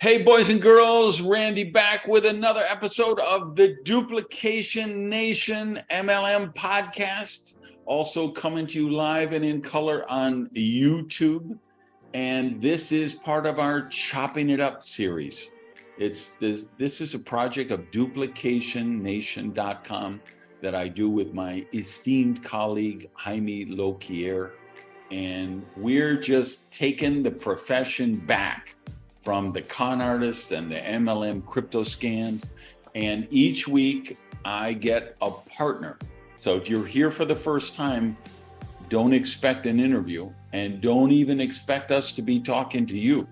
Hey, boys and girls, Randy back with another episode of the Duplication Nation MLM podcast. Also coming to you live and in color on YouTube. And this is part of our Chopping It Up series. This is a project of duplicationnation.com that I do with my esteemed colleague, Jaime Loquier. And we're just taking the profession back from the con artists and the MLM crypto scams. And each week I get a partner. So if you're here for the first time, don't expect an interview and don't even expect us to be talking to you.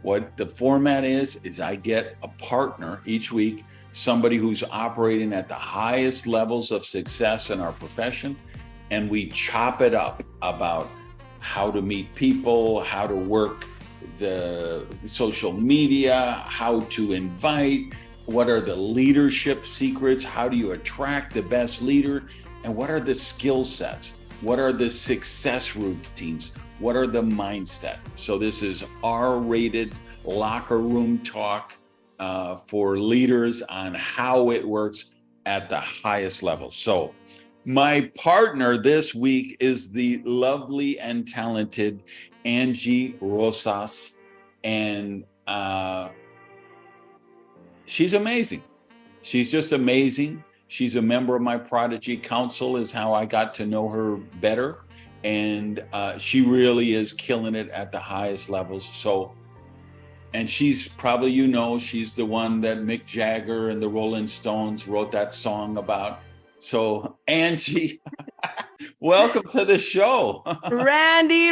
What the format is I get a partner each week, somebody who's operating at the highest levels of success in our profession. And we chop it up about how to meet people, how to work the social media, how to invite, what are the leadership secrets, how do you attract the best leader, and what are the skill sets, what are the success routines, what are the mindset. So this is R-rated locker room talk for leaders on how it works at the highest level. So my partner this week is the lovely and talented Angie Rosas, and she's amazing. She's just amazing. She's a member of my Prodigy Council is how I got to know her better, and she really is killing it at the highest levels. So, and she's probably, she's the one that Mick Jagger and the Rolling Stones wrote that song about. So Angie, welcome to the show. Randy.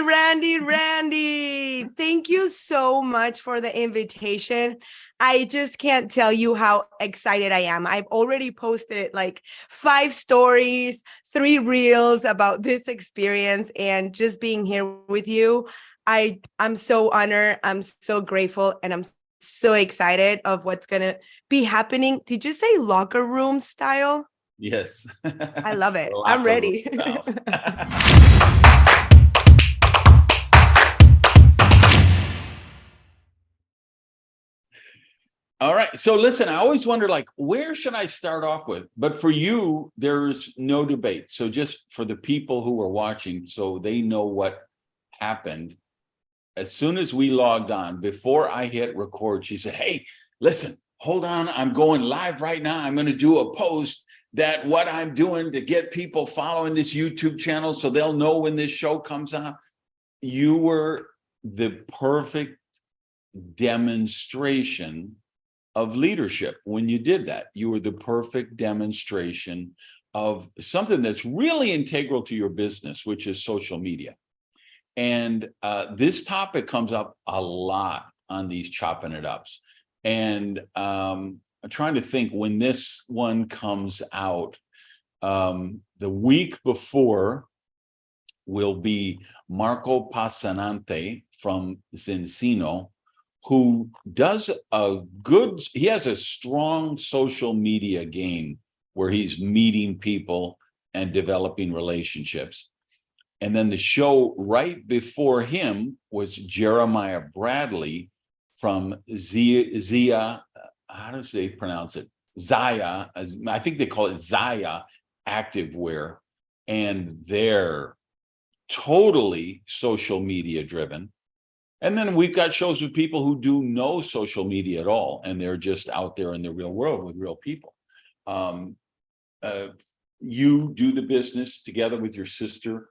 Thank you so much for the invitation. I just can't tell you how excited I am. I've already posted like 5 stories, 3 reels about this experience, and just being here with you. I'm so honored. I'm so grateful, and I'm so excited of what's going to be happening. Did you say locker room style? Yes. I love it. I'm ready. All right. So listen, I always wonder, where should I start off with? But for you, there's no debate. So just for the people who are watching, so they know what happened. As soon as we logged on, before I hit record, she said, hey, listen, hold on. I'm going live right now. I'm going to do a post that what I'm doing to get people following this YouTube channel so they'll know when this show comes out. You were the perfect demonstration of leadership when you did that. You were the perfect demonstration of something that's really integral to your business, which is social media. And this topic comes up a lot on these Chopping It Ups. And I'm trying to think when this one comes out. The week before will be Marco Passanante from Zincino, who does he has a strong social media game where he's meeting people and developing relationships. And then the show right before him was Jeremiah Bradley from Zia, how does they pronounce it? Zaya, I think they call it Zaya Activewear. And they're totally social media driven. And then we've got shows with people who do no social media at all, and they're just out there in the real world with real people. You do the business together with your sister.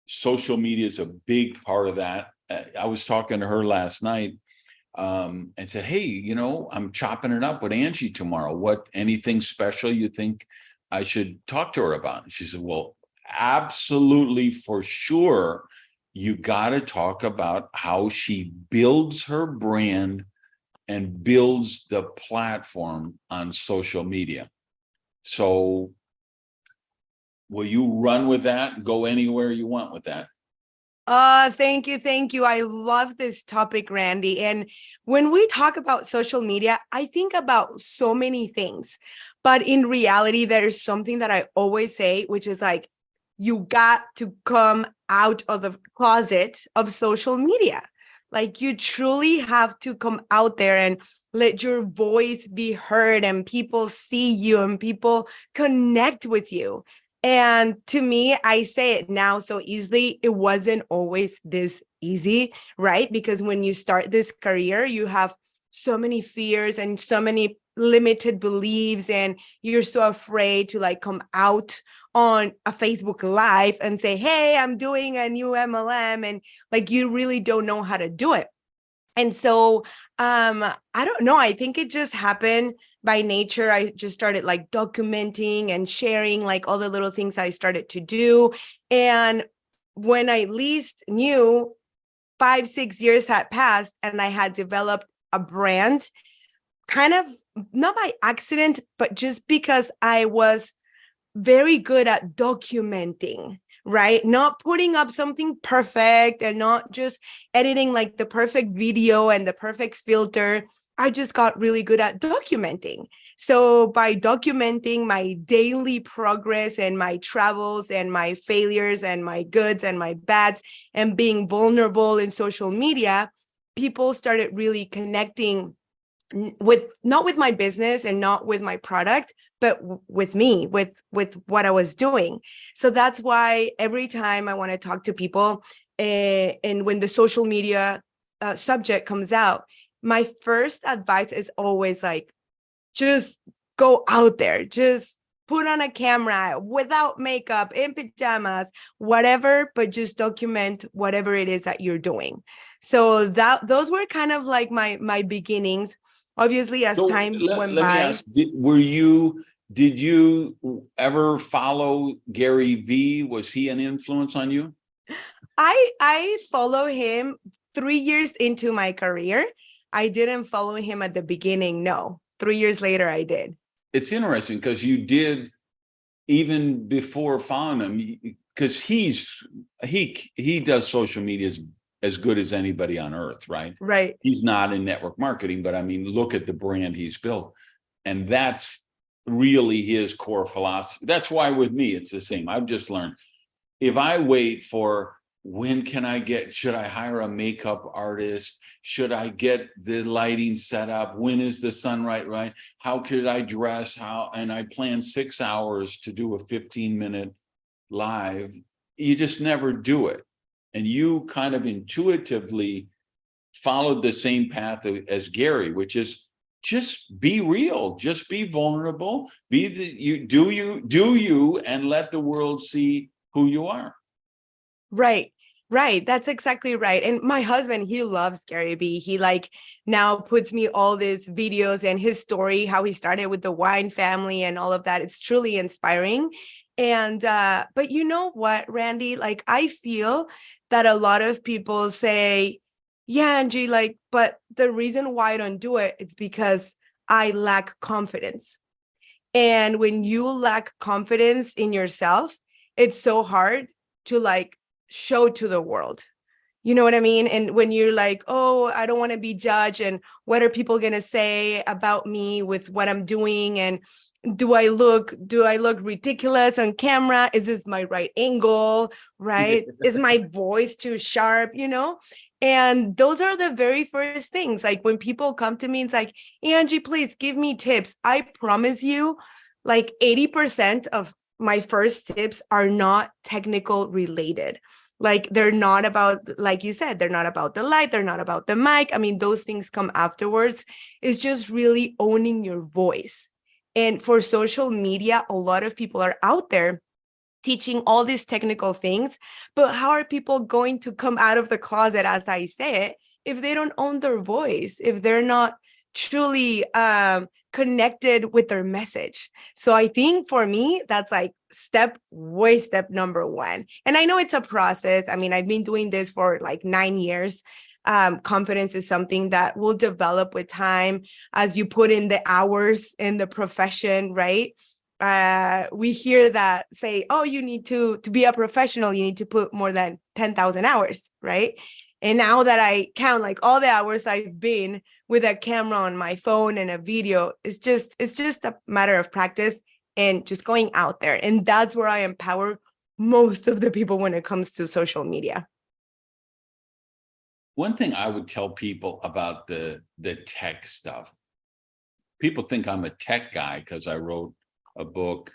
Social media is a big part of that. I was talking to her last night and said, hey, I'm chopping it up with Angie tomorrow. Anything special you think I should talk to her about? And she said, well, absolutely, for sure. You got to talk about how she builds her brand and builds the platform on social media. So will you run with that? Go anywhere you want with that? Thank you. I love this topic, Randy. And when we talk about social media, I think about so many things. But in reality, there is something that I always say, which is you got to come out of the closet of social media. Like you truly have to come out there and let your voice be heard and people see you and people connect with you. And to me, I say it now so easily. It wasn't always this easy, right? Because when you start this career, you have so many fears and so many limited beliefs, and you're so afraid to like come out on a Facebook Live and say, hey, I'm doing a new MLM, and like you really don't know how to do it. And so I don't know, I think it just happened by nature. I just started like documenting and sharing like all the little things I started to do. And when I least knew, 5-6 years had passed and I had developed a brand, kind of not by accident, but just because I was very good at documenting, right? Not putting up something perfect and not just editing like the perfect video and the perfect filter. I just got really good at documenting. So by documenting my daily progress and my travels and my failures and my goods and my bads and being vulnerable in social media, people started really connecting with, not with my business and not with my product, but with me, with what I was doing. So that's why every time I want to talk to people, and when the social media subject comes out, my first advice is always like, just go out there, just put on a camera without makeup, in pajamas, whatever, but just document whatever it is that you're doing. So that those were kind of like my beginnings. Obviously, as So time went let me by. ask, did you ever follow Gary V? Was he an influence on you? I follow him 3 years into my career. I didn't follow him at the beginning. No, 3 years later, I did. It's interesting because you did even before following him, because he does social media as good as anybody on earth, right? Right. He's not in network marketing, but I mean, look at the brand he's built. And that's really his core philosophy. That's why with me, it's the same. I've just learned, if I wait for should I hire a makeup artist? Should I get the lighting set up? When is the sun right? How could I dress? And I plan 6 hours to do a 15-minute live. You just never do it. And you kind of intuitively followed the same path as Gary, which is just be real, just be vulnerable, do you, and let the world see who you are. Right. Right. That's exactly right. And my husband, he loves Gary Vee. He like now puts me all these videos and his story, how he started with the wine family and all of that. It's truly inspiring. And but you know what, Randy, like I feel that a lot of people say, yeah, Angie, like, but the reason why I don't do it, it's because I lack confidence. And when you lack confidence in yourself, it's so hard to like show to the world. You know what I mean? And when you're like, oh, I don't want to be judged, and what are people going to say about me with what I'm doing? And do I look ridiculous on camera? Is this my right angle? Right? Is my voice too sharp? You know? And those are the very first things. Like when people come to me, it's like, Angie, please give me tips. I promise you, like 80% of my first tips are not technical related. Like they're not about, like you said, they're not about the light, they're not about the mic. I mean, those things come afterwards. It's just really owning your voice. And for social media, a lot of people are out there teaching all these technical things, but how are people going to come out of the closet, as I say it, if they don't own their voice, if they're not truly connected with their message? So I think for me, that's like step number one. And I know it's a process. I mean, I've been doing this for like 9 years. Confidence is something that will develop with time as you put in the hours in the profession, right? We hear that say, oh, you need to be a professional, you need to put more than 10,000 hours, right? And now that I count like all the hours I've been with a camera on my phone and a video, it's just a matter of practice and just going out there. And that's where I empower most of the people when it comes to social media. one thing I would tell people about the tech stuff, people think I'm a tech guy because I wrote a book,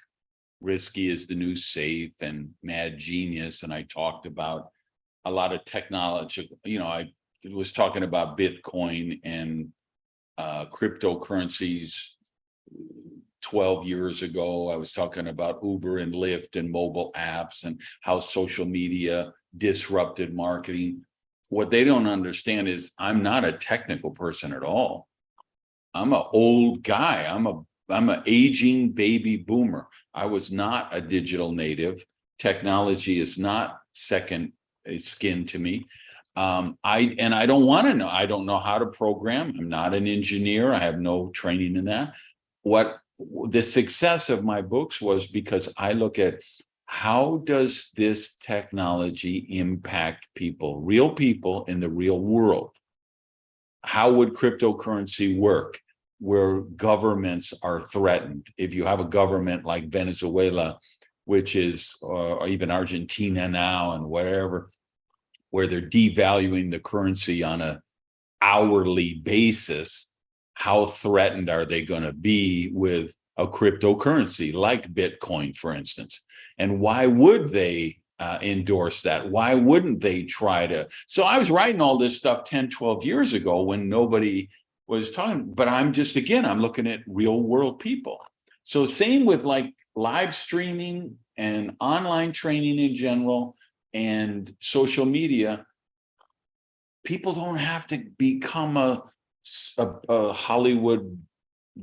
Risky is the New Safe and Mad Genius, and I talked about a lot of technology. I was talking about Bitcoin and cryptocurrencies 12 years ago. I was talking about Uber and Lyft and mobile apps and how social media disrupted marketing. What they don't understand is I'm not a technical person at all. I'm an old guy. I'm an aging baby boomer. I was not a digital native. Technology is not second skin to me. I don't want to know. I don't know how to program. I'm not an engineer. I have no training in that. What the success of my books was because I look at how does this technology impact people, real people in the real world? How would cryptocurrency work where governments are threatened? If you have a government like Venezuela, which is, or even Argentina now and whatever, where they're devaluing the currency on an hourly basis, how threatened are they going to be with a cryptocurrency like Bitcoin, for instance? And why would they endorse that? Why wouldn't they try to? So I was writing all this stuff 10, 12 years ago when nobody was talking, but I'm looking at real world people. So same with like live streaming and online training in general and social media. People don't have to become a Hollywood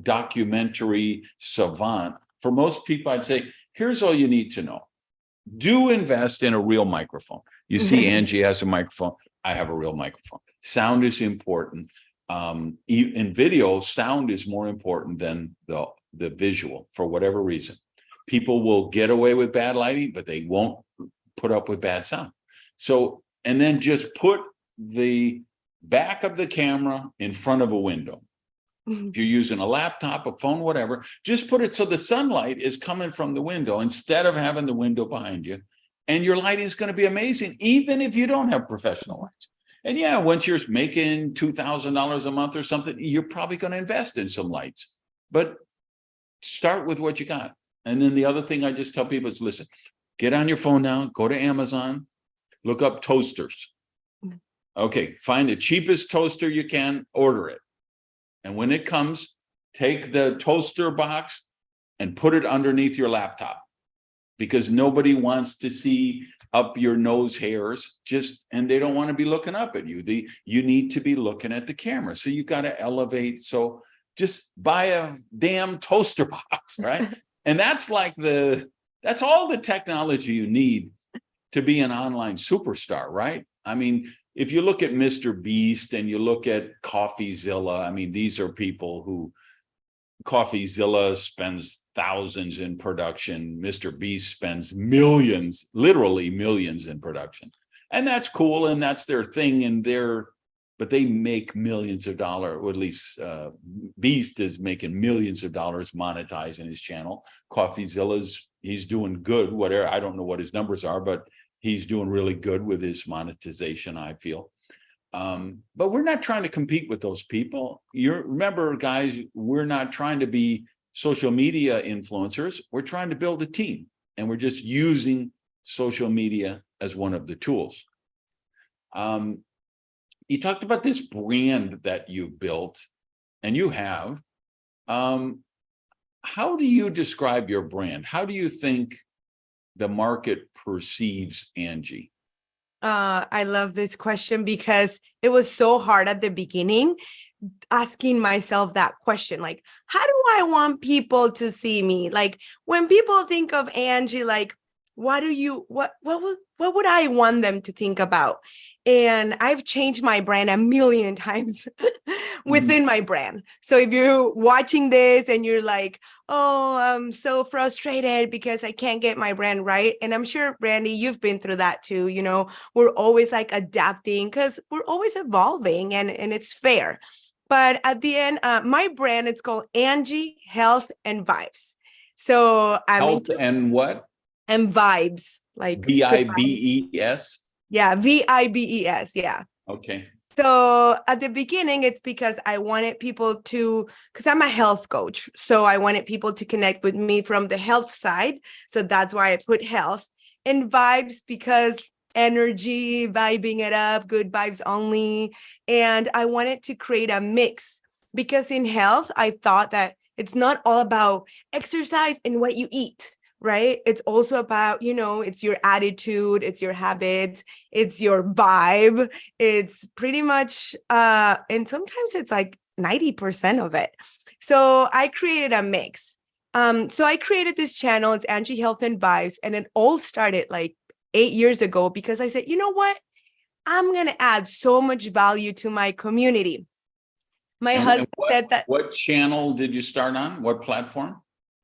documentary savant. For most people, I'd say, here's all you need to know. Do invest in a real microphone. You see, Angie has a microphone. I have a real microphone. Sound is important. In video, sound is more important than the visual for whatever reason. People will get away with bad lighting, but they won't put up with bad sound. So, and then just put the back of the camera in front of a window. If you're using a laptop, a phone, whatever, just put it so the sunlight is coming from the window instead of having the window behind you. And your lighting is going to be amazing, even if you don't have professional lights. And yeah, once you're making $2,000 a month or something, you're probably going to invest in some lights. But start with what you got. And then the other thing I just tell people is, listen, get on your phone now, go to Amazon, look up toasters. Okay, find the cheapest toaster you can, order it. And when it comes, take the toaster box and put it underneath your laptop, because nobody wants to see up your nose hairs, and they don't want to be looking up at you. You need to be looking at the camera. So you got to elevate. So just buy a damn toaster box, right? And that's all the technology you need to be an online superstar, right? I mean, if you look at Mr. Beast and you look at CoffeeZilla, I mean, these are people who, CoffeeZilla spends thousands in production. Mr. Beast spends millions, literally millions in production. And that's cool. And that's their thing. But they make millions of dollars, or at least Beast is making millions of dollars monetizing his channel. CoffeeZilla's, he's doing good, whatever. I don't know what his numbers are, but he's doing really good with his monetization, I feel. But we're not trying to compete with those people. Remember, guys, we're not trying to be social media influencers. We're trying to build a team, and we're just using social media as one of the tools. You talked about this brand that you built, and you have. How do you describe your brand? How do you think the market perceives Angie? I love this question because it was so hard at the beginning asking myself that question, like, how do I want people to see me? Like, when people think of Angie, like, what would I want them to think about? And I've changed my brand a million times within my brand. So if you're watching this and you're like, oh, I'm so frustrated because I can't get my brand right. And I'm sure, Brandy, you've been through that too. You know, we're always like adapting because we're always evolving, and it's fair. But at the end, my brand, it's called Angie Health and Vibes. So I'm Health and what? And vibes, like VIBES. Yeah, VIBES. Yeah. Okay. So at the beginning, it's because I wanted people to, because I'm a health coach. So I wanted people to connect with me from the health side. So that's why I put health, and vibes because energy, vibing it up, good vibes only. And I wanted to create a mix because in health, I thought that it's not all about exercise and what you eat. Right. It's also about, it's your attitude, it's your habits, it's your vibe. It's pretty much, and sometimes it's like 90% of it. So I created a mix. So I created this channel, it's Angie Health and Vibes, and it all started like 8 years ago because I said, you know what? I'm going to add so much value to my community. My husband said that. What channel did you start on? What platform?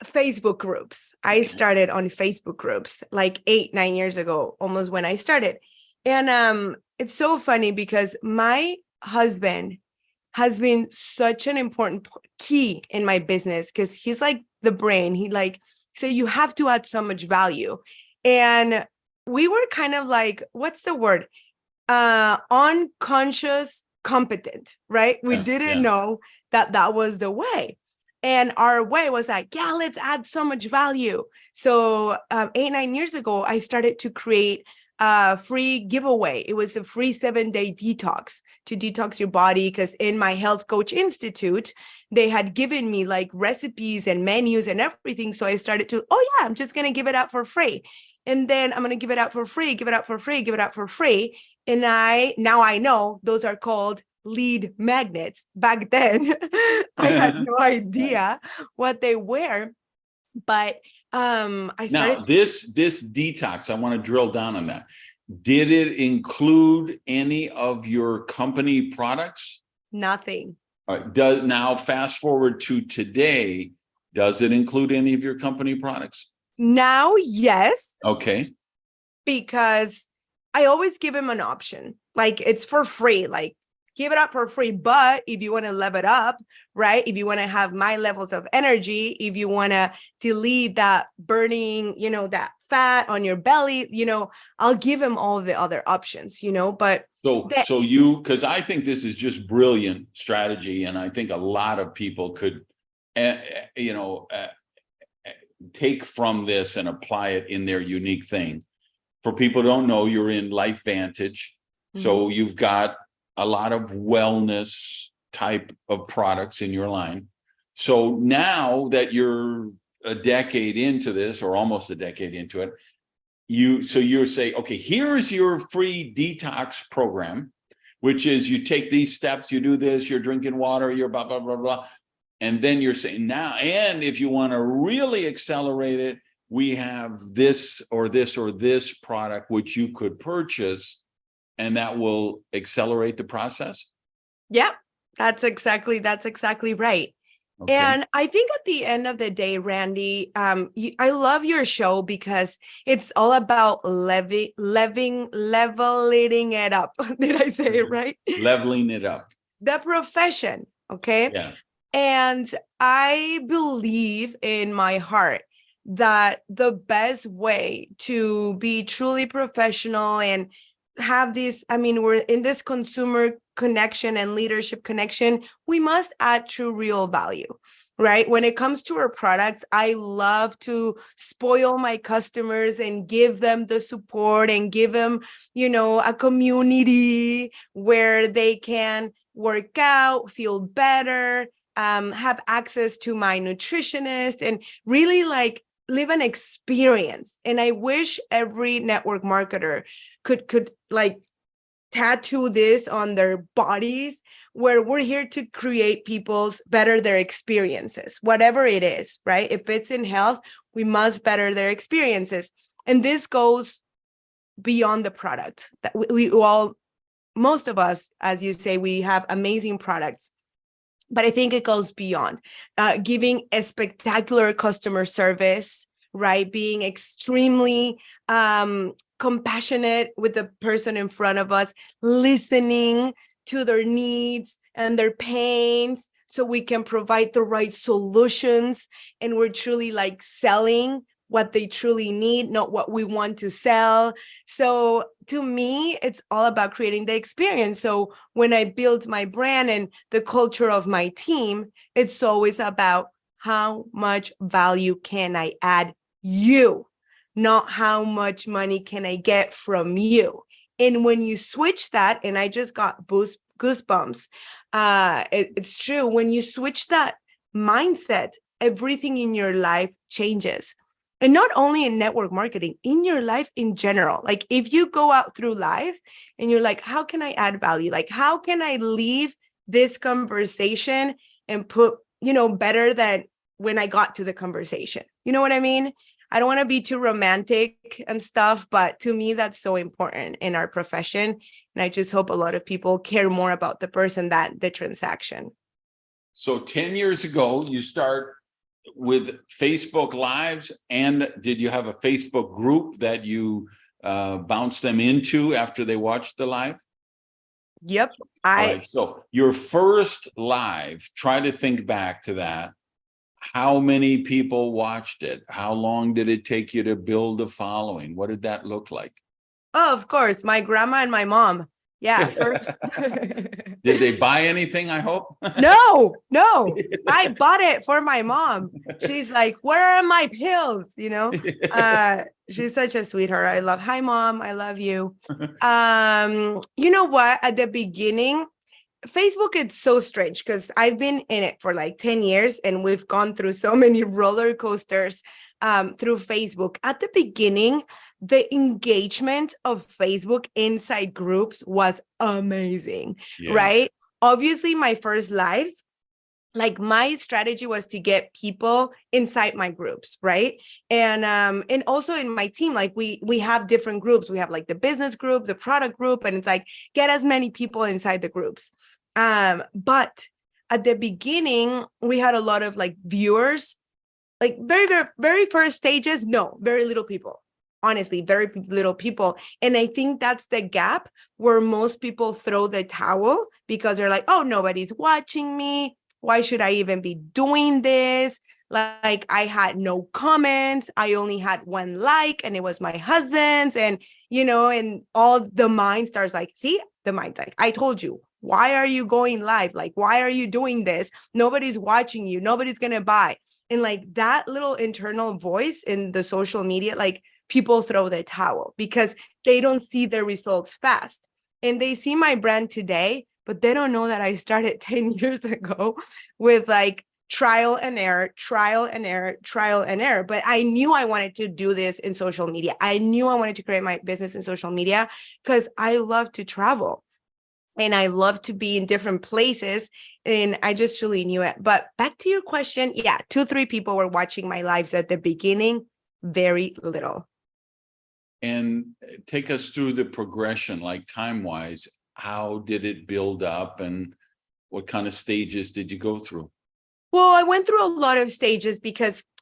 Facebook groups. I started on Facebook groups like 8-9 years ago, almost when I started. And it's so funny because my husband has been such an important key in my business because he's like the brain. He so you have to add so much value. And we were kind of like, what's the word? Unconscious competent, right? We didn't know that was the way. And our way was like, yeah, let's add so much value. So 8-9 years ago, I started to create a free giveaway. It was a free 7-day detox to detox your body. Because in my Health Coach Institute, they had given me like recipes and menus and everything. So I started to, I'm just going to give it out for free. And then I'm going to give it out for free, give it out for free, give it out for free. And now I know those are called lead magnets. Back then, I had no idea what they were. But I started. Now, this detox, I want to drill down on that. Did it include any of your company products? Nothing. All right. Now, fast forward to today, does it include any of your company products? Now, yes. Okay. Because I always give him an option. Like, it's for free. Like, give it up for free. But if you want to level it up, right? If you want to have my levels of energy, if you want to delete that burning, that fat on your belly, I'll give him all the other options, but. Because I think this is just brilliant strategy. And I think a lot of people could, take from this and apply it in their unique thing. For people who don't know, you're in Life Vantage. Mm-hmm. So you've got a lot of wellness type of products in your line. So now that you're a decade into this, or almost a decade into it, you're saying, okay, here's your free detox program, which is you take these steps, you do this, you're drinking water, you're blah, blah, blah, blah. And then you're saying now, and if you want to really accelerate it, we have this or this or this product, which you could purchase, and that will accelerate the process. Yep, that's exactly right. Okay. And I think at the end of the day, Randy, I love your show because it's all about leveling it up. Did I say it right? Leveling it up. The profession. Okay. Yeah. And I believe in my heart that the best way to be truly professional and have this, we're in this consumer connection and leadership connection, we must add true real value, right? When it comes to our products, I love to spoil my customers and give them the support and give them, a community where they can work out, feel better, have access to my nutritionist, and really live an experience. And I wish every network marketer could tattoo this on their bodies, where we're here to create better their experiences, whatever it is, right? If it's in health, we must better their experiences. And this goes beyond the product. That most of us, as you say, we have amazing products. But I think it goes beyond giving a spectacular customer service, right? Being extremely compassionate with the person in front of us, listening to their needs and their pains so we can provide the right solutions. And we're truly selling what they truly need, not what we want to sell. So to me, it's all about creating the experience. So when I build my brand and the culture of my team, it's always about how much value can I add you, not how much money can I get from you. And when you switch that, and I just got goosebumps, it's true. When you switch that mindset, everything in your life changes. And not only in network marketing, in your life in general. Like if you go out through life and you're like, how can I add value? Like, how can I leave this conversation and put, better than when I got to the conversation? You know what I mean? I don't want to be too romantic and stuff, but to me, that's so important in our profession. And I just hope a lot of people care more about the person than the transaction. So 10 years ago, you start with Facebook Lives, and did you have a Facebook group that you bounced them into after they watched the live? Yep. All right. So your first live, try to think back to that. How many people watched it? How long did it take you to build a following? What did that look like? Oh, of course, my grandma and my mom. Yeah, first. Did they buy anything, I hope? No. I bought it for my mom. She's like, where are my pills? She's such a sweetheart. Hi, Mom. I love you. You know what? At the beginning, Facebook, it's so strange because I've been in it for like 10 years and we've gone through so many roller coasters through Facebook. At the beginning, the engagement of Facebook inside groups was amazing, right? Obviously, my first lives, like my strategy was to get people inside my groups, right? And also in my team, like we have different groups. We have like the business group, the product group, and it's like get as many people inside the groups. But at the beginning, we had a lot of like viewers, like very, very, very first stages. No, very little people. Honestly, very little people. And I think that's the gap where most people throw the towel because they're like, oh, nobody's watching me. Why should I even be doing this? Like I had no comments. I only had one like, and it was my husband's. And, and all the mind starts like, see, the mind's like, I told you, why are you going live? Like, why are you doing this? Nobody's watching you. Nobody's going to buy. And like that little internal voice in the social media, like, people throw the towel because they don't see the results fast. And they see my brand today, but they don't know that I started 10 years ago with like trial and error. But I knew I wanted to do this in social media. I knew I wanted to create my business in social media because I love to travel and I love to be in different places. And I just truly knew it. But back to your question. Yeah, 2-3 people were watching my lives at the beginning, very little. And take us through the progression, like time-wise. How did it build up and what kind of stages did you go through? Well, I went through a lot of stages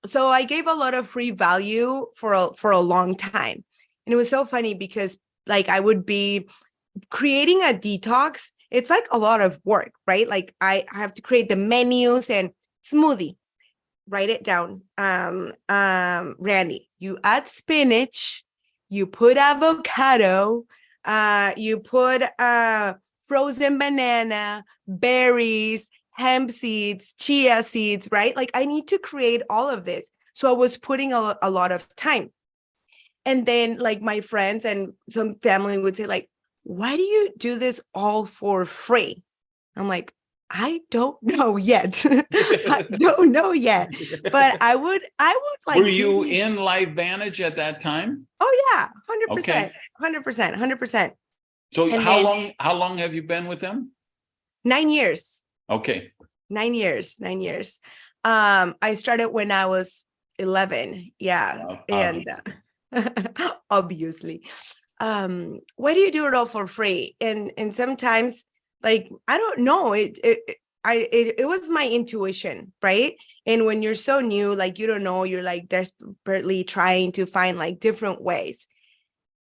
so I gave a lot of free value for a long time. And it was so funny because like I would be creating a detox. It's like a lot of work, right? Like I have to create the menus and smoothie, write it down. Randy, you add spinach, you put avocado, you put frozen banana, berries, hemp seeds, chia seeds, right? Like I need to create all of this. So I was putting a lot of time. And then like my friends and some family would say like, why do you do this all for free? I'm like, I don't know yet. I don't know yet. But I would like. Were you in LiveVantage at that time? Oh yeah, 100%. Okay. 100%. So how long have you been with them? 9 years. Okay. 9 years. I started when I was 11. Yeah. And obviously. Why do you do it all for free? And sometimes like, I don't know, it was my intuition, right? And when you're so new, like, you don't know, you're like desperately trying to find like different ways.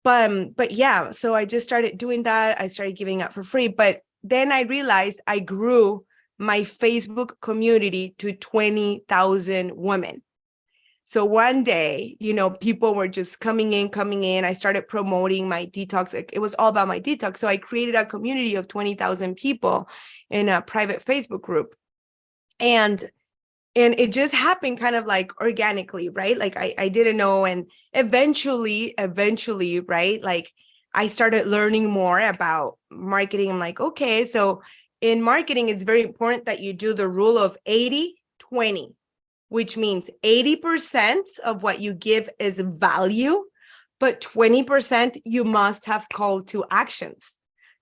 But yeah, so I just started doing that. I started giving out for free, but then I realized I grew my Facebook community to 20,000 women. So one day, people were just coming in. I started promoting my detox. It was all about my detox. So I created a community of 20,000 people in a private Facebook group. And it just happened kind of like organically, right? Like I didn't know. And eventually, right? Like I started learning more about marketing. I'm like, okay, so in marketing, it's very important that you do the rule of 80-20, which means 80% of what you give is value, but 20% you must have call to actions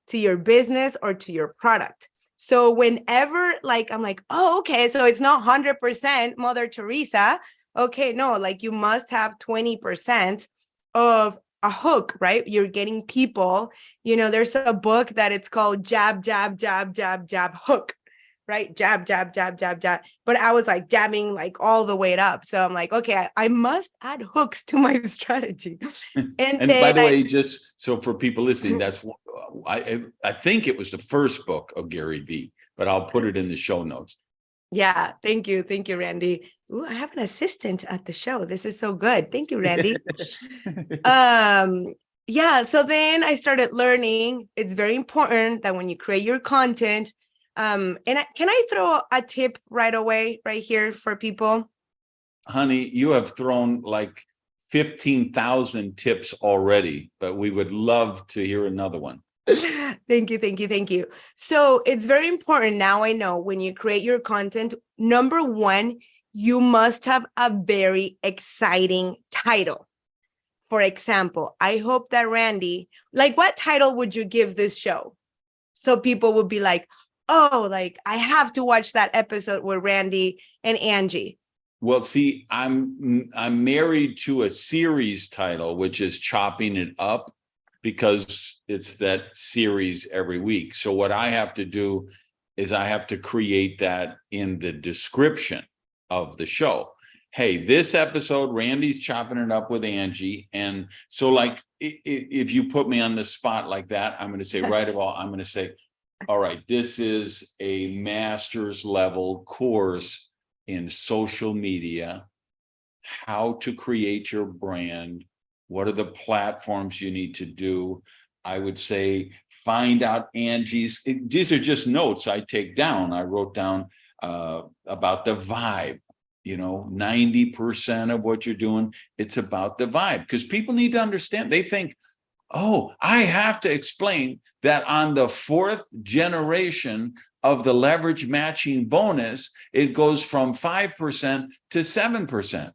to your business or to your product. So whenever I'm like, oh, okay, so it's not 100% Mother Teresa. Okay, no, like you must have 20% of a hook, right? You're getting people, there's a book that it's called Jab, Jab, Jab, Jab, Jab, Hook, right? Jab, jab, jab, jab, jab. But I was like jabbing like all the way up. So I'm like, okay, I must add hooks to my strategy. And by the way, just so for people listening, that's I think it was the first book of Gary Vee, but I'll put it in the show notes. Yeah, thank you, Randy. Ooh, I have an assistant at the show. This is so good. Thank you, Randy. Yeah. So then I started learning. It's very important that when you create your content, can I throw a tip right away, right here for people? Honey, you have thrown like 15,000 tips already, but we would love to hear another one. Thank you. So it's very important. Now I know when you create your content, number one, you must have a very exciting title. For example, I hope that Randy, like what title would you give this show? So people would be like, oh, like I have to watch that episode with Randy and Angie. Well, see, I'm married to a series title, which is Chopping It Up, because it's that series every week. So what I have to do is I have to create that in the description of the show. Hey, this episode, Randy's chopping it up with Angie. And so like, if you put me on the spot like that, I'm going to say, right of all, I'm going to say, all right, this is a master's level course in social media, how to create your brand, what are the platforms you need to do. I would say find out Angie's, these are just notes I take down. I wrote down about the vibe. 90% of what you're doing, it's about the vibe, because people need to understand. They think, oh, I have to explain that on the 4th generation of the leverage matching bonus, it goes from 5% to 7%.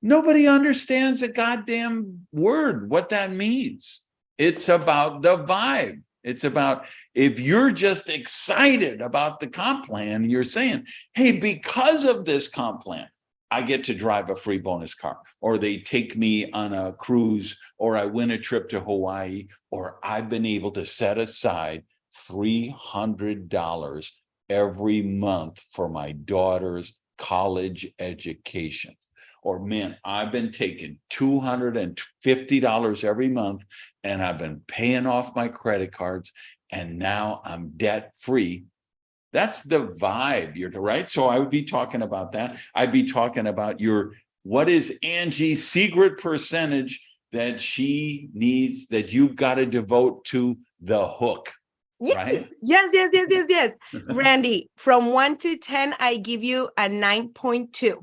Nobody understands a goddamn word, what that means. It's about the vibe. It's about, if you're just excited about the comp plan, you're saying, hey, because of this comp plan, I get to drive a free bonus car, or they take me on a cruise, or I win a trip to Hawaii, or I've been able to set aside $300 every month for my daughter's college education. Or, man, I've been taking $250 every month and I've been paying off my credit cards and now I'm debt free. That's the vibe, you're right. So I would be talking about that. I'd be talking about what is Angie's secret percentage that she needs, that you've got to devote to the hook. Right? Yes. Randy, from 1 to 10, I give you a 9.2.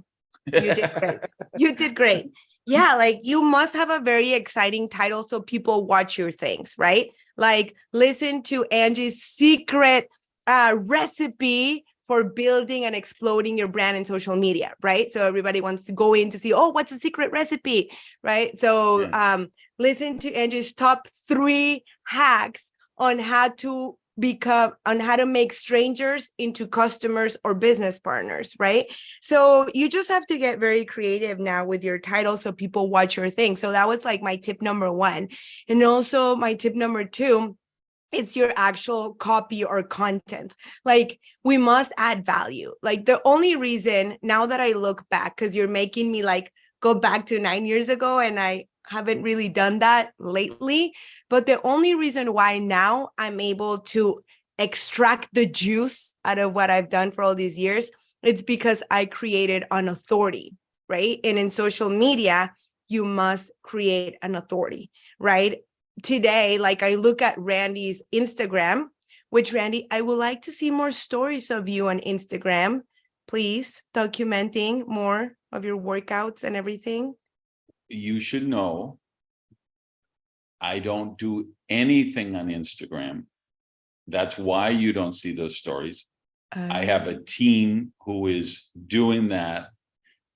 You did great. Yeah, like you must have a very exciting title so people watch your things, right? Like listen to Angie's secret recipe for building and exploding your brand in social media, right? So everybody wants to go in to see, oh, what's the secret recipe, right? So listen to Angie's top 3 hacks on how to make strangers into customers or business partners, right? So you just have to get very creative now with your title so people watch your thing. So that was like my tip number 1. And also my tip number 2, it's your actual copy or content. Like we must add value. Like the only reason now that I look back, because you're making me like go back to 9 years ago, and I haven't really done that lately. But the only reason why now I'm able to extract the juice out of what I've done for all these years, it's because I created an authority, right? And in social media, you must create an authority, right? Today, like I look at Randy's Instagram, which Randy, I would like to see more stories of you on Instagram, please, documenting more of your workouts and everything. You should know I don't do anything on Instagram. That's why you don't see those stories. I have a team who is doing that.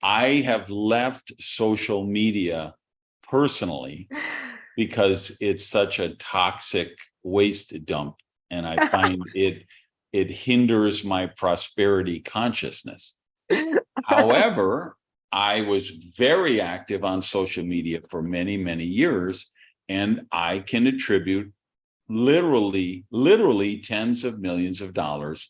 I have left social media personally because it's such a toxic waste dump. And I find it hinders my prosperity consciousness. However, I was very active on social media for many, many years, and I can attribute literally tens of millions of dollars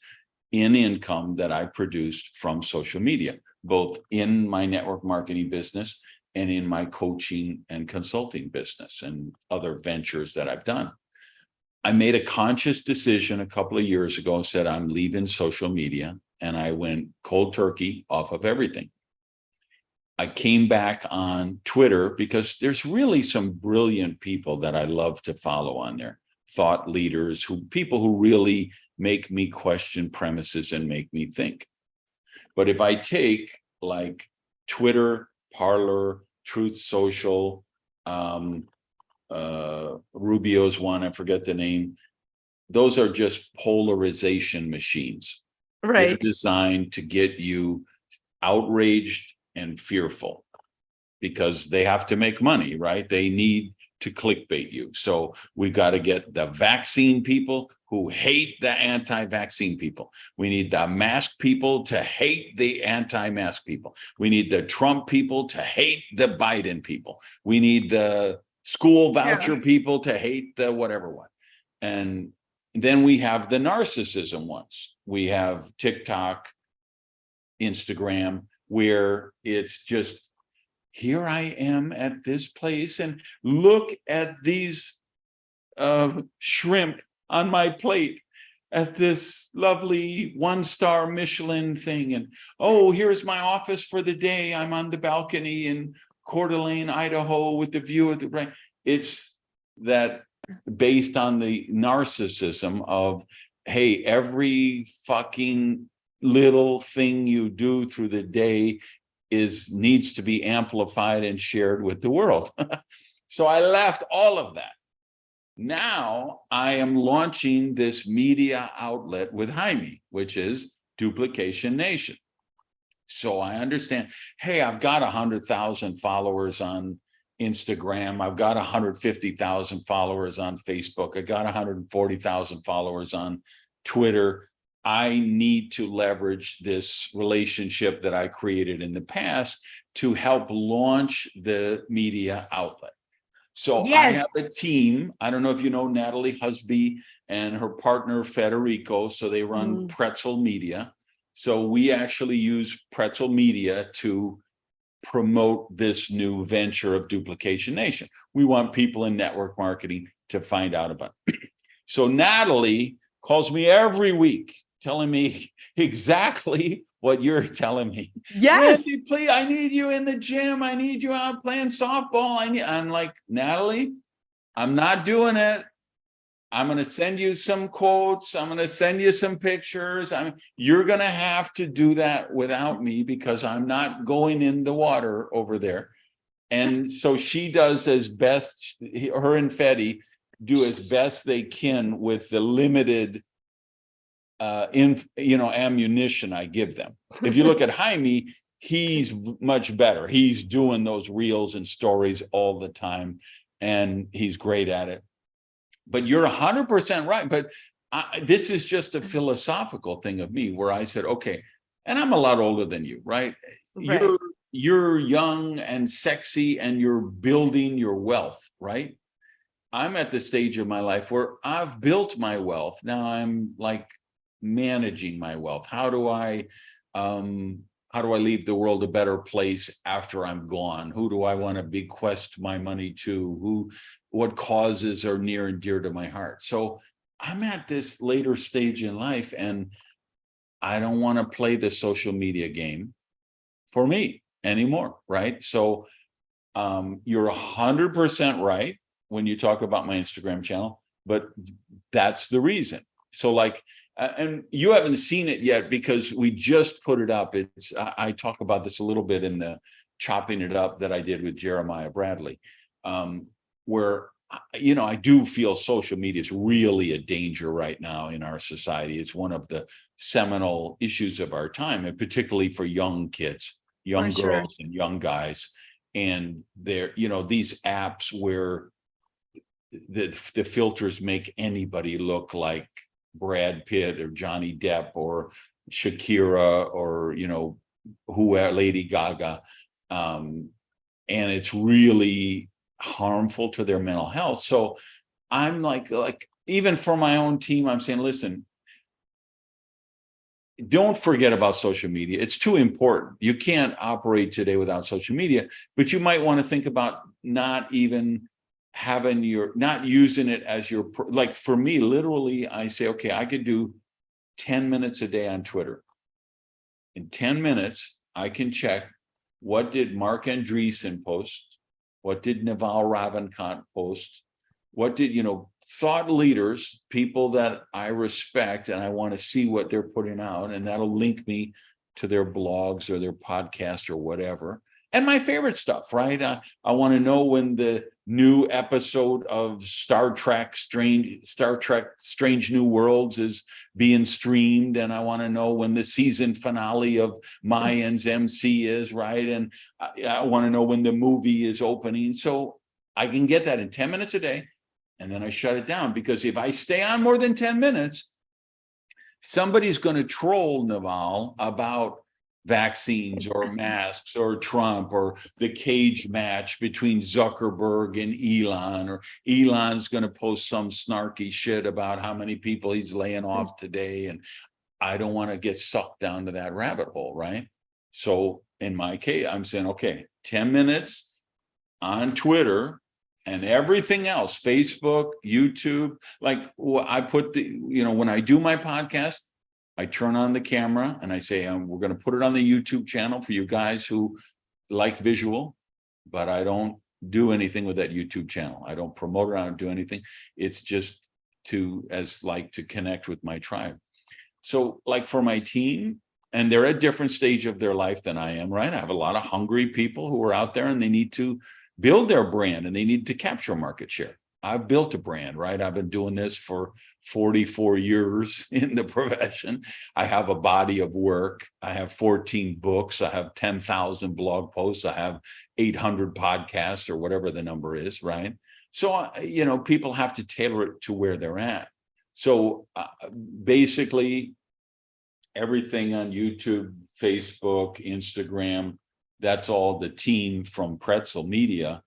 in income that I produced from social media, both in my network marketing business and in my coaching and consulting business and other ventures that I've done. I made a conscious decision a couple of years ago and said, I'm leaving social media, and I went cold turkey off of everything. I came back on Twitter because there's really some brilliant people that I love to follow on there. Thought leaders, people who really make me question premises and make me think. But if I take like Twitter, Parler, Truth Social, Rubio's one, I forget the name. Those are just polarization machines. Right. They're designed to get you outraged and fearful because they have to make money, right? They need to clickbait you. So we got to get the vaccine people who hate the anti-vaccine people. We need the mask people to hate the anti-mask people. We need the Trump people to hate the Biden people. We need the school voucher people to hate the whatever one. And then we have the narcissism ones. We have TikTok, Instagram, where it's just, here I am at this place and look at these shrimp on my plate at this lovely 1-star Michelin thing. And, oh, here's my office for the day. I'm on the balcony in Coeur d'Alene, Idaho with the view of the rain. It's that based on the narcissism of, hey, every fucking little thing you do through the day needs to be amplified and shared with the world. So I left all of that. Now I am launching this media outlet with Jaime, which is Duplication Nation. So I understand, hey, I've got 100,000 followers on Instagram. I've got 150,000 followers on Facebook. I got 140,000 followers on Twitter. I need to leverage this relationship that I created in the past to help launch the media outlet. So I have a team. I don't know if you know Natalie Husby and her partner Federico. So they run Pretzel Media. So we actually use Pretzel Media to promote this new venture of Duplication Nation. We want people in network marketing to find out about it. So Natalie calls me every week telling me exactly what you're telling me. Yes. Randy, please, I need you in the gym. I need you out playing softball. I'm like, Natalie, I'm not doing it. I'm going to send you some quotes. I'm going to send you some pictures. You're going to have to do that without me because I'm not going in the water over there. And so she does as best, her and Fetty do as best they can with the limited ammunition I give them. If you look at Jaime, he's much better. He's doing those reels and stories all the time, and he's great at it. But you're 100% right. But this is just a philosophical thing of me where I said, okay, and I'm a lot older than you, right? You're young and sexy and you're building your wealth, right? I'm at the stage of my life where I've built my wealth. Now I'm like managing my wealth. How do I leave the world a better place after I'm gone? Who do I want to bequest my money to? What causes are near and dear to my heart? So I'm at this later stage in life, and I don't want to play the social media game for me. anymore, right? So you're 100% right when you talk about my Instagram channel, but that's the reason. So like, and you haven't seen it yet because we just put it up. I talk about this a little bit in the chopping it up that I did with Jeremiah Bradley, where, I do feel social media is really a danger right now in our society. It's one of the seminal issues of our time, and particularly for young kids, young girls and young guys. And they're, these apps where the filters make anybody look like Brad Pitt or Johnny Depp or Shakira or, whoever, Lady Gaga. And it's really harmful to their mental health. So I'm like even for my own team, I'm saying, listen, don't forget about social media. It's too important. You can't operate today without social media, but you might want to think about not even not using it as your, like for me, literally, I say, okay, I could do 10 minutes a day on Twitter. In 10 minutes, I can check what did Mark Andreessen post? What did Naval Ravikant post? What did, thought leaders, people that I respect, and I want to see what they're putting out, and that'll link me to their blogs or their podcasts or whatever. And my favorite stuff, right? I want to know when the new episode of Star Trek Strange New Worlds is being streamed, and I want to know when the season finale of Mayans MC is, right? And I want to know when the movie is opening. So I can get that in 10 minutes a day, and then I shut it down, because if I stay on more than 10 minutes, somebody's going to troll Naval about vaccines or masks or Trump or the cage match between Zuckerberg and Elon, or Elon's going to post some snarky shit about how many people he's laying off today. And I don't want to get sucked down to that rabbit hole, right? So in my case, I'm saying, okay, 10 minutes on Twitter and everything else, Facebook, YouTube. Like I put when I do my podcast, I turn on the camera and I say, we're going to put it on the YouTube channel for you guys who like visual, but I don't do anything with that YouTube channel. I don't promote it. I don't do anything. It's just to connect with my tribe. So like for my team, and they're at a different stage of their life than I am, right? I have a lot of hungry people who are out there, and they need to build their brand and they need to capture market share. I've built a brand, right? I've been doing this for 44 years in the profession. I have a body of work. I have 14 books. I have 10,000 blog posts. I have 800 podcasts, or whatever the number is, right? So, people have to tailor it to where they're at. So basically, everything on YouTube, Facebook, Instagram, that's all the team from Pretzel Media.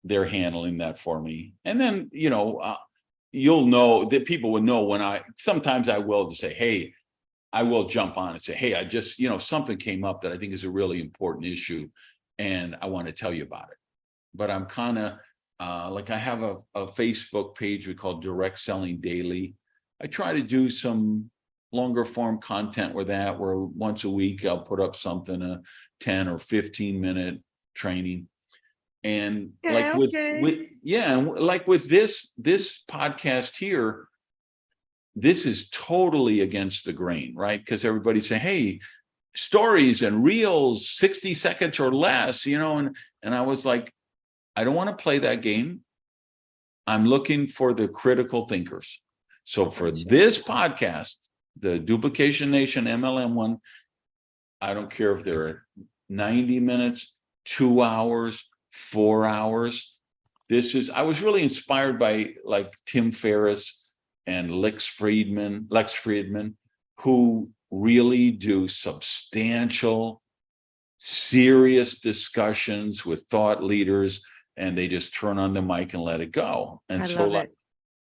They're handling that for me. And then, you'll know that people will know sometimes I will just say, hey, I will jump on and say, hey, I just, something came up that I think is a really important issue, and I want to tell you about it. But I'm kind of I have a Facebook page we call Direct Selling Daily. I try to do some longer form content where once a week I'll put up something, a 10 or 15 minute training. And with this podcast here, this is totally against the grain, right? Because everybody say, hey, stories and reels, 60 seconds or less, and I was like, I don't want to play that game. I'm looking for the critical thinkers. So for this podcast, the Duplication Nation MLM one, I don't care if they're 90 minutes, 2 hours, 4 hours. I was really inspired by Tim Ferriss and Lex Friedman, who really do substantial, serious discussions with thought leaders, and they just turn on the mic and let it go. And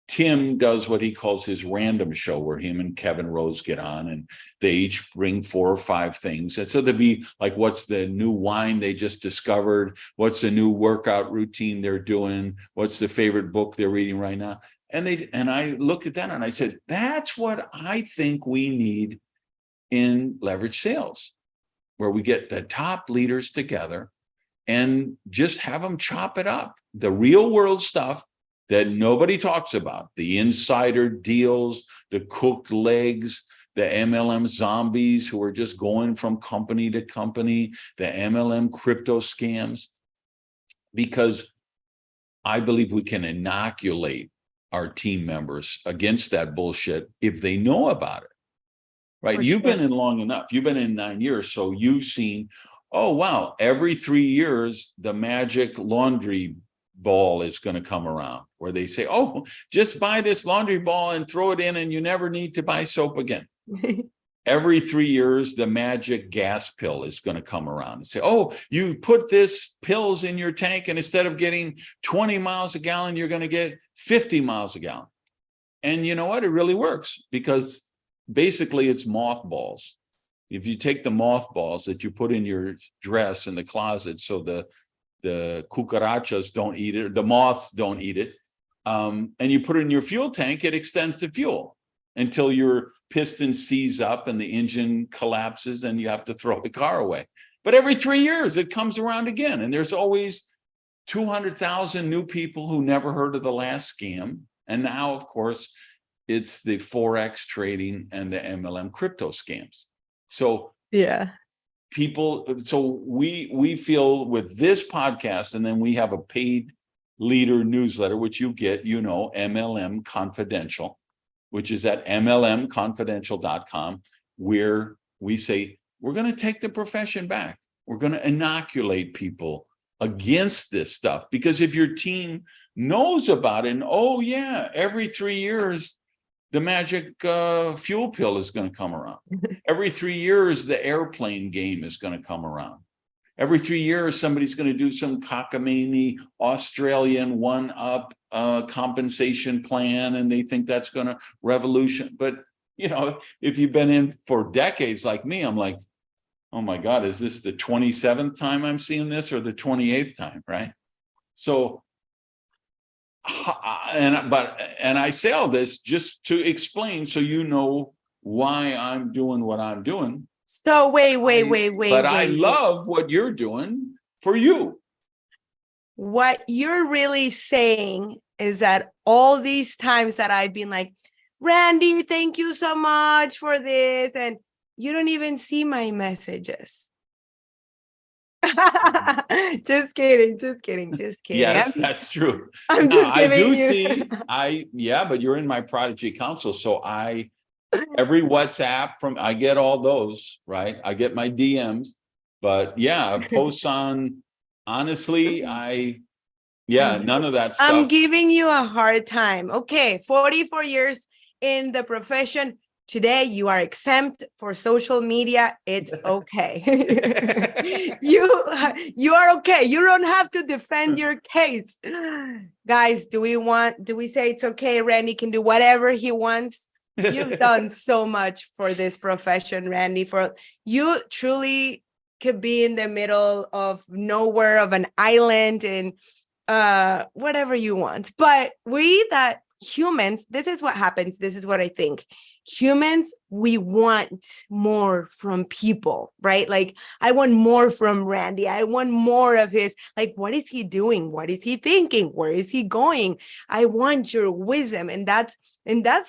Tim does what he calls his random show, where him and Kevin Rose get on and they each bring 4 or 5 things. And so there'd be what's the new wine they just discovered? What's the new workout routine they're doing? What's the favorite book they're reading right now? And I looked at that and I said, that's what I think we need in leverage sales. where we get the top leaders together and just have them chop it up. The real world stuff that nobody talks about, the insider deals, the cooked legs, the MLM zombies who are just going from company to company, the MLM crypto scams, because I believe we can inoculate our team members against that bullshit if they know about it, right? For You've sure. been in long enough. You've been in 9 years. So you've seen, oh, wow, every 3 years, the magic laundry ball is going to come around where they say, oh, just buy this laundry ball and throw it in and you never need to buy soap again. Every 3 years, the magic gas pill is going to come around and say, oh, you put this pills in your tank and instead of getting 20 miles a gallon, you're going to get 50 miles a gallon. And you know what? It really works because basically it's mothballs. If you take the mothballs that you put in your dress in the closet so the cucarachas don't eat it, the moths don't eat it, and you put it in your fuel tank, it extends the fuel until your piston seize up and the engine collapses and you have to throw the car away. But every 3 years, it comes around again. And there's always 200,000 new people who never heard of the last scam. And now, of course, it's the Forex trading and the MLM crypto scams. So Yeah. we feel with this podcast, and then we have a paid leader newsletter, which you get, MLM Confidential, which is at mlmconfidential.com, where we say, we're going to take the profession back. We're going to inoculate people against this stuff. Because if your team knows about it, and oh yeah, every 3 years, the magic fuel pill is going to come around. Every 3 years, the airplane game is going to come around. Every 3 years, somebody's going to do some cockamamie Australian one-up compensation plan, and they think that's going to revolution. But, if you've been in for decades like me, I'm like, oh my God, is this the 27th time I'm seeing this or the 28th time, right? So, and I say all this just to explain so you know why I'm doing what I'm doing. So wait. But I love what you're doing for you. What you're really saying is that all these times that I've been like, Randy, thank you so much for this, and you don't even see my messages. Just kidding. Yes, that's true. I'm just giving but you're in my Prodigy Council, so every WhatsApp I get all those, right? I get my DMs, but posts on, honestly, none of that stuff. I'm giving you a hard time. Okay, 44 years in the profession. Today, you are exempt for social media. It's okay. You are okay. You don't have to defend your case. Guys, do we say it's okay? Randy can do whatever he wants. You've done so much for this profession, Randy. You truly could be in the middle of nowhere, of an island, and whatever you want. But humans, this is what happens. This is what I think. Humans, we want more from people, right? Like, I want more from Randy. I want more of his, like, what is he doing? What is he thinking? Where is he going? I want your wisdom. And that's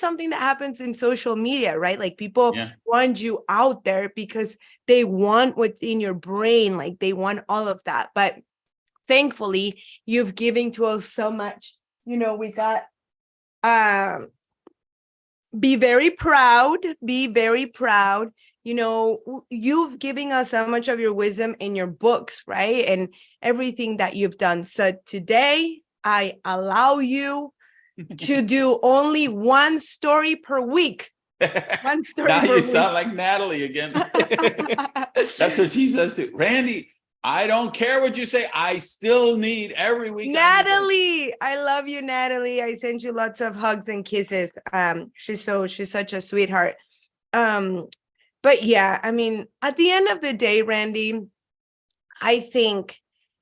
something that happens in social media, right? Like, people want you out there because they want what's in your brain. Like, they want all of that. But thankfully, you've given to us so much. We got, be very proud. You've given us so much of your wisdom in your books, right? And everything that you've done. So today, I allow you to do only one story per week. One story now per you week. Sound like Natalie again. That's what she says too. Randy, I don't care what you say. I still need every week. Natalie, I love you, Natalie. I send you lots of hugs and kisses. She's such a sweetheart. But yeah, I mean, at the end of the day, Randy, I think,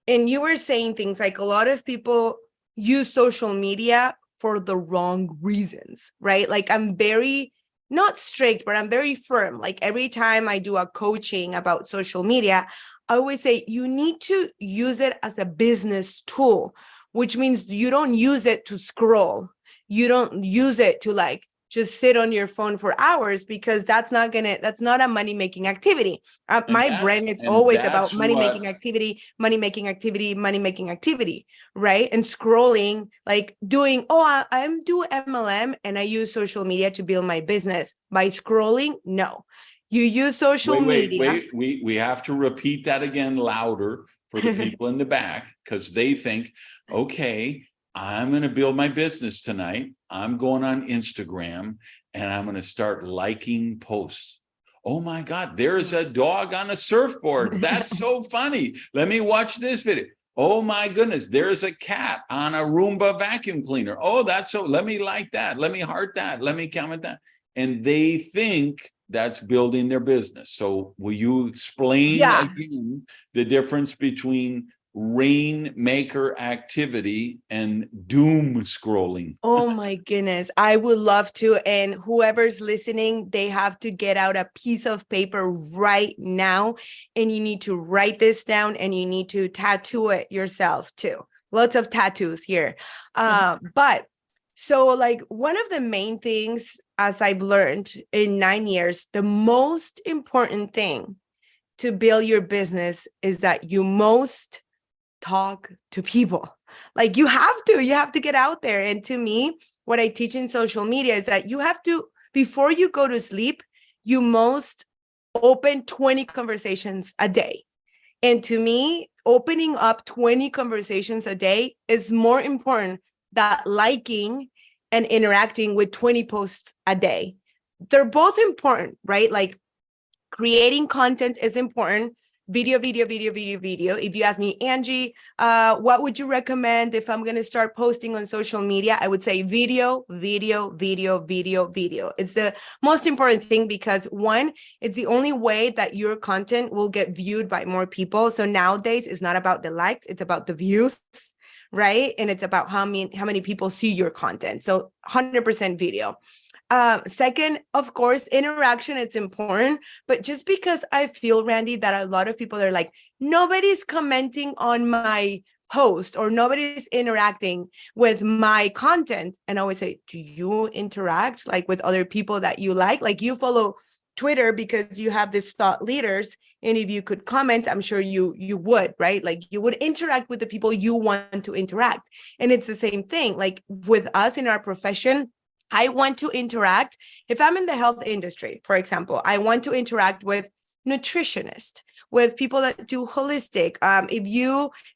and you were saying things like a lot of people use social media for the wrong reasons, right? Like, I'm very not strict, but I'm very firm. Like every time I do a coaching about social media, I always say you need to use it as a business tool, which means you don't use it to scroll. You don't use it to like just sit on your phone for hours, because that's not a money-making activity. And My brand is always about that's money-making what activity, money-making activity, money-making activity, right? And scrolling, like doing, I'm doing MLM and I use social media to build my business. By scrolling, no. You use social media. we have to repeat that again louder for the people in the back, because they think, okay, I'm going to build my business tonight. I'm going on Instagram and I'm going to start liking posts. Oh my God, there's a dog on a surfboard. That's so funny. Let me watch this video. Oh my goodness, there's a cat on a Roomba vacuum cleaner. Oh, that's so, let me like that. Let me heart that. Let me comment that. And they think that's building their business. So will you explain again the difference between rainmaker activity and doom scrolling? Oh my goodness. I would love to. And whoever's listening, they have to get out a piece of paper right now. And you need to write this down and you need to tattoo it yourself too. Lots of tattoos here. But so like one of the main things, as I've learned in 9 years, the most important thing to build your business is that you most talk to people. Like you have to get out there. And to me, what I teach in social media is that you have to, before you go to sleep, you most open 20 conversations a day. And to me, opening up 20 conversations a day is more important than liking and interacting with 20 posts a day. They're both important, right? Like creating content is important. Video. If you ask me, Angie, what would you recommend if I'm going to start posting on social media? I would say video. It's the most important thing, because one, it's the only way that your content will get viewed by more people. So nowadays it's not about the likes, it's about the views, right? And it's about how many people see your content. So 100% video. Second, of course, interaction, it's important, but just because I feel, Randy, that a lot of people are like, nobody's commenting on my post or nobody's interacting with my content. And I always say, do you interact like with other people that you like you follow Twitter because you have these thought leaders. And if you could comment, I'm sure you would, right? Like you would interact with the people you want to interact. And it's the same thing, like with us in our profession. I want to interact. If I'm in the health industry, for example, I want to interact with nutritionists, with people that do holistic.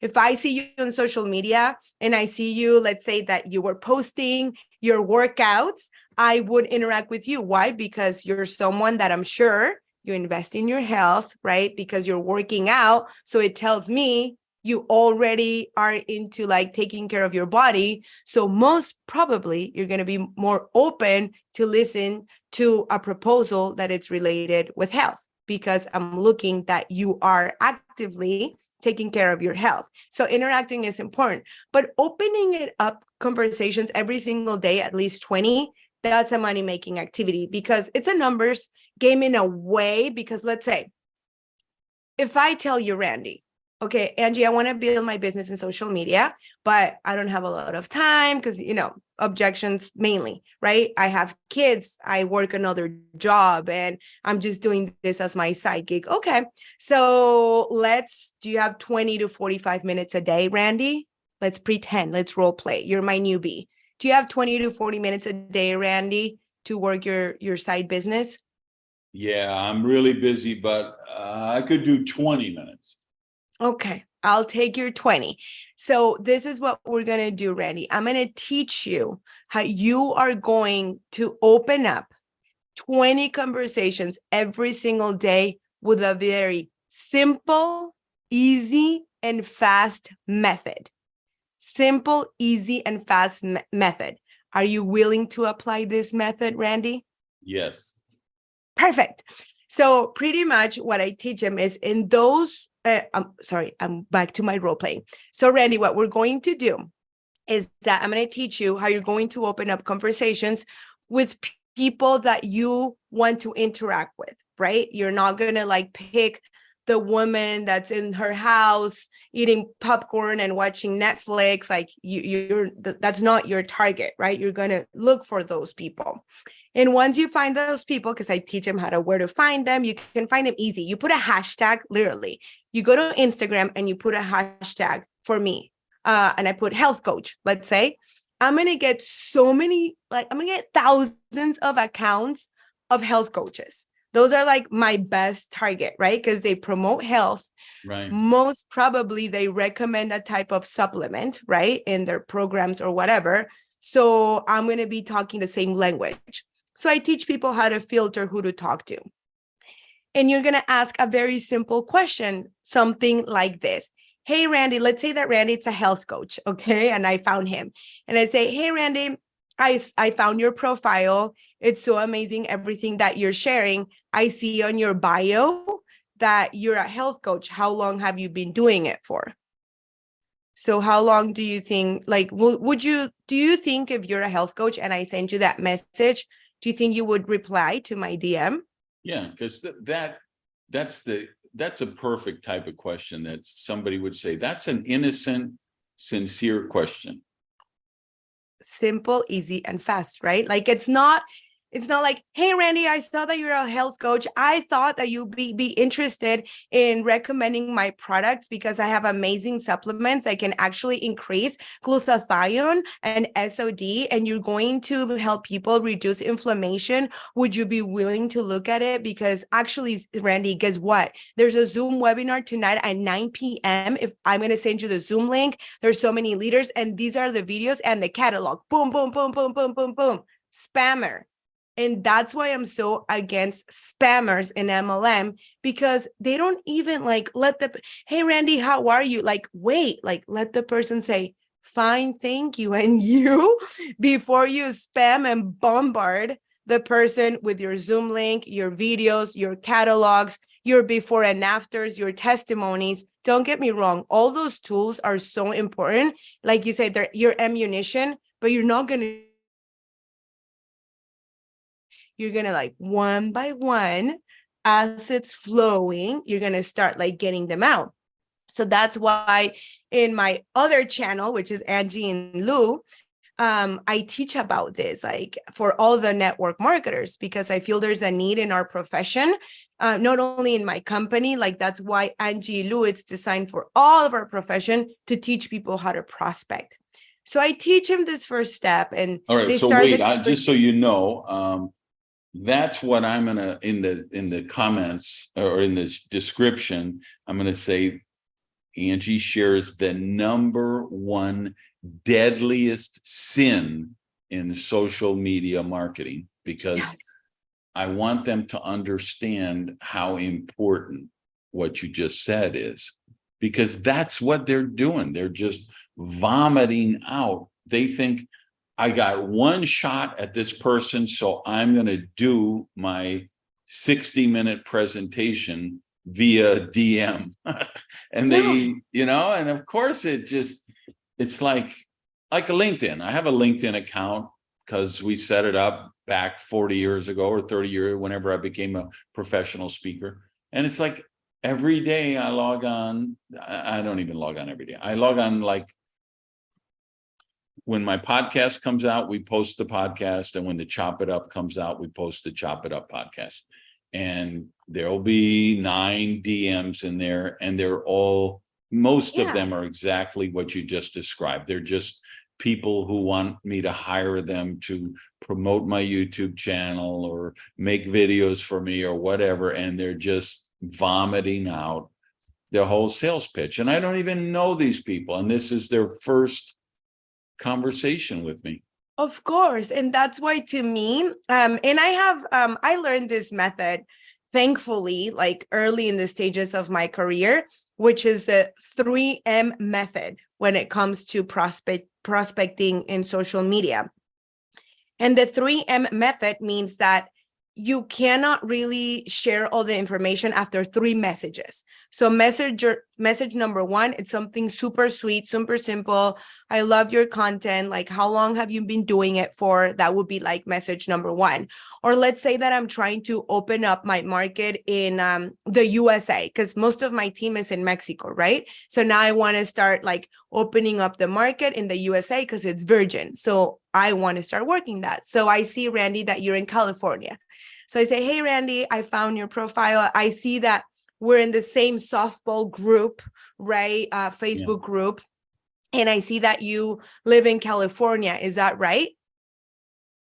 If I see you on social media and I see you, let's say that you were posting your workouts, I would interact with you. Why? Because you're someone that I'm sure you invest in your health, right? Because you're working out. So it tells me you already are into like taking care of your body. So most probably you're going to be more open to listen to a proposal that it's related with health, because I'm looking that you are actively taking care of your health. So interacting is important, but opening it up conversations every single day, at least 20, that's a money-making activity, because it's a numbers game in a way. Because let's say, if I tell you, Randy, okay, Angie, I want to build my business in social media, but I don't have a lot of time because, objections mainly, right? I have kids, I work another job, and I'm just doing this as my side gig. Okay, so do you have 20 to 45 minutes a day, Randy? Let's pretend, let's role play. You're my newbie. Do you have 20 to 40 minutes a day, Randy, to work your side business? Yeah, I'm really busy, but I could do 20 minutes. Okay, I'll take your 20. So this is what we're going to do, Randy. I'm going to teach you how you are going to open up 20 conversations every single day with a very simple, easy, and fast method. Simple, easy, and fast method. Are you willing to apply this method, Randy? Yes. Perfect. So pretty much what I teach them is in those, I'm back to my role playing. So Randy, what we're going to do is that I'm going to teach you how you're going to open up conversations with people that you want to interact with, right? You're not going to like pick the woman that's in her house eating popcorn and watching Netflix. Like that's not your target, right? You're going to look for those people. And once you find those people, because I teach them where to find them, you can find them easy. You put a hashtag, literally. You go to Instagram and you put a hashtag for me. And I put health coach, let's say. I'm going to get I'm going to get thousands of accounts of health coaches. Those are like my best target, right? Because they promote health. Right. Most probably they recommend a type of supplement, right? In their programs or whatever. So I'm going to be talking the same language. So I teach people how to filter who to talk to. And you're going to ask a very simple question, something like this. Hey, Randy, let's say that Randy's a health coach, okay? And I found him. And I say, hey, Randy, I found your profile. It's so amazing, everything that you're sharing. I see on your bio that you're a health coach. How long have you been doing it for? So how long do you think, like, do you think if you're a health coach and I send you that message, do you think you would reply to my DM? Yeah, because that's a perfect type of question that somebody would say. That's an innocent, sincere question. Simple, easy, and fast, right? Like it's not like, hey, Randy, I saw that you're a health coach. I thought that you'd be interested in recommending my products because I have amazing supplements that can actually increase glutathione and SOD, and you're going to help people reduce inflammation. Would you be willing to look at it? Because actually, Randy, guess what? There's a Zoom webinar tonight at 9 p.m. If I'm going to send you the Zoom link, there's so many leaders, and these are the videos and the catalog. Boom, boom, boom, boom, boom, boom, boom. Spammer. And that's why I'm so against spammers in MLM, because they don't even like hey, Randy, how are you? Like, wait, like let the person say, fine, thank you. And you, before you spam and bombard the person with your Zoom link, your videos, your catalogs, your before and afters, your testimonies. Don't get me wrong. All those tools are so important. Like you said, they're your ammunition, but you're not going to. You're going to like one by one, as it's flowing, you're going to start like getting them out. So that's why in my other channel, which is Angie and Lou, I teach about this, like for all the network marketers, because I feel there's a need in our profession, not only in my company. Like that's why Angie Lou, it's designed for all of our profession to teach people how to prospect. So I teach them this first step, and all right. So wait, just so you know, that's what I'm gonna in the comments or in the description. I'm gonna say Angie shares the number one deadliest sin in social media marketing, because yes, I want them to understand how important what you just said is, because that's what they're doing. They're just vomiting out. They think, I got one shot at this person, so I'm going to do my 60-minute presentation via DM. And they, and of course it's like a LinkedIn. I have a LinkedIn account because we set it up back 40 years ago or 30 years, whenever I became a professional speaker. And it's like every day I log on. I don't even log on every day. I log on like, when my podcast comes out, we post the podcast. And when the Chop It Up comes out, we post the Chop It Up podcast. And there'll be 9 DMs in there. And they're most of them are exactly what you just described. They're just people who want me to hire them to promote my YouTube channel or make videos for me or whatever. And they're just vomiting out their whole sales pitch. And I don't even know these people. And this is their first conversation with me. Of course. And that's why, to me, and I learned this method, thankfully, like early in the stages of my career, which is the 3M method when it comes to prospecting in social media. And the 3M method means that you cannot really share all the information after 3 messages. So message number one, it's something super sweet, super simple. I love your content. Like, how long have you been doing it for? That would be like message number one. Or let's say that I'm trying to open up my market in the USA, because most of my team is in Mexico, right? So now I want to start like opening up the market in the USA because it's virgin. So I want to start working that. So I see, Randy, that you're in California. So I say, hey, Randy, I found your profile. I see that we're in the same softball group, right? Facebook group. And I see that you live in California. Is that right?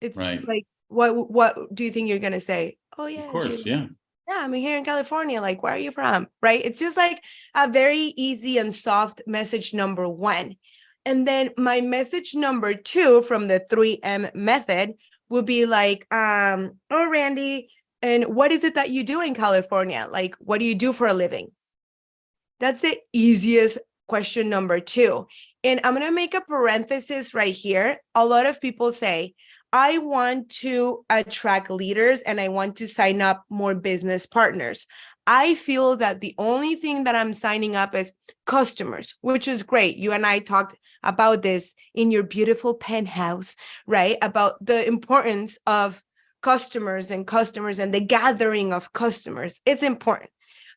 It's right. like, what do you think you're going to say? Oh, yeah. Of course. Angie. Yeah. Yeah, I'm here in California. Like, where are you from? Right? It's just like a very easy and soft message number one. And then my message number two from the 3M method would be like, oh, Randy, and what is it that you do in California? Like, what do you do for a living? That's the easiest question number two. And I'm going to make a parenthesis right here. A lot of people say, I want to attract leaders and I want to sign up more business partners. I feel that the only thing that I'm signing up is customers, which is great. You and I talked about this in your beautiful penthouse, right? About the importance of customers and the gathering of customers. It's important.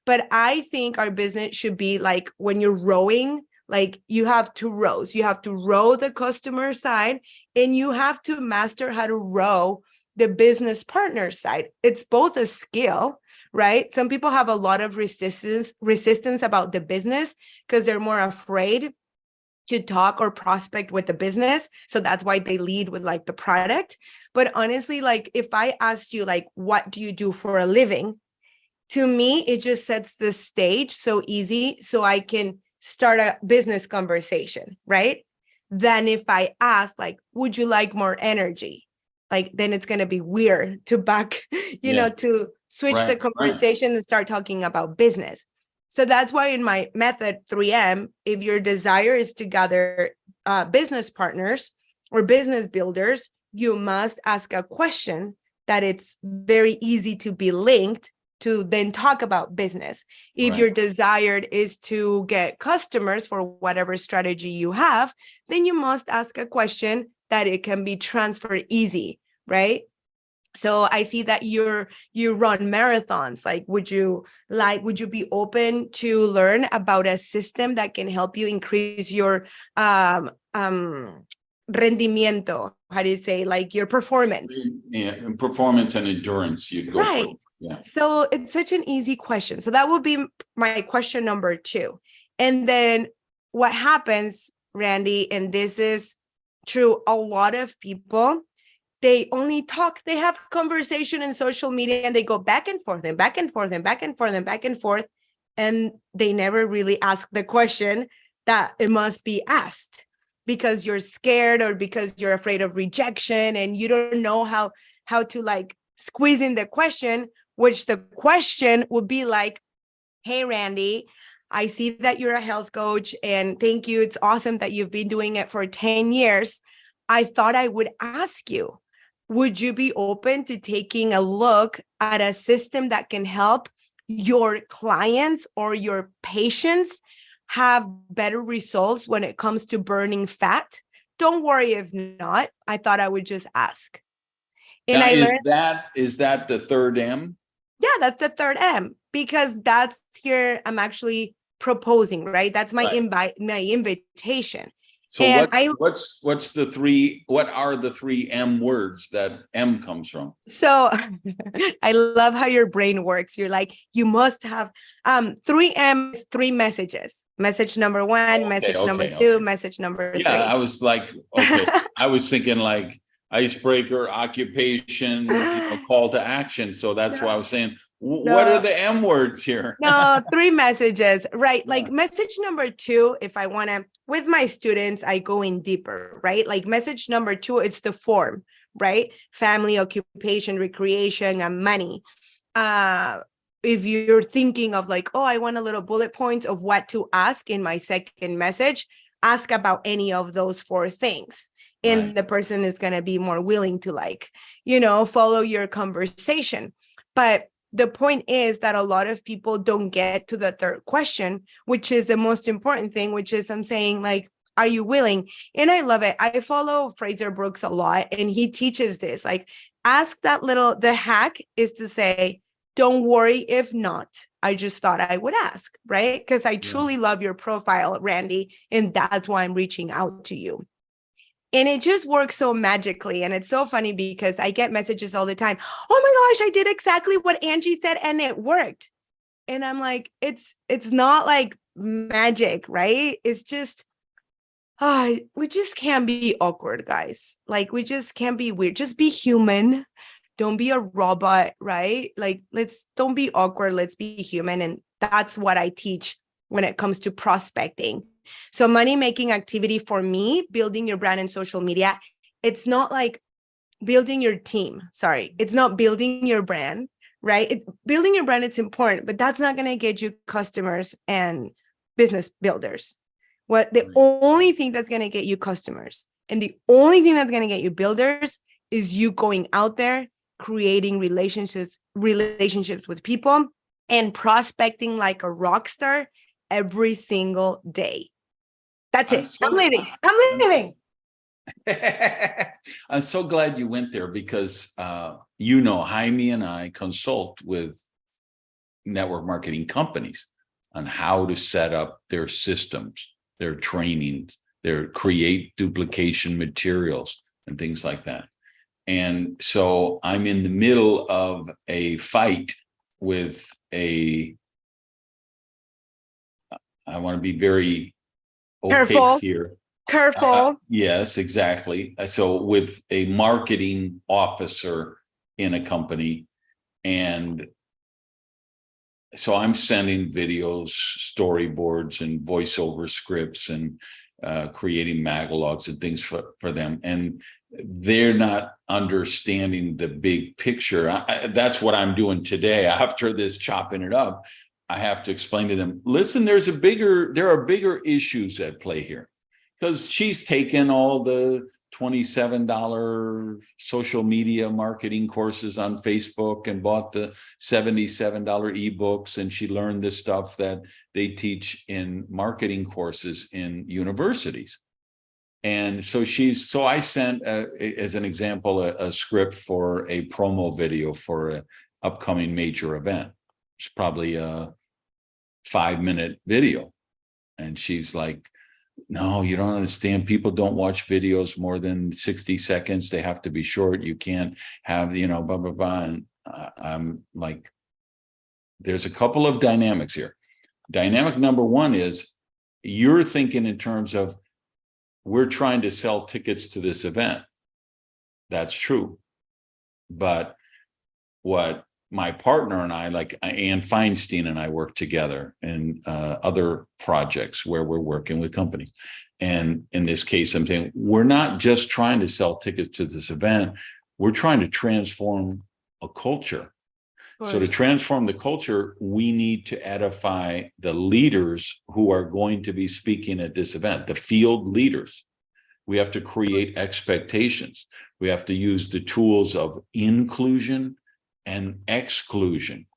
But I think our business should be like when you're rowing, like you have two rows. You have to row the customer side and you have to master how to row the business partner side. It's both a skill, right? Some people have a lot of resistance about the business because they're more afraid to talk or prospect with the business. So that's why they lead with like the product. But honestly, like if I asked you, like, what do you do for a living? To me, it just sets the stage so easy so I can start a business conversation, right? Then if I ask, like, would you like more energy? Like, then it's going to be weird to to switch the conversation and start talking about business. So that's why in my method 3M, if your desire is to gather business partners or business builders, you must ask a question that it's very easy to be linked to then talk about business. If your desired is to get customers for whatever strategy you have, then you must ask a question that it can be transferred easy, right? So I see that you run marathons. Like, would you be open to learn about a system that can help you increase your rendimiento? How do you say, like, your performance? Yeah, performance and endurance. You'd go right. for. Yeah. So it's such an easy question. So that would be my question number two. And then what happens, Randy, and this is true, a lot of people, they only talk, they have conversation in social media and they go back and forth and back and forth and back and forth and back and forth. And they never really ask the question that it must be asked because you're scared or because you're afraid of rejection and you don't know how to like squeeze in the question, which the question would be like, hey, Randy, I see that you're a health coach and thank you. It's awesome that you've been doing it for 10 years. I thought I would ask you, would you be open to taking a look at a system that can help your clients or your patients have better results when it comes to burning fat? Don't worry if not. I thought I would just ask. And now, I learned is that the third M? Yeah, that's the third M, because that's here I'm actually proposing, right? That's my my invitation. So what's the three? What are the three M words that M comes from? So I love how your brain works. You're like, you must have 3M is 3 messages. Message number 1, message number 2, message number 3. Yeah, I was like, okay. I was thinking like icebreaker, occupation, call to action. So that's why I was saying, what are the M words here? No, 3 messages, right? Like message number 2, if I want to, with my students, I go in deeper, right? Like message number 2, it's the form, right? Family, occupation, recreation, and money. If you're thinking of like, oh, I want a little bullet points of what to ask in my second message, ask about any of those 4 things. And the person is going to be more willing to like, follow your conversation. But the point is that a lot of people don't get to the third question, which is the most important thing, which is I'm saying, like, are you willing? And I love it. I follow Fraser Brooks a lot, and he teaches this. Like, ask that little, the hack is to say, don't worry if not. I just thought I would ask, right? Because I truly love your profile, Randy, and that's why I'm reaching out to you. And it just works so magically. And it's so funny because I get messages all the time. Oh my gosh, I did exactly what Angie said and it worked. And I'm like, it's not like magic, right? It's just, we just can't be awkward, guys. Like, we just can't be weird. Just be human. Don't be a robot, right? Like, don't be awkward. Let's be human. And that's what I teach when it comes to prospecting. So money-making activity for me, building your brand in social media, it's not like building your team. Sorry, it's not building your brand, right? Building your brand, it's important, but that's not going to get you customers and business builders. The only thing that's going to get you customers and the only thing that's going to get you builders is you going out there, creating relationships with people and prospecting like a rock star every single day. That's it. I'm leaving. I'm so glad you went there because, Jaime and I consult with network marketing companies on how to set up their systems, their trainings, their create duplication materials and things like that. And so I'm in the middle of a fight with I want to be very careful here. Careful. Yes, exactly. So with a marketing officer in a company, and so I'm sending videos, storyboards, and voiceover scripts, and creating magalogs and things for them, and they're not understanding the big picture. That's what I'm doing today. After this chopping it up, I have to explain to them, listen, there are bigger issues at play here. Because she's taken all the $27 social media marketing courses on Facebook and bought the $77 ebooks, and she learned the stuff that they teach in marketing courses in universities. And so I sent, as an example, a script for a promo video for an upcoming major event. It's probably a 5-minute video. And she's like, no, you don't understand. People don't watch videos more than 60 seconds. They have to be short. You can't have, blah, blah, blah. And I'm like, there's a couple of dynamics here. Dynamic number one is you're thinking in terms of, we're trying to sell tickets to this event. That's true. But what my partner and I, like Ann Feinstein and I, work together in other projects where we're working with companies. And in this case, I'm saying we're not just trying to sell tickets to this event. We're trying to transform a culture. So to transform the culture, we need to edify the leaders who are going to be speaking at this event, the field leaders. We have to create expectations. We have to use the tools of inclusion and exclusion,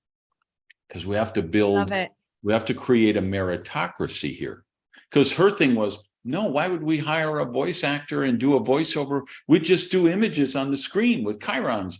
because we have to create a meritocracy here. Because her thing was, no, why would we hire a voice actor and do a voiceover? We'd just do images on the screen with chyrons,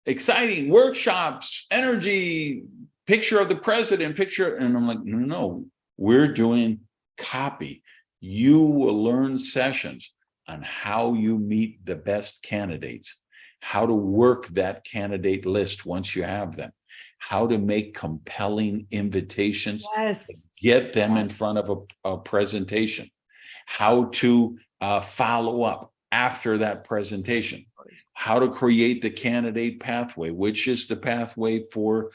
exciting workshops, energy, picture of the president, and I'm like, no, we're doing copy. You will learn sessions on how you meet the best candidates, how to work that candidate list once you have them, how to make compelling invitations, get them in front of a presentation, how to follow up after that presentation, how to create the candidate pathway, which is the pathway for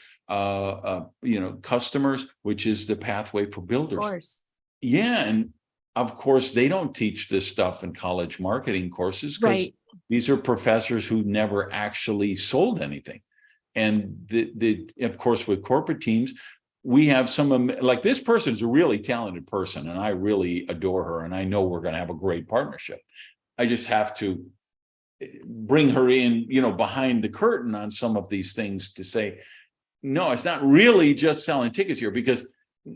customers, which is the pathway for builders. Of course. Yeah, and of course they don't teach this stuff in college marketing courses, because these are professors who never actually sold anything. And of course, with corporate teams, we have like this person is a really talented person, and I really adore her, and I know we're going to have a great partnership. I just have to bring her in, behind the curtain on some of these things to say, no, it's not really just selling tickets here, because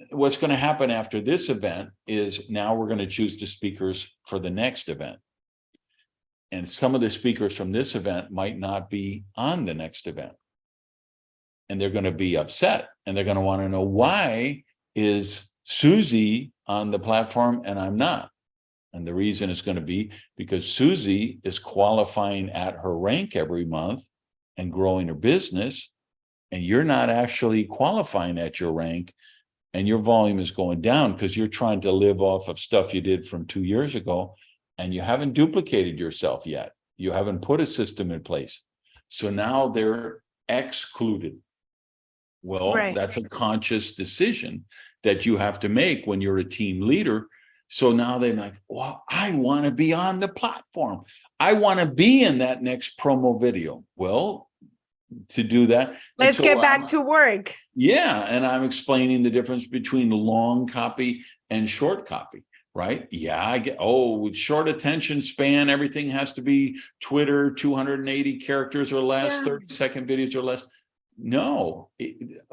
what's going to happen after this event is now we're going to choose the speakers for the next event. And some of the speakers from this event might not be on the next event. And they're going to be upset, and they're going to want to know, why is Susie on the platform and I'm not? And the reason is going to be because Susie is qualifying at her rank every month and growing her business, and you're not actually qualifying at your rank, and your volume is going down because you're trying to live off of stuff you did from 2 years ago, and you haven't duplicated yourself yet. You haven't put a system in place. So now they're excluded. Well, Right. That's a conscious decision that you have to make when you're a team leader. So now they're like, well, I want to be on the platform. I want to be in that next promo video. Well, to do that, Let's get back to work. Yeah. And I'm explaining the difference between long copy and short copy, right? Yeah, I get, with short attention span, everything has to be Twitter, 280 characters or less, 30-second videos or less. No,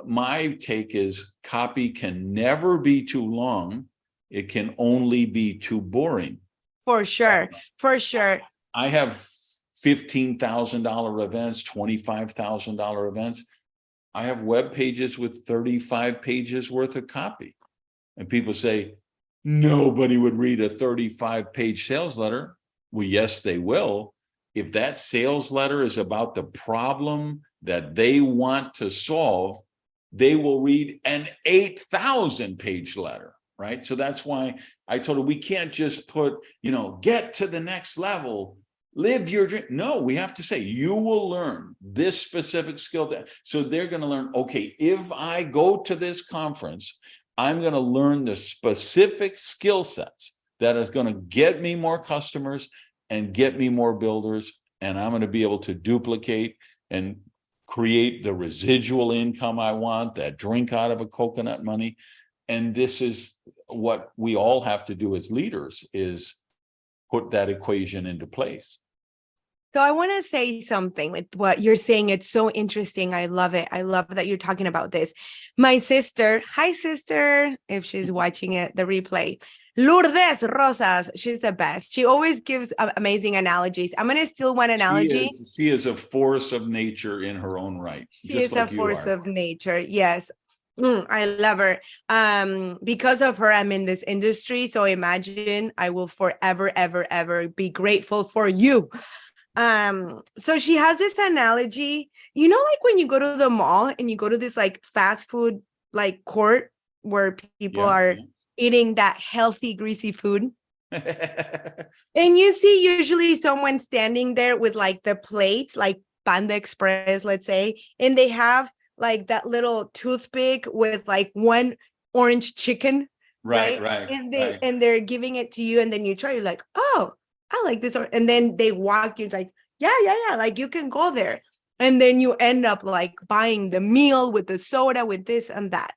my take is copy can never be too long. It can only be too boring. For sure. For sure. I have $15,000 events, $25,000 events. I have web pages with 35 pages worth of copy. And people say, nobody would read a 35-page sales letter. Well, yes, they will. If that sales letter is about the problem that they want to solve, they will read an 8,000-page letter, right? So that's why I told her, we can't just put, get to the next level, live your dream. No, we have to say, you will learn this specific skill. So they're going to learn, okay, if I go to this conference, I'm going to learn the specific skill sets that is going to get me more customers and get me more builders. And I'm going to be able to duplicate and create the residual income I want, that drink out of a coconut money. And this is what we all have to do as leaders, is put that equation into place. So I want to say something with what you're saying. It's so interesting. I love it. I love that you're talking about this. My sister, hi sister, if she's watching it, the replay, Lourdes Rosas, she's the best. She always gives amazing analogies. I'm going to steal one analogy. She is a force of nature in her own right. She is a force of nature. Yes. I love her. Because of her, I'm in this industry. So imagine I will forever, ever, ever be grateful for you. So she has this analogy, like when you go to the mall and you go to this like fast food, like court where people are eating that healthy, greasy food. And you see usually someone standing there with like the plate, like Panda Express, let's say, and they have like that little toothpick with like one orange chicken. Right. And they're giving it to you, and then you try, you're like, oh, I like this. And then they walk you, it's like, yeah. Like you can go there. And then you end up like buying the meal with the soda, with this and that.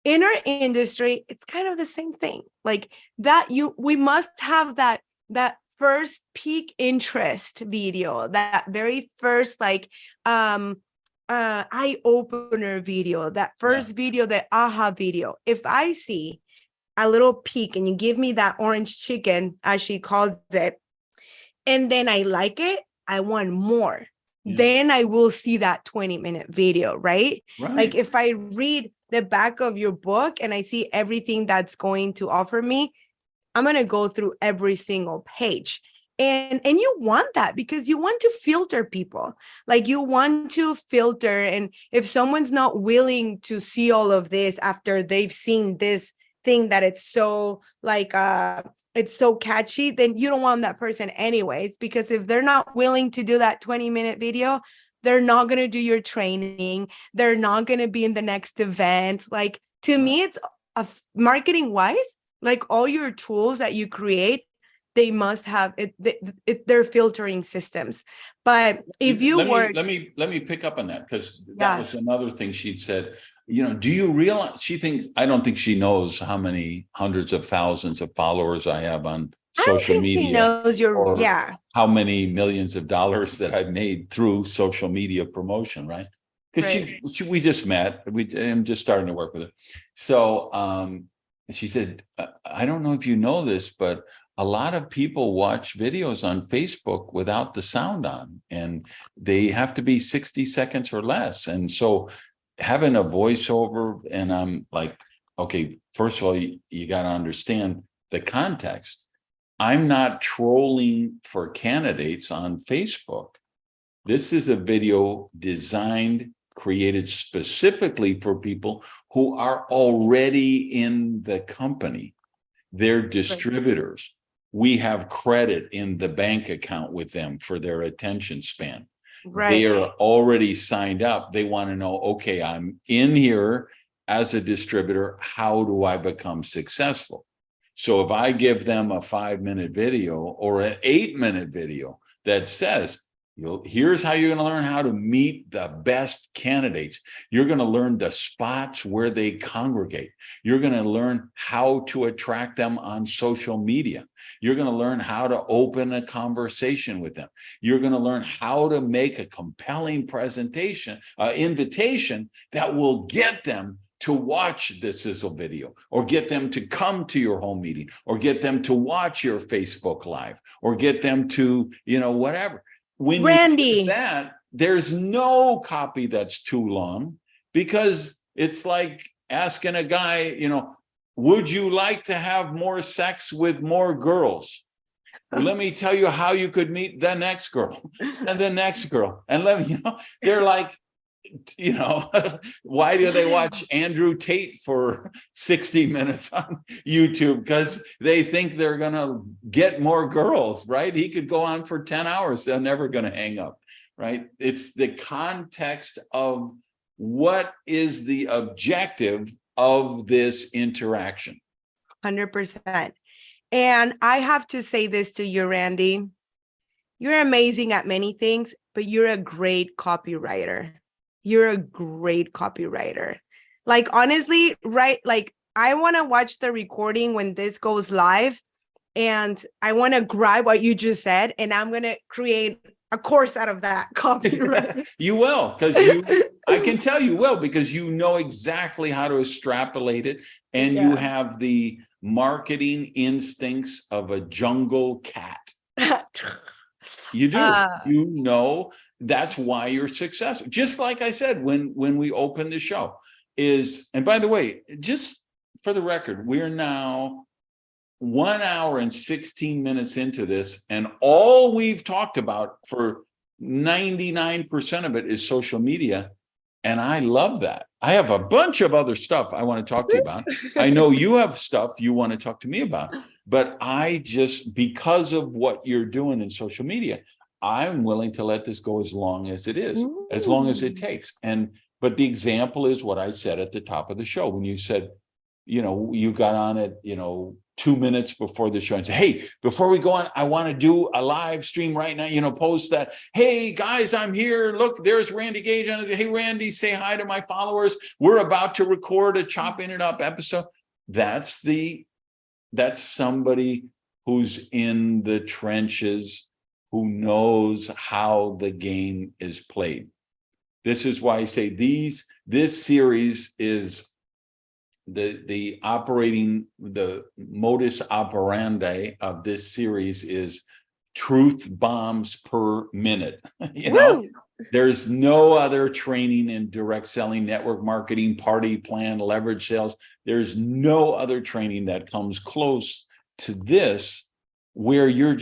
In our industry, it's kind of the same thing. Like that we must have that first peak interest video, that very first like eye opener video, that first video, that aha video. If I see a little peak and you give me that orange chicken, as she calls it, and then I like it, I want more. Then I will see that 20-minute video, right? Like if I read the back of your book and I see everything that's going to offer me, I'm going to go through every single page. And you want that because you want to filter people. Like you want to filter. And if someone's not willing to see all of this after they've seen this thing that it's so like, it's so catchy, then you don't want that person anyways, because if they're not willing to do that 20-minute video, they're not going to do your training. They're not going to be in the next event. Like to me, it's marketing wise, like all your tools that you create, they must have it. They're filtering systems. But if you let me pick up on that, because that was another thing she'd said. Do you realize, I don't think she knows how many hundreds of thousands of followers I have on I don't social think she media, knows or yeah. how many millions of dollars that I've made through social media promotion, right? Because Right. we just met. I'm just starting to work with her. So she said, I don't know if you know this, but a lot of people watch videos on Facebook without the sound on, and they have to be 60 seconds or less. And so having a voiceover, and I'm like, okay, first of all, you got to understand the context. I'm not trolling for candidates on Facebook. This is a video designed, created specifically for people who are already in the company. They're Right. distributors. We have credit in the bank account with them for their attention span. They Right. are already signed up. They want to know, okay, I'm in here as a distributor. How do I become successful? So if I give them a 5-minute video or an 8-minute video that says, here's how you're going to learn how to meet the best candidates. You're going to learn the spots where they congregate. You're going to learn how to attract them on social media. You're going to learn how to open a conversation with them. You're going to learn how to make a compelling presentation, invitation that will get them to watch this sizzle video, or get them to come to your home meeting, or get them to watch your Facebook Live, or get them to, whatever. When you do that, there's no copy that's too long, because it's like asking a guy, would you like to have more sex with more girls? Well, let me tell you how you could meet the next girl and the next girl. And they're like, why do they watch Andrew Tate for 60 minutes on YouTube? Because they think they're going to get more girls, right? He could go on for 10 hours. They're never going to hang up, right? It's the context of what is the objective of this interaction. 100%. And I have to say this to you, Randy. You're amazing at many things, but you're a great copywriter. You're a great copywriter. Like, honestly, right? Like, I want to watch the recording when this goes live, and I want to grab what you just said, and I'm going to create a course out of that copywriting. You will, because I can tell you will, because you know exactly how to extrapolate it, and you have the marketing instincts of a jungle cat. You do. That's why you're successful. Just like I said, when we opened the show and by the way, just for the record, we're now 1 hour and 16 minutes into this, and all we've talked about for 99% of it is social media. And I love that. I have a bunch of other stuff I want to talk to you about. I know you have stuff you want to talk to me about, but because of what you're doing in social media, I'm willing to let this go as long as it is, as long as it takes. But the example is what I said at the top of the show, when you said, you got on it, 2 minutes before the show and say, hey, before we go on, I want to do a live stream right now, post that, hey guys, I'm here. Look, there's Randy Gage on it. Hey, Randy, say hi to my followers. We're about to record a Chopping It Up episode. That's somebody who's in the trenches, who knows how the game is played. This is why I say this series is the modus operandi of this series is truth bombs per minute. There's no other training in direct selling, network marketing, party plan, leverage sales. There's no other training that comes close to this, where you're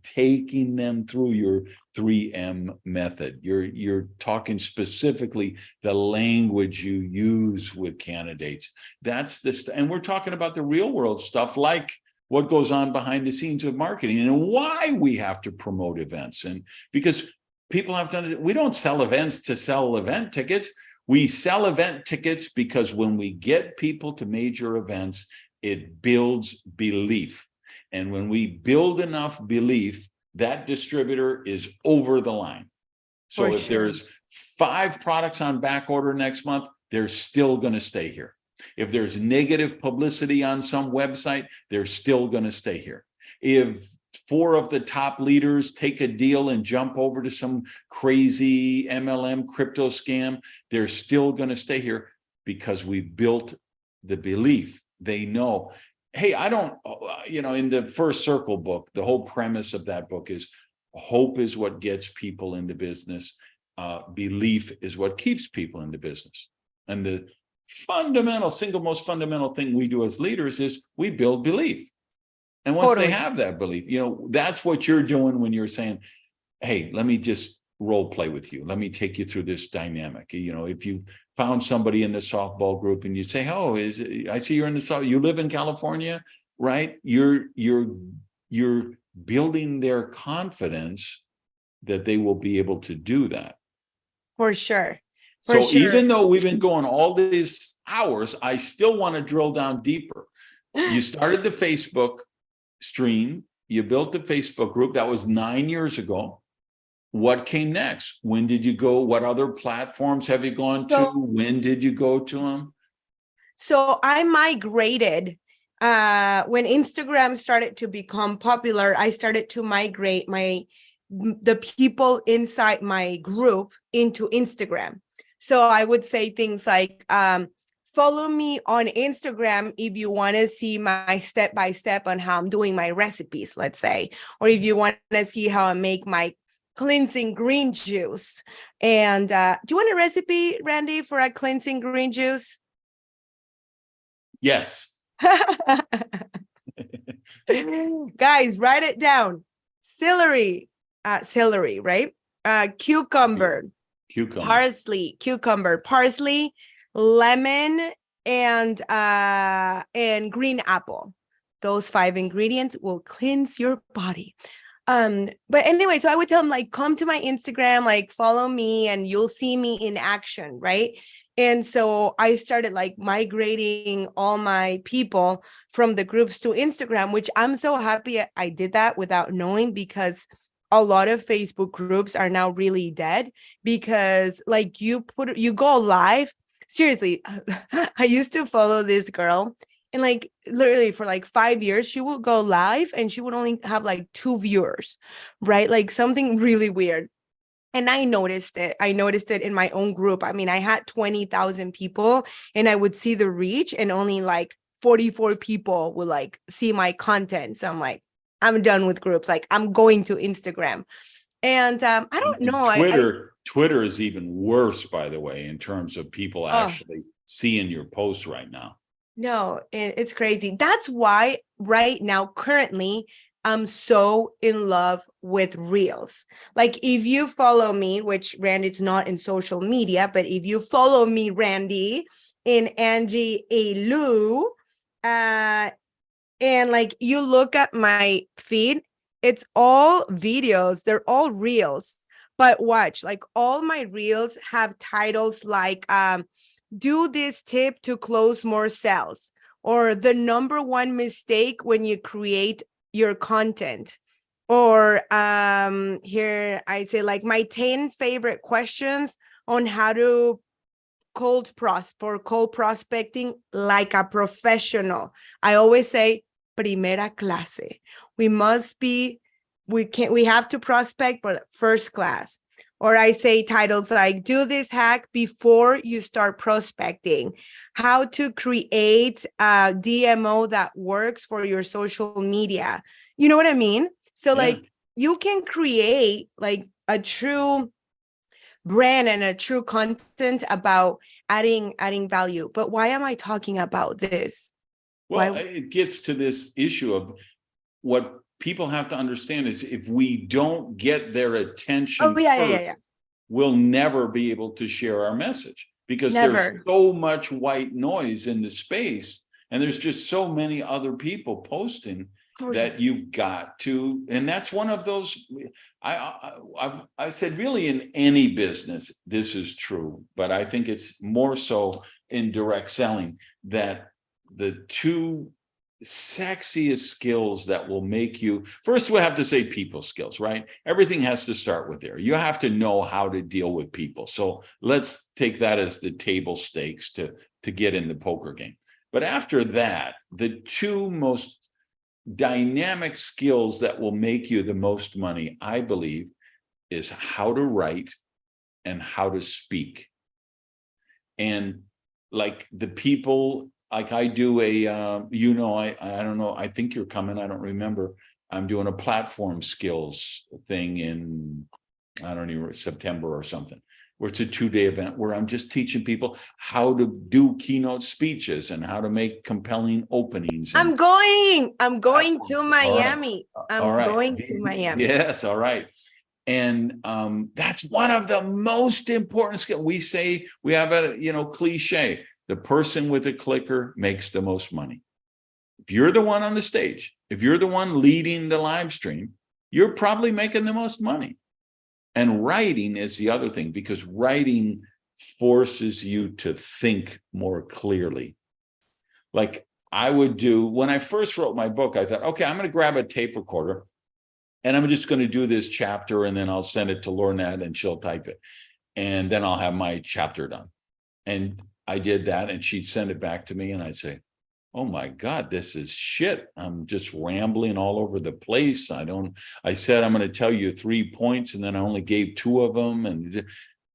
taking them through your 3M method. You're talking specifically the language you use with candidates. That's and we're talking about the real world stuff, like what goes on behind the scenes of marketing and why we have to promote events. And because people have to, we don't sell events to sell event tickets. We sell event tickets because when we get people to major events, it builds belief. And when we build enough belief, that distributor is over the line. So if there's 5 products on back order next month, they're still going to stay here. If there's negative publicity on some website, they're still going to stay here. if 4 of the top leaders take a deal and jump over to some crazy MLM crypto scam, they're still going to stay here because we built the belief. They know, hey, I don't, in the First Circle book, the whole premise of that book is hope is what gets people into business. Belief is what keeps people into business. And the single most fundamental thing we do as leaders is we build belief. And once they have that belief, that's what you're doing when you're saying, hey, let me just role play with you. Let me take you through this dynamic. If you found somebody in the softball group and you say, oh, I see you're in the softball, you live in California, right? You're building their confidence that they will be able to do that. For sure. Even though we've been going all these hours, I still want to drill down deeper. You started the Facebook stream, you built the Facebook group. That was 9 years ago. What came next? When did you go? What other platforms have you gone to? When did you go to them? So I migrated when Instagram started to become popular. I started to migrate the people inside my group into Instagram. So I would say things like, follow me on Instagram if you want to see my step-by-step on how I'm doing my recipes, let's say, or if you want to see how I make my cleansing green juice. And do you want a recipe, Randy, for a cleansing green juice? Yes. Guys, write it down. Celery, right? Cucumber, parsley, lemon, and green apple. Those 5 ingredients will cleanse your body. But anyway, so I would tell them, like, come to my Instagram, like, follow me, and you'll see me in action, right? And so I started like migrating all my people from the groups to Instagram, which I'm so happy I did that without knowing, because a lot of Facebook groups are now really dead, because like you go live. Seriously, I used to follow this girl, and like literally for like 5 years, she would go live and she would only have like 2 viewers, right? Like something really weird. And I noticed it. I noticed it in my own group. I mean, I had 20,000 people and I would see the reach, and only like 44 people would like see my content. So I'm like, I'm done with groups. Like, I'm going to Instagram. And I don't know. Twitter is even worse, by the way, in terms of people actually seeing your posts right now. No, it's crazy. That's why right now, currently, I'm so in love with Reels. Like, if you follow me, which Randy's not in social media, but if you follow me, Randy, in Angie Elu, and like you look at my feed, it's all videos. They're all Reels. But watch, like all my Reels have titles like, do this tip to close more sales, or the #1 mistake when you create your content, or here I say like my 10 favorite questions on how to cold prospecting like a professional. I always say primera clase. We have to prospect for first class. Or I say titles like, do this hack before you start prospecting, how to create a DMO that works for your social media. You know what I mean? So like you can create like a true brand and a true content about adding value. But why am I talking about this? Well, it gets to this issue of what people have to understand is if we don't get their attention first, we'll never be able to share our message, because there's so much white noise in the space, and there's just so many other people posting that you've got to, and that's one of those. I said really in any business this is true, but I think it's more so in direct selling, that the 2 sexiest skills that will make you, first we have to say people skills, right? Everything has to start with there. You have to know how to deal with people. So let's take that as the table stakes to get in the poker game. But after that, the 2 most dynamic skills that will make you the most money, I believe, is how to write and how to speak. And like the people, like I do I don't know, I think you're coming, I don't remember. I'm doing a platform skills thing in, I don't even, September or something, where it's a 2-day event where I'm just teaching people how to do keynote speeches and how to make compelling openings. I'm going to Miami. All right. I'm going to Miami. Yes, all right. And that's one of the most important skills. We say, we have a, cliche, the person with a clicker makes the most money. If you're the one on the stage, if you're the one leading the live stream, you're probably making the most money. And writing is the other thing, because writing forces you to think more clearly. Like I would do, when I first wrote my book, I thought, okay, I'm going to grab a tape recorder and I'm just going to do this chapter, and then I'll send it to Lornette and she'll type it. And then I'll have my chapter done. And I did that, and she'd send it back to me, and I'd say, oh my God, this is shit. I'm just rambling all over the place. I said, I'm going to tell you 3 points, and then I only gave 2 of them. And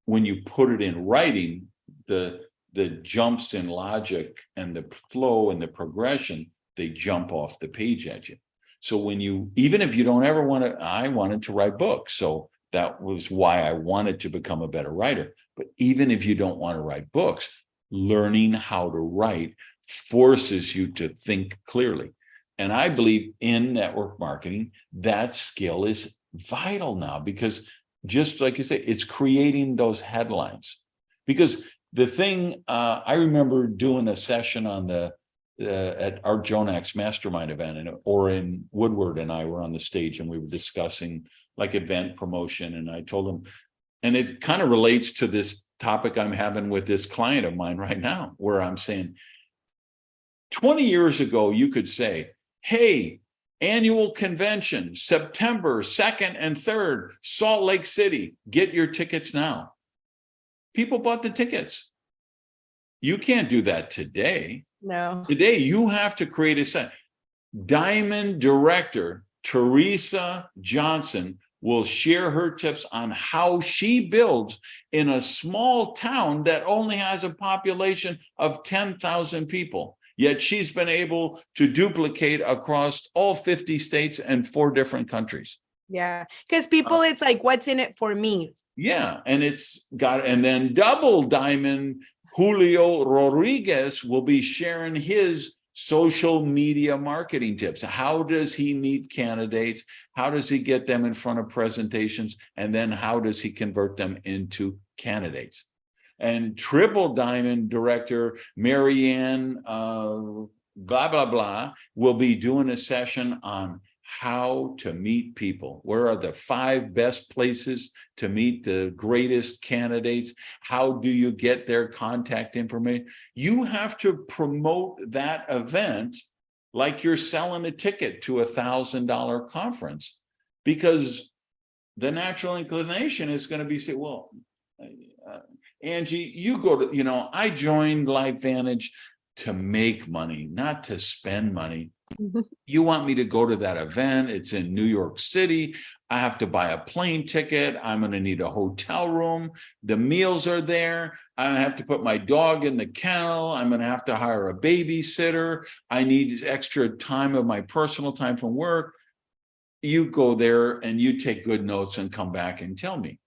when you put it in writing, the jumps in logic and the flow and the progression, they jump off the page at you. So even if you don't ever want to, I wanted to write books. So that was why I wanted to become a better writer. But even if you don't want to write books, learning how to write forces you to think clearly. And I believe in network marketing, that skill is vital now, because just like you say, it's creating those headlines. Because the thing, I remember doing a session on at Art Jonak's mastermind event, and Orrin Woodward and I were on the stage, and we were discussing like event promotion. And I told him, and it kind of relates to this topic I'm having with this client of mine right now, where I'm saying, 20 years ago, you could say, hey, annual convention, September 2nd and 3rd, Salt Lake City, get your tickets now. People bought the tickets. You can't do that today. No. Today, you have to create a set. Diamond director Teresa Johnson will share her tips on how she builds in a small town that only has a population of 10,000 people. Yet she's been able to duplicate across all 50 states and 4 different countries. Yeah, because people, it's like, what's in it for me? Yeah, and and then double diamond Julio Rodriguez will be sharing his social media marketing tips. How does he meet candidates? How does he get them in front of presentations? And then how does he convert them into candidates? And triple diamond director Marianne blah, blah, blah will be doing a session on how to meet people. Where are the 5 best places to meet the greatest candidates? How do you get their contact information? You have to promote that event like you're selling a ticket to a $1,000 conference, because the natural inclination is going to be, say, well, Angie, you go to, I joined LifeVantage to make money, not to spend money. You want me to go to that event? It's in New York City. I have to buy a plane ticket. I'm going to need a hotel room. The meals are there. I have to put my dog in the kennel. I'm going to have to hire a babysitter. I need extra time of my personal time from work. You go there and you take good notes and come back and tell me.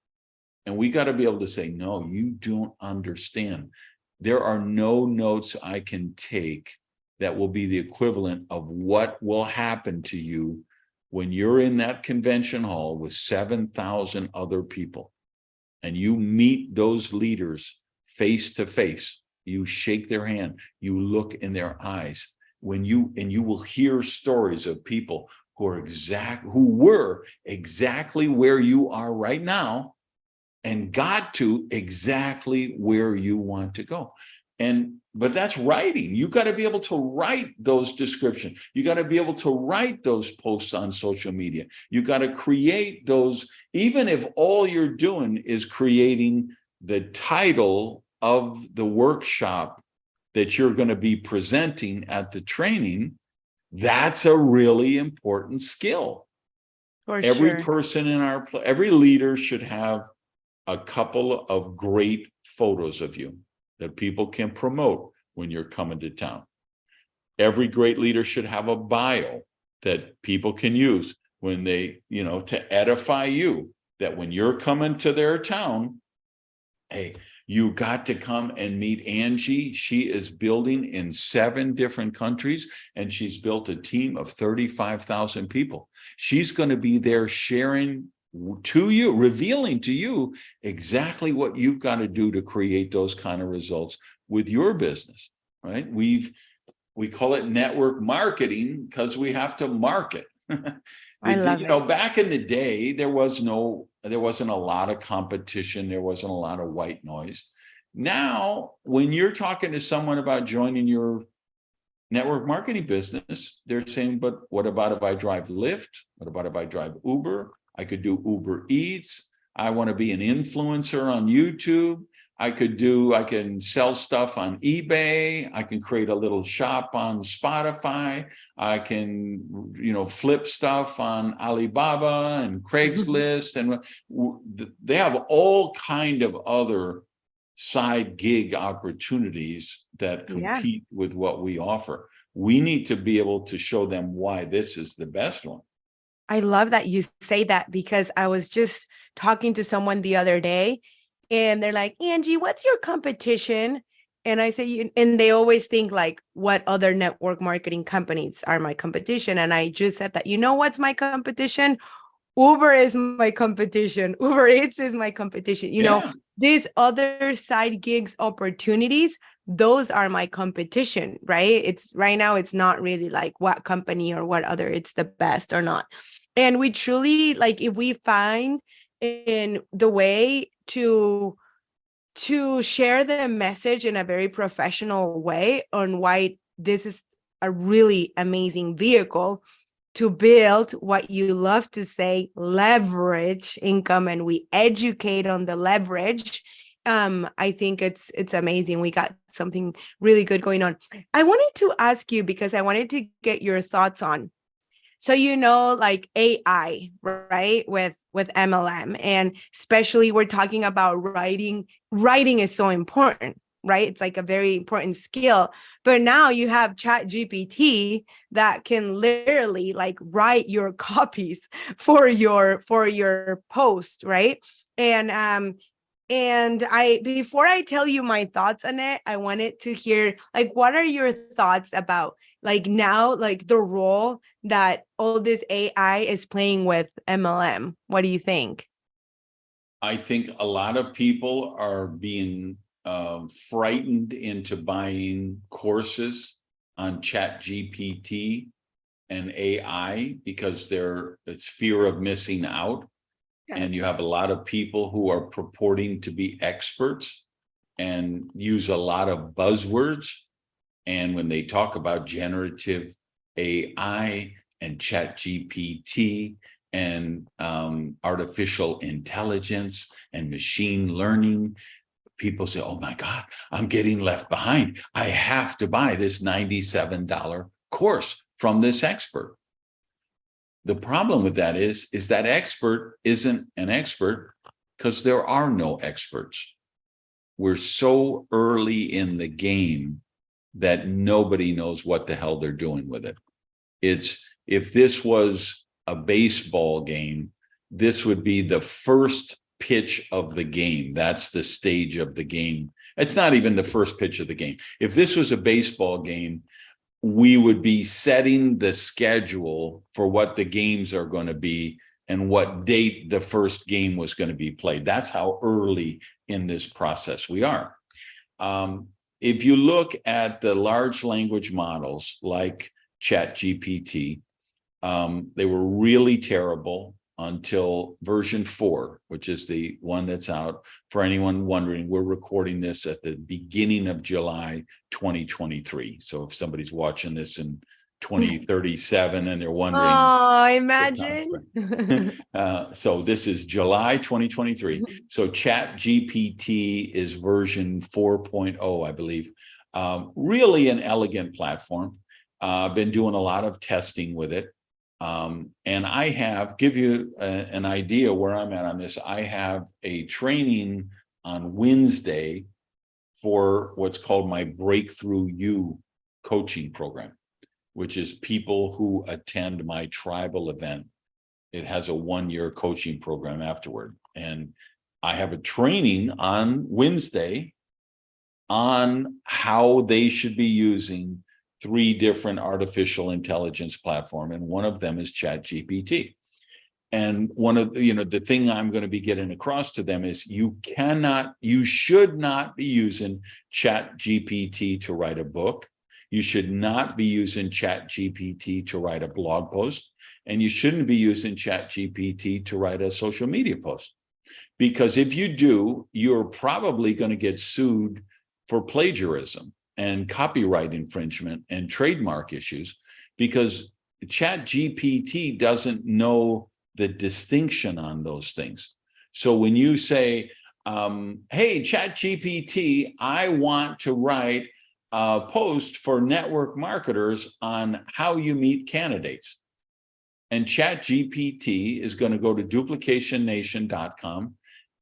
And we got to be able to say, no, you don't understand. There are no notes I can take that will be the equivalent of what will happen to you when you're in that convention hall with 7,000 other people and you meet those leaders face to face. You shake their hand, you look in their eyes, and you will hear stories of people who were exactly where you are right now and got to exactly where you want to go. But that's writing. You got to be able to write those descriptions. You got to be able to write those posts on social media. You got to create those, even if all you're doing is creating the title of the workshop that you're going to be presenting at the training. That's a really important skill. For Every sure. person in every leader should have a couple of great photos of you that people can promote when you're coming to town. Every great leader should have a bio that people can use when they, to edify you, that when you're coming to their town, hey, you got to come and meet Angie. She is building in 7 different countries, and she's built a team of 35,000 people. She's going to be there sharing to you, revealing to you exactly what you've got to do to create those kind of results with your business, right? We call it network marketing because we have to market. I love it. Back in the day, there wasn't a lot of competition. There wasn't a lot of white noise. Now, when you're talking to someone about joining your network marketing business, they're saying, but what about if I drive Lyft? What about if I drive Uber? I could do Uber Eats. I want to be an influencer on YouTube. I can sell stuff on eBay. I can create a little shop on Spotify. I can, flip stuff on Alibaba and Craigslist. And they have all kind of other side gig opportunities that compete with what we offer. We need to be able to show them why this is the best one. I love that you say that, because I was just talking to someone the other day, and they're like, Angie, what's your competition? And I say, and they always think like, what other network marketing companies are my competition? And I just said that, what's my competition? Uber is my competition. Uber Eats is my competition. These other side gigs opportunities, those are my competition, right? It's right now, it's not really like what company or what other it's the best or not. And we truly, like, if we find in the way to share the message in a very professional way on why this is a really amazing vehicle to build what you love to say, leverage income, and we educate on the leverage. I think it's amazing. We got something really good going on. I wanted to ask you, because I wanted to get your thoughts on, so, like AI, right? With MLM, and especially we're talking about writing. Writing is so important, right? It's like a very important skill. But now you have Chat GPT that can literally like write your copies for your post, right? And before I tell you my thoughts on it, I wanted to hear, like, what are your thoughts about, like, now, like, the role that all this AI is playing with MLM? What do you think? I think a lot of people are being frightened into buying courses on Chat GPT and AI because it's fear of missing out. Yes. And you have a lot of people who are purporting to be experts and use a lot of buzzwords. And when they talk about generative AI and Chat GPT and artificial intelligence and machine learning, people say, oh my God, I'm getting left behind. I have to buy this $97 course from this expert. The problem with that is that expert isn't an expert because there are no experts. We're so early in the game that nobody knows what the hell they're doing with it. If this was a baseball game, this would be the first pitch of the game. That's the stage of the game. It's not even the first pitch of the game. If this was a baseball game, we would be setting the schedule for what the games are going to be and what date the first game was going to be played. That's how early in this process we are. If you look at the large language models like ChatGPT, they were really terrible until version 4, which is the one that's out. For anyone wondering, we're recording this at the beginning of July 2023. So if somebody's watching this in 2037 and they're wondering, oh, imagine. So this is July 2023. So ChatGPT is version 4.0, I believe. Really an elegant platform. I've been doing a lot of testing with it. And I give you an idea where I'm at on this. I have a training on Wednesday for what's called my Breakthrough You coaching program, which is people who attend my tribal event. It has a 1-year coaching program afterward. And I have a training on Wednesday on how they should be using 3 different artificial intelligence platforms, and one of them is ChatGPT. And one of the thing I'm going to be getting across to them is you should not be using ChatGPT to write a book. You should not be using ChatGPT to write a blog post, and you shouldn't be using ChatGPT to write a social media post. Because if you do, you're probably going to get sued for plagiarism and copyright infringement and trademark issues, because ChatGPT doesn't know the distinction on those things. So when you say, hey, ChatGPT, I want to write a post for network marketers on how you meet candidates. And ChatGPT is going to go to duplicationnation.com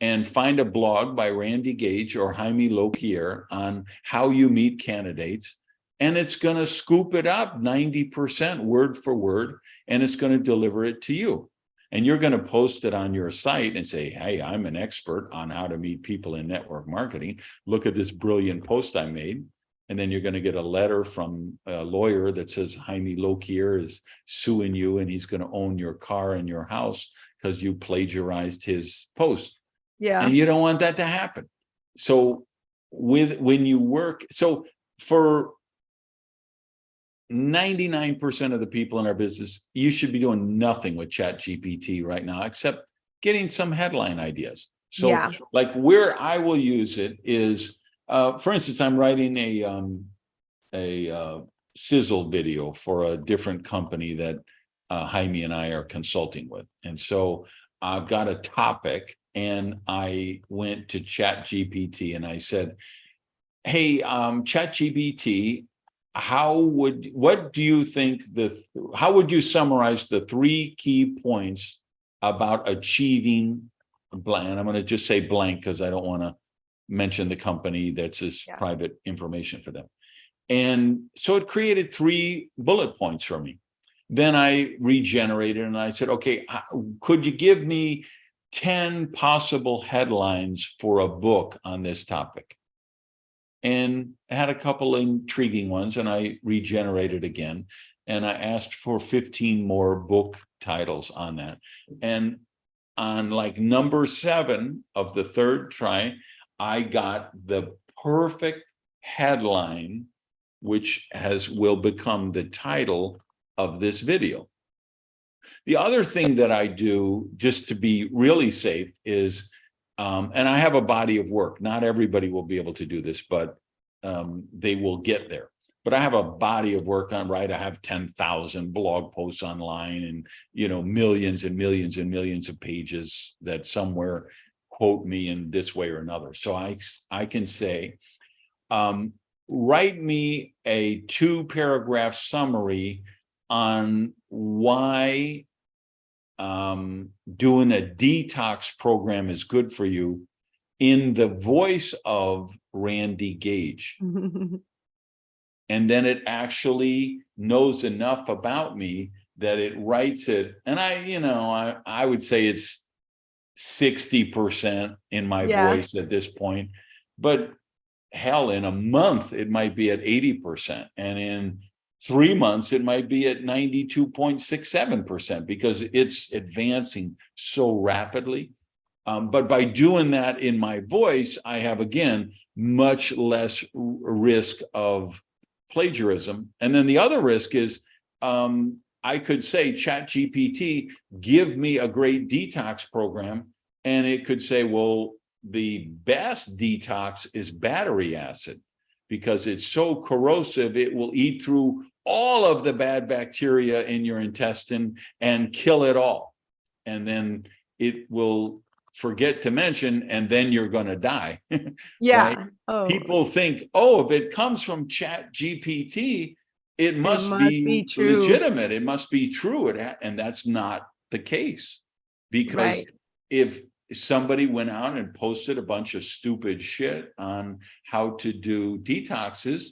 and find a blog by Randy Gage or Jaime Lokier on how you meet candidates. And it's going to scoop it up 90% word for word, and it's going to deliver it to you. And you're going to post it on your site and say, hey, I'm an expert on how to meet people in network marketing. Look at this brilliant post I made. And then you're going to get a letter from a lawyer that says Jaime Lokier is suing you, and he's going to own your car and your house because you plagiarized his post. Yeah. And you don't want that to happen. So for 99% of the people in our business, you should be doing nothing with ChatGPT right now, except getting some headline ideas. So like where I will use it is, for instance, I'm writing a sizzle video for a different company that Jaime and I are consulting with. And so I've got a topic, and I went to ChatGPT and I said, hey, ChatGPT, how would you summarize the 3 key points about achieving blank? I'm going to just say blank because I don't want to mention the company, that's just private information for them. And so it created 3 bullet points for me. Then I regenerated and I said, okay, could you give me 10 possible headlines for a book on this topic? And I had a couple intriguing ones, and I regenerated again. And I asked for 15 more book titles on that. And on like number 7 of the 3rd try, I got the perfect headline, which will become the title of this video. The other thing that I do, just to be really safe, is, and I have a body of work. Not everybody will be able to do this, but they will get there. But I have a body of work on, right? I have 10,000 blog posts online, and millions and millions and millions of pages that somewhere quote me in this way or another. So I can say, write me a 2-paragraph summary on why doing a detox program is good for you in the voice of Randy Gage. And then it actually knows enough about me that it writes it. And I would say it's 60% in my voice at this point, but hell, in a month, it might be at 80%. And in 3 months, it might be at 92.67% because it's advancing so rapidly. But by doing that in my voice, I have, again, much less risk of plagiarism. And then the other risk is I could say, ChatGPT, give me a great detox program. And it could say, well, the best detox is battery acid because it's so corrosive, it will eat through all of the bad bacteria in your intestine and kill it all. And then it will forget to mention, and then you're going to die. Yeah. Right? Oh. People think, oh, if it comes from ChatGPT, it It must must be be true. legitimate. It must be true. And that's not the case. Because Right. if somebody went out and posted a bunch of stupid shit on how to do detoxes,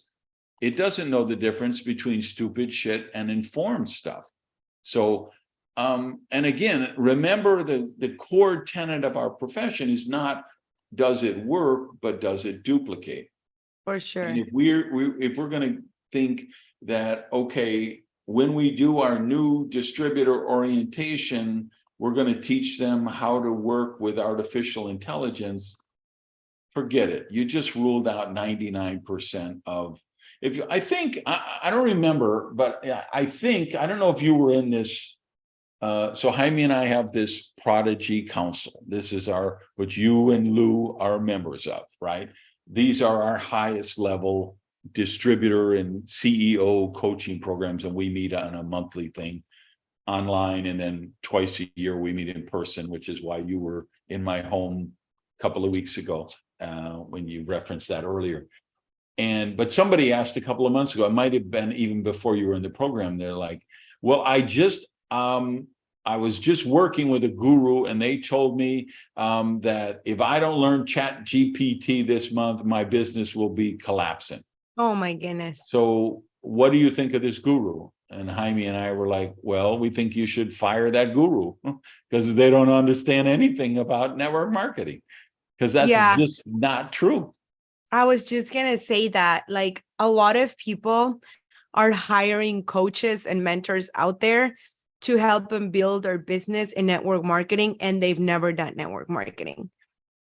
it doesn't know the difference between stupid shit and informed stuff. So, and again, remember the core tenet of our profession is not does it work, but does it duplicate? For And sure. if we're going to think that, okay, when we do our new distributor orientation, we're going to teach them how to work with artificial intelligence, forget it. You just ruled out 99% of, if you, I think, I don't remember, but I think, I don't know if you were in this. So Jaime and I have this Prodigy Council. This is which you and Lou are members of, right? These are our highest level distributor and CEO coaching programs, and we meet on a monthly thing online, and then twice a year we meet in person, which is why you were in my home a couple of weeks ago when you referenced that earlier. But somebody asked a couple of months ago, it might have been even before you were in the program, they're like, well, I was just working with a guru and they told me that if I don't learn Chat GPT this month, my business will be collapsing. Oh my goodness. So what do you think of this guru? And Jaime and I were like, well, we think you should fire that guru because they don't understand anything about network marketing, because that's Yeah, just not true. I was just gonna say that like a lot of people are hiring coaches and mentors out there to help them build their business in network marketing, and they've never done network marketing.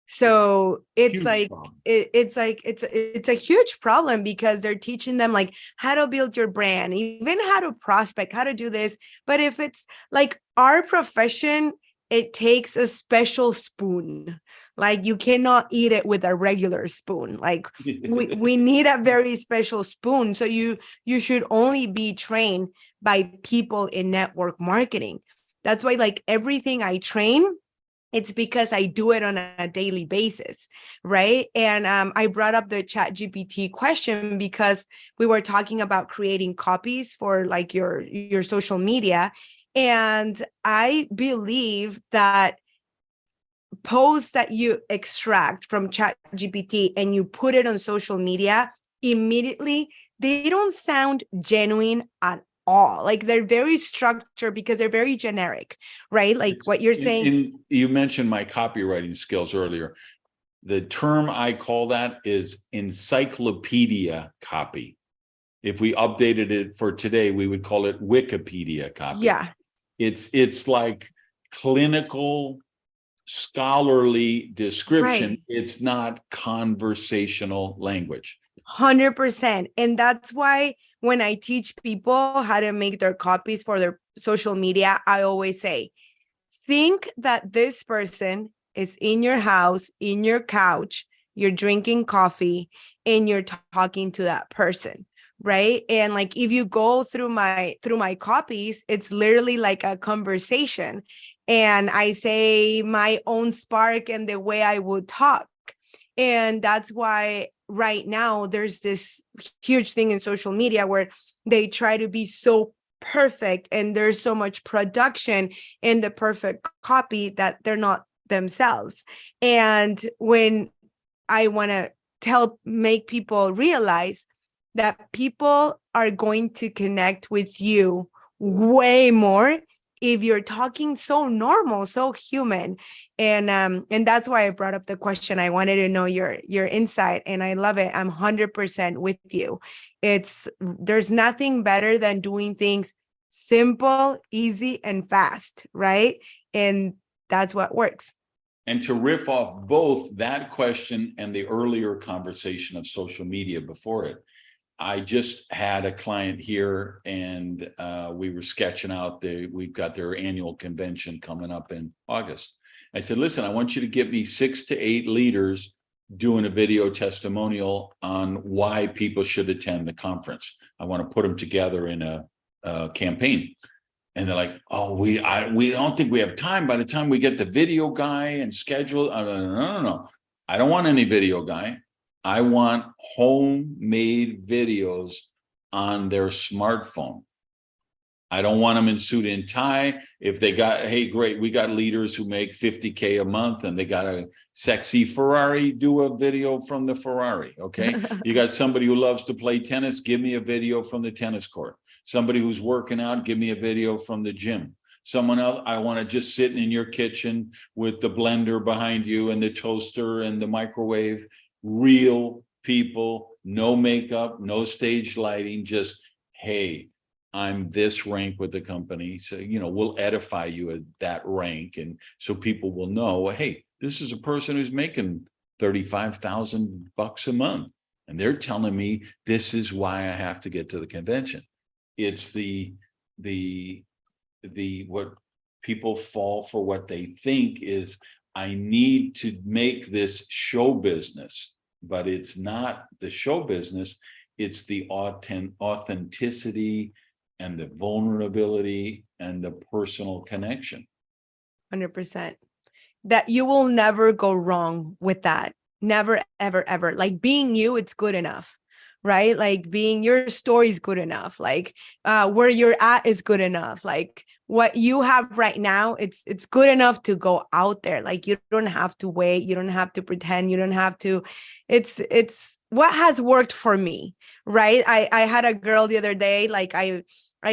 So it's Huge like problem. it's a huge problem because they're teaching them like how to build your brand, even how to prospect, how to do this. But if it's like our profession, it takes a special spoon. Like you cannot eat it with a regular spoon. Like we need a very special spoon. So you should only be trained by people in network marketing. That's why like everything I train, it's because I do it on a daily basis, right? And I brought up the Chat GPT question because we were talking about creating copies for like your social media. And I believe that posts that you extract from Chat GPT and you put it on social media, immediately, they don't sound genuine at all. Like they're very structured because they're very generic, right? Like what you're saying. You mentioned my copywriting skills earlier. The term I call that is encyclopedia copy. If we updated it for today, we would call it Wikipedia copy. Yeah. It's like clinical, scholarly description. Right. It's not conversational language. 100%. And that's why when I teach people how to make their copies for their social media, I always say, think that this person is in your house, in your couch, you're drinking coffee, and you're talking to that person, right? And like if you go through my copies, it's literally like a conversation. And I say my own spark and the way I would talk. And that's why right now there's this huge thing in social media where they try to be so perfect and there's so much production in the perfect copy that they're not themselves. And when I want to make people realize that people are going to connect with you way more if you're talking so normal, so human. And that's why I brought up the question. I wanted to know your insight, and I love it. I'm 100% with you. There's nothing better than doing things simple, easy, and fast, right? And that's what works. And to riff off both that question and the earlier conversation of social media before it, I just had a client here and we were sketching out we've got their annual convention coming up in August. I said, listen, I want you to get me 6 to 8 leaders doing a video testimonial on why people should attend the conference. I want to put them together in a campaign. And they're like, oh, we don't think we have time by the time we get the video guy and schedule. No. I don't want any video guy. I want homemade videos on their smartphone. I don't want them in suit and tie. If they got, hey, great, we got leaders who make $50K a month and they got a sexy Ferrari, do a video from the Ferrari, okay? You got somebody who loves to play tennis, give me a video from the tennis court. Somebody who's working out, give me a video from the gym. Someone else, I want to just sit in your kitchen with the blender behind you and the toaster and the microwave. Real people, no makeup, no stage lighting, just, hey, I'm this rank with the company. So, we'll edify you at that rank. And so people will know, hey, this is a person who's making $35,000 a month. And they're telling me this is why I have to get to the convention. It's the what people fall for, what they think is, I need to make this show business, but it's not the show business. It's the authenticity and the vulnerability and the personal connection. 100%. That you will never go wrong with that. Never, ever, ever. Like being you, it's good enough, right? Like being your story is good enough. Like where you're at is good enough. Like what you have right now, it's good enough to go out there. Like you don't have to wait. You don't have to pretend. You don't have to. It's what has worked for me, right? I had a girl the other day, like I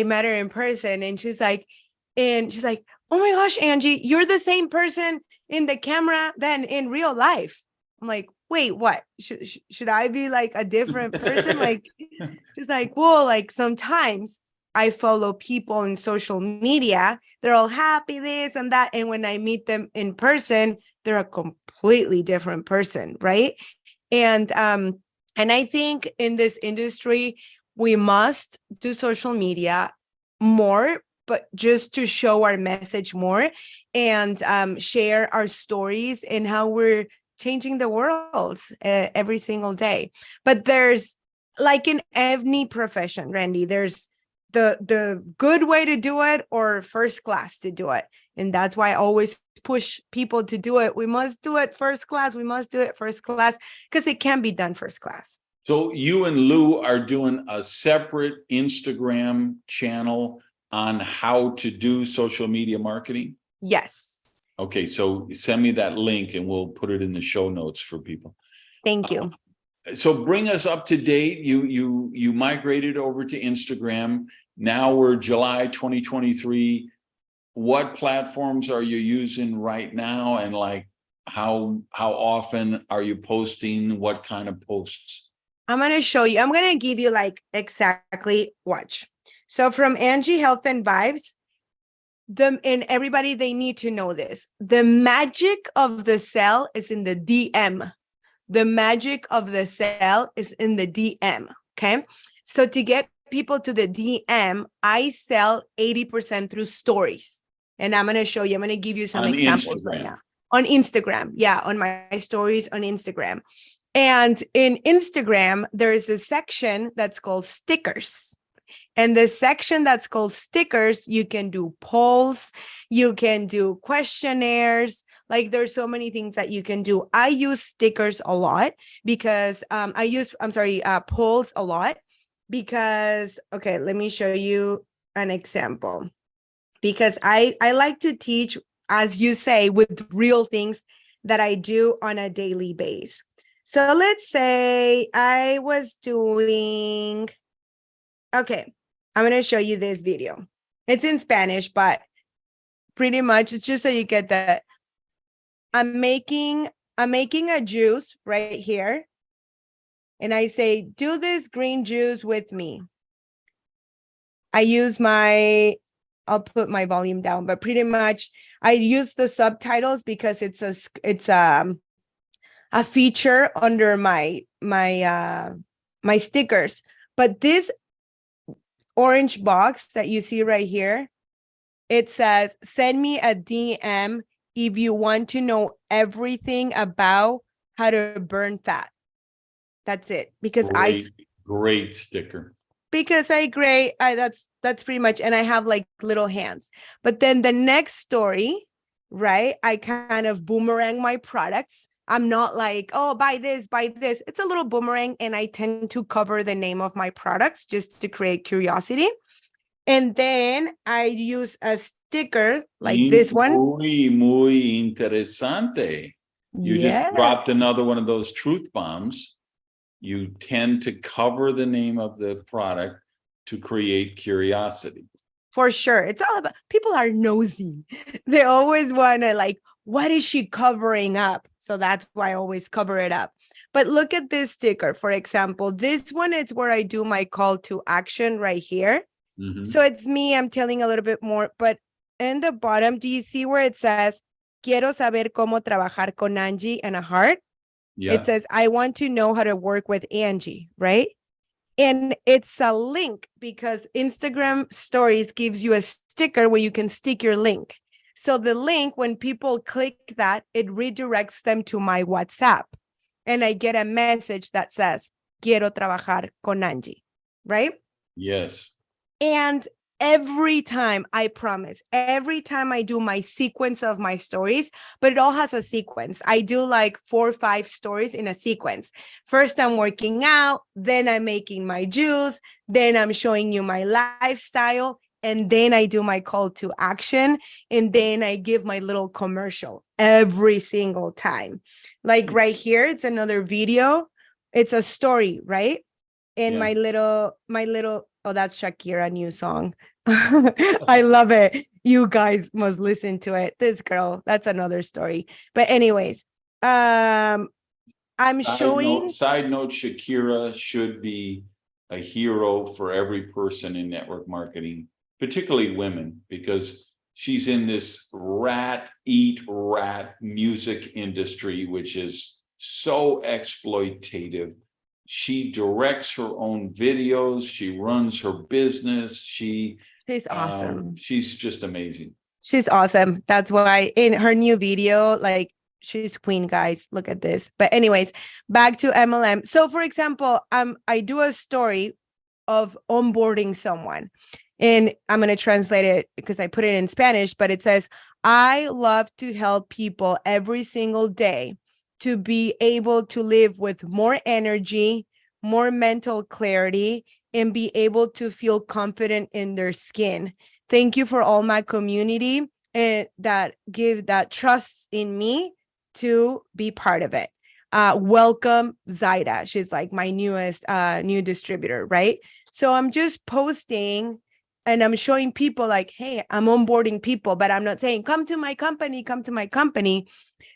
met her in person, and she's like, oh my gosh, Angie, you're the same person in the camera than in real life. I'm like, wait, what? Should I be like a different person? Like, she's like, well, like sometimes I follow people on social media. They're all happy, this and that. And when I meet them in person, they're a completely different person, right? And I think in this industry, we must do social media more, but just to show our message more and share our stories and how we're changing the world every single day. But there's, like in any profession, Randy, there's the good way to do it or first class to do it. And that's why I always push people to do it. We must do it first class. We must do it first class because it can be done first class. So you and Lou are doing a separate Instagram channel on how to do social media marketing? Yes. Okay, so send me that link and we'll put it in the show notes for people. Thank you. So bring us up to date. You migrated over to Instagram. Now we're July 2023. What platforms are you using right now? And like how often are you posting? What kind of posts? I'm going to show you. I'm going to give you like exactly, watch. So from Angie Health and Vibes, and everybody, they need to know this. The magic of the sale is in the DM. The magic of the sale is in the DM. Okay. So to get people to the DM, I sell 80% through stories. And I'm going to show you, I'm going to give you some examples right now. On Instagram. Yeah. On my stories on Instagram. And in Instagram, there is a section that's called stickers. And the section that's called stickers, you can do polls, you can do questionnaires. Like there's so many things that you can do. I use stickers a lot because polls a lot because, okay, let me show you an example. Because I like to teach, as you say, with real things that I do on a daily basis. So let's say I was doing, okay, I'm going to show you this video. It's in Spanish, but pretty much it's just so you get that. I'm making a juice right here. And I say, do this green juice with me. I use I'll put my volume down, but pretty much I use the subtitles because it's a feature under my stickers. But this orange box that you see right here, it says, send me a DM if you want to know everything about how to burn fat. That's it. Because great sticker. Because that's pretty much, and I have like little hands. But then the next story, right? I kind of boomerang my products. I'm not like, oh, buy this, buy this. It's a little boomerang. And I tend to cover the name of my products just to create curiosity. And then I use a sticker like this one. Muy interesante. You just Yeah, dropped another one of those truth bombs. You tend to cover the name of the product to create curiosity. for sure. It's all about, people are nosy. They always want to like, what is she covering up? So that's why I always cover it up. But look at this sticker, for example. This one is where I do my call to action right here. Mhm. So it's me, I'm telling a little bit more, but in the bottom, do you see where it says, quiero saber cómo trabajar con Angie and a heart? Yeah. It says, I want to know how to work with Angie, right? And it's a link because Instagram stories gives you a sticker where you can stick your link. So the link, when people click that, it redirects them to my WhatsApp. And I get a message that says, quiero trabajar con Angie, right? Yes. And every time, I promise, every time I do my sequence of my stories, but it all has a sequence. I do like 4 or 5 stories in a sequence. First, I'm working out, then I'm making my juice, then I'm showing you my lifestyle, and then I do my call to action, and then I give my little commercial every single time. Like right here, it's another video. It's a story, right? And Yeah. my little, oh, that's Shakira new song. I love it. You guys must listen to it. This girl, that's another story. But anyways, I'm showing. Side note, Shakira should be a hero for every person in network marketing, particularly women, because she's in this rat eat rat music industry, which is so exploitative. She directs her own videos. She runs her business. She's awesome. She's just amazing. She's awesome. That's why in her new video, like, she's queen, guys. Look at this. But anyways, back to MLM. So for example, I do a story of onboarding someone, and I'm going to translate it because I put it in Spanish, but it says, I love to help people every single day to be able to live with more energy, more mental clarity, and be able to feel confident in their skin. Thank you for all my community and that trust in me to be part of it. Welcome, Zaida. She's like my newest new distributor, right? So I'm just posting and I'm showing people like, hey, I'm onboarding people, but I'm not saying, come to my company, come to my company.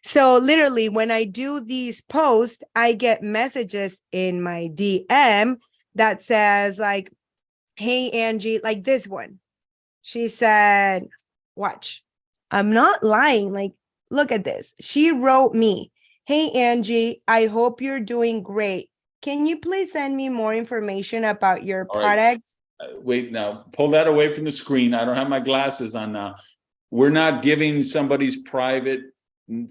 So literally, when I do these posts, I get messages in my DM that says like, hey, Angie, like this one. She said, watch, I'm not lying. Like, look at this. She wrote me, hey, Angie, I hope you're doing great. Can you please send me more information about your products? Wait, now pull that away from the screen. I don't have my glasses on now. We're not giving somebody's private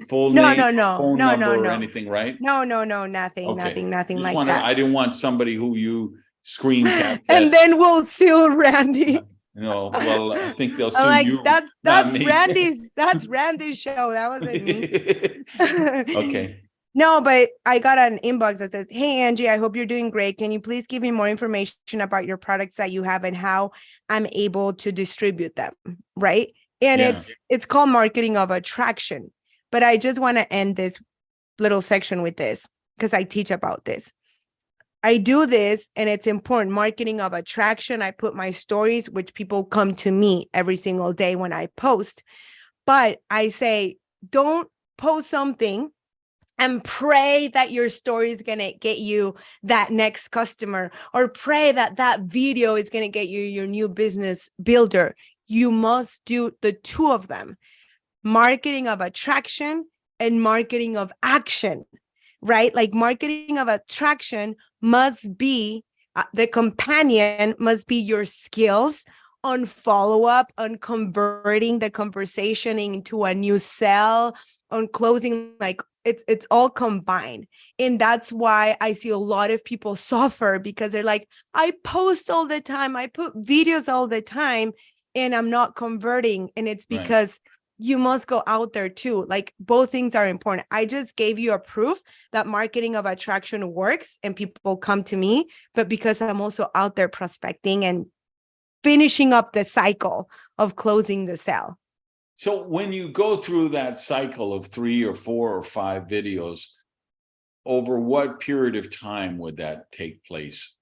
full name, phone number or anything, right? No, nothing, Okay. nothing like that. I didn't want somebody who you screen capped. And then we'll sue Randy. No, well, I think they'll sue like, you. That's Randy's show. That wasn't me. Okay. No, but I got an inbox that says, hey, Angie, I hope you're doing great. Can you please give me more information about your products that you have and how I'm able to distribute them, right? And it's called marketing of attraction. But I just want to end this little section with this because I teach about this. I do this and it's important. Marketing of attraction. I put my stories, which people come to me every single day when I post. But I say, don't post something and pray that your story is going to get you that next customer, or pray that that video is going to get you your new business builder. You must do the two of them. Marketing of attraction and marketing of action, right? Like marketing of attraction must be, the companion must be your skills on follow-up, on converting the conversation into a new sale, on closing, like it's all combined. And that's why I see a lot of people suffer because they're like, I post all the time, I put videos all the time, and I'm not converting. And it's because you must go out there too. Like both things are important. I just gave you a proof that marketing of attraction works and people come to me, but because I'm also out there prospecting and finishing up the cycle of closing the sale. So when you go through that cycle of 3 or 4 or 5 videos, over what period of time would that take place?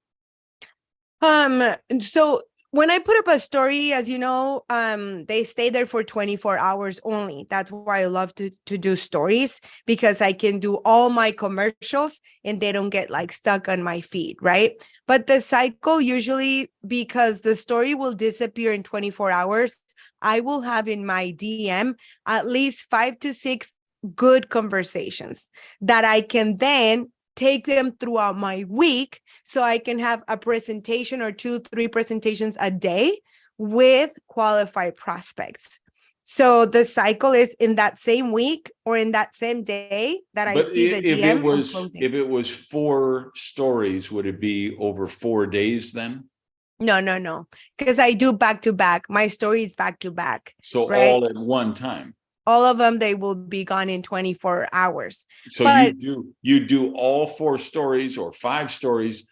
So when I put up a story, as you know, they stay there for 24 hours only. That's why I love to do stories, because I can do all my commercials and they don't get like stuck on my feed, right? But the cycle usually, because the story will disappear in 24 hours, I will have in my DM at least 5 to 6 good conversations that I can then take them throughout my week, so I can have a presentation or 2, 3 presentations a day with qualified prospects. So the cycle is in that same week or in that same day that I see the DM closing. If it was 4 stories, would it be over 4 days then? No, because I do back to back. My story is back to back. So right? all at one time. All of them, they will be gone in 24 hours. So but you do all 4 stories or 5 stories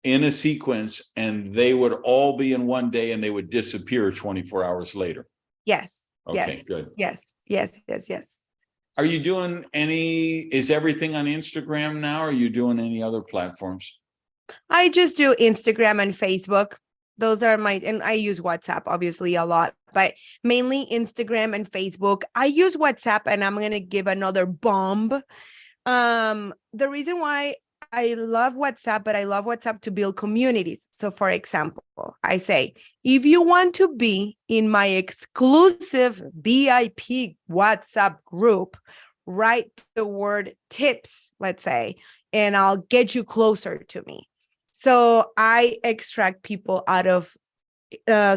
in a sequence, and they would all be in one day and they would disappear 24 hours later. Yes. Okay, yes, good. Yes. Are you doing is everything on Instagram now? Or are you doing any other platforms? I just do Instagram and Facebook. Those are and I use WhatsApp obviously a lot, but mainly Instagram and Facebook. I use WhatsApp, and I'm going to give another bomb. The reason why I love WhatsApp, but I love WhatsApp to build communities. So for example, I say, if you want to be in my exclusive VIP WhatsApp group, write the word tips, let's say, and I'll get you closer to me. So I extract people out of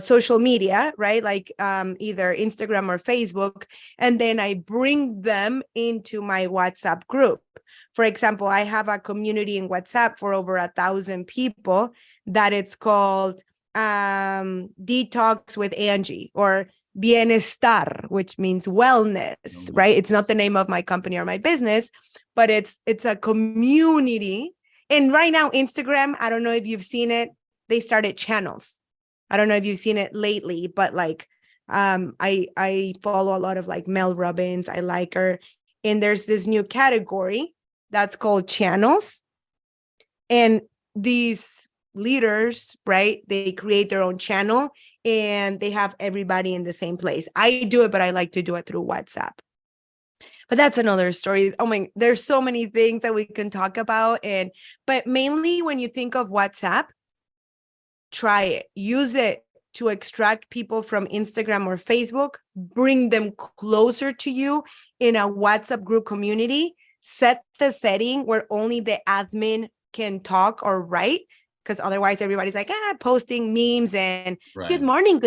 social media, right? Like either Instagram or Facebook, and then I bring them into my WhatsApp group. For example, I have a community in WhatsApp for over 1,000 people that it's called Detox with Angie, or Bienestar, which means wellness, right? It's not the name of my company or my business, but it's a community. And right now, Instagram, I don't know if you've seen it, they started channels. I don't know if you've seen it lately, but like I follow a lot of like Mel Robbins. I like her. And there's this new category that's called channels. And these leaders, right, they create their own channel and they have everybody in the same place. I do it, but I like to do it through WhatsApp. But that's another story. Oh my, there's so many things that we can talk about. But mainly when you think of WhatsApp, try it. Use it to extract people from Instagram or Facebook, bring them closer to you in a WhatsApp group community. Set the setting where only the admin can talk or write, because otherwise everybody's like posting memes and good morning,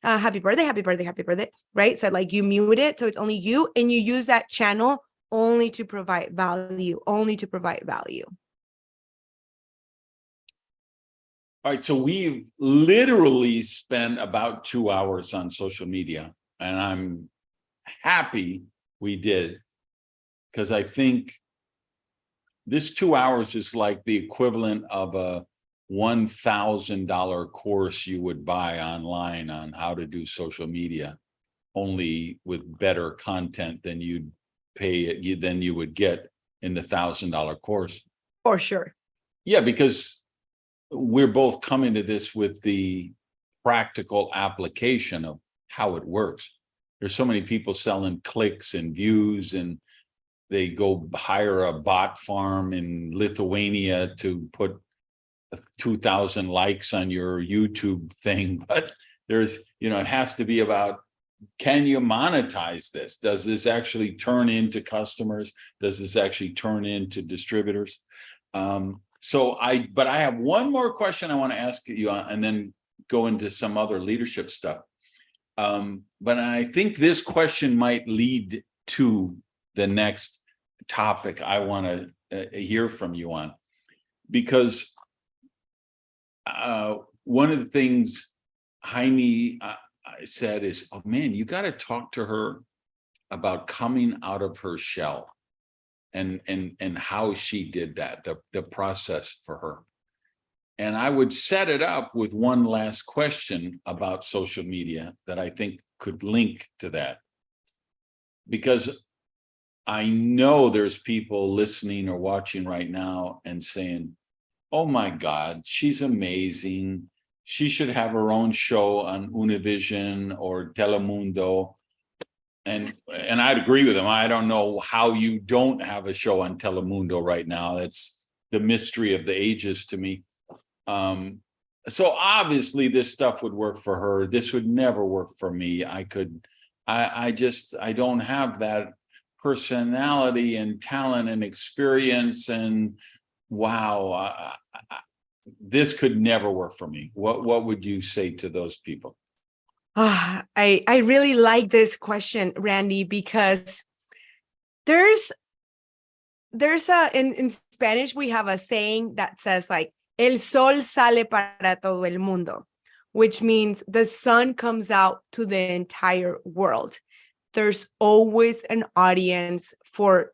happy birthday, right? So like you mute it, so it's only you, and you use that channel only to provide value. All right, so we've literally spent about 2 hours on social media, and I'm happy we did, because I think this 2 hours is like the equivalent of a $1,000 course you would buy online on how to do social media, only with better content than you'd pay than you would get in the $1,000 course. For sure. Yeah, because we're both coming to this with the practical application of how it works. There's so many people selling clicks and views, and they go hire a bot farm in Lithuania to put 2,000 likes on your YouTube thing. But there's, it has to be about, can you monetize this? Does this actually turn into customers? Does this actually turn into distributors? But I have one more question I want to ask you, and then go into some other leadership stuff. But I think this question might lead to the next topic I want to hear from you on, because one of the things, Jaime, I said is, oh man, you got to talk to her about coming out of her shell and how she did that, the process for her. And I would set it up with one last question about social media that I think could link to that. Because I know there's people listening or watching right now and saying, oh my God, she's amazing. She should have her own show on Univision or Telemundo. And I'd agree with them. I don't know how you don't have a show on Telemundo right now. That's the mystery of the ages to me. So obviously this stuff would work for her. This would never work for me. I don't have that personality and talent and experience, and wow, this could never work for me. What would you say to those people? I really like this question, Randy, because there's in Spanish we have a saying that says like el sol sale para todo el mundo, which means the sun comes out to the entire world. There's always an audience for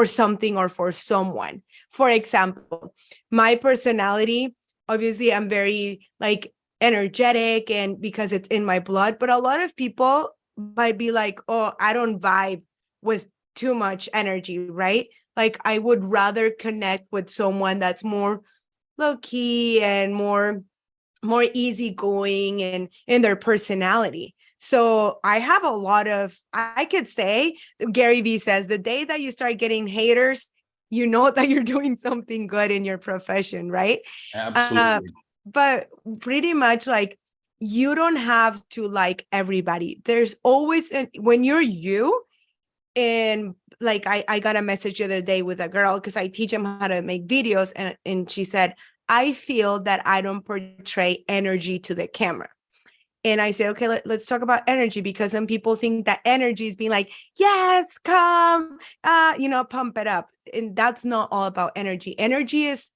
something or for someone. For example, my personality, obviously I'm very like energetic and because it's in my blood, but a lot of people might be like, oh, I don't vibe with too much energy, right? Like I would rather connect with someone that's more low key and more easygoing and in their personality. So I have a lot of, I could say, Gary Vee says, the day that you start getting haters, you know that you're doing something good in your profession, right? Absolutely. But pretty much like you don't have to like everybody. There's always, when you're you, and like I got a message the other day with a girl because I teach them how to make videos, and she said, I feel that I don't portray energy to the camera. And I said, okay, let's talk about energy, because some people think that energy is being like, yes, come, pump it up. And that's not all about energy. Energy is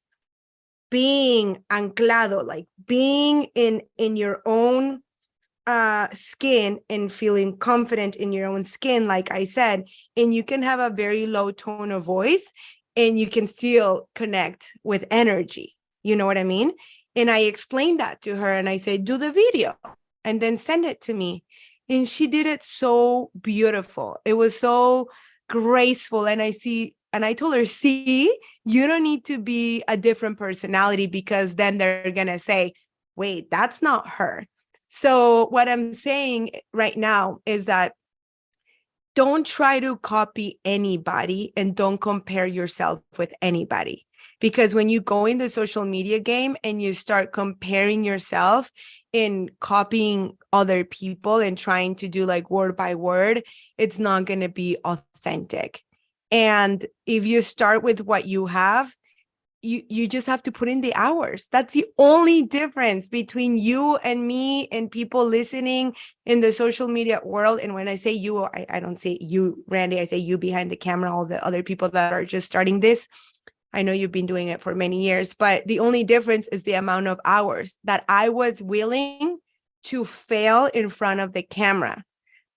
being anclado, like being in your own skin and feeling confident in your own skin, like I said. And you can have a very low tone of voice and you can still connect with energy. You know what I mean? And I explained that to her and I said, do the video and then send it to me. And she did it so beautiful. It was so graceful. And I told her, see, you don't need to be a different personality, because then they're going to say, wait, that's not her. So what I'm saying right now is that don't try to copy anybody and don't compare yourself with anybody. Because when you go in the social media game and you start comparing yourself and copying other people and trying to do like word by word, it's not going to be authentic. And if you start with what you have, you just have to put in the hours. That's the only difference between you and me and people listening in the social media world. And when I say you, I don't say you, Randy, I say you behind the camera, all the other people that are just starting this. I know you've been doing it for many years, but the only difference is the amount of hours that I was willing to fail in front of the camera.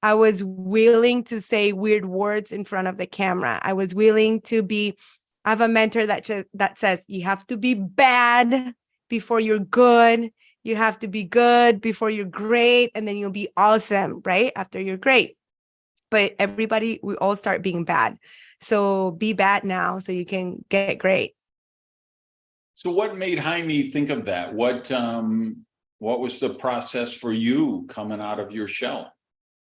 I was willing to say weird words in front of the camera. I was willing to I have a mentor that says you have to be bad before you're good. You have to be good before you're great. And then you'll be awesome, right? After you're great. But we all start being bad. So be bad now so you can get great. So what made Jaime think of that? What was the process for you coming out of your shell?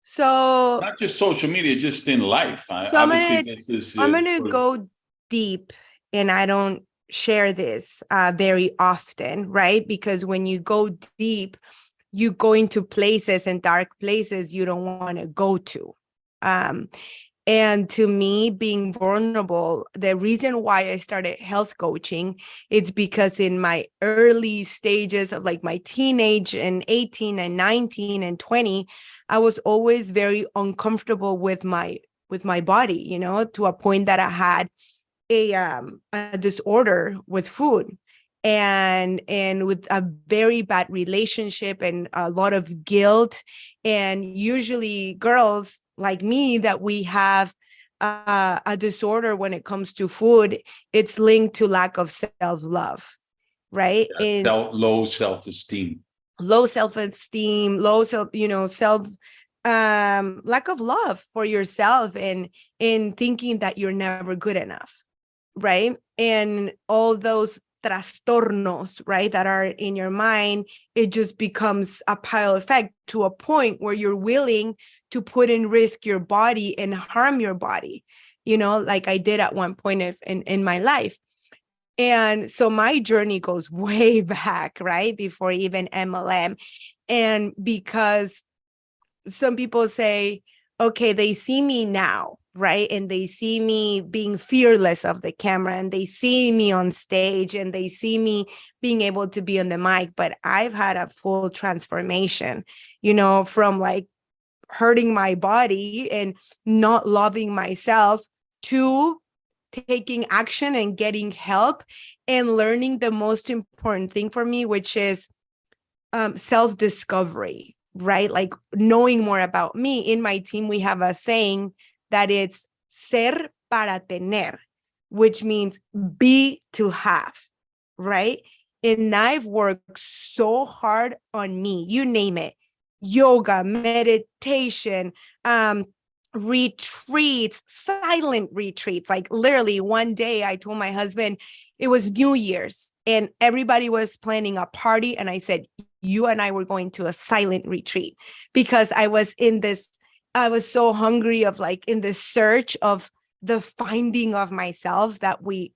So not just social media, just in life. I'm going to go deep, and I don't share this very often, right? Because when you go deep, you go into places and dark places you don't want to go to. And to me, being vulnerable, the reason why I started health coaching, it's because in my early stages of like my teenage and 18 and 19 and 20, I was always very uncomfortable with my body, to a point that I had a disorder with food. and with a very bad relationship and a lot of guilt. And usually girls like me that we have a disorder when it comes to food, it's linked to lack of self-love, right? And Low self-esteem. Low self-esteem, low self, self lack of love for yourself, and in thinking that you're never good enough, right? And all those trastornos, right, that are in your mind, it just becomes a pile effect to a point where you're willing to put in risk your body and harm your body, like I did at one point in my life. And so my journey goes way back, right, before even MLM. And because some people say, okay, they see me now, right? And they see me being fearless of the camera, and they see me on stage, and they see me being able to be on the mic. But I've had a full transformation, from like hurting my body and not loving myself to taking action and getting help and learning the most important thing for me, which is self-discovery, right? Like knowing more about me. In my team, we have a saying that it's ser para tener, which means be to have, right? And I've worked so hard on me, you name it, yoga, meditation, retreats, silent retreats. Like literally one day I told my husband, it was New Year's and everybody was planning a party. And I said, you and I were going to a silent retreat, because I was so hungry of like in the search of the finding of myself that we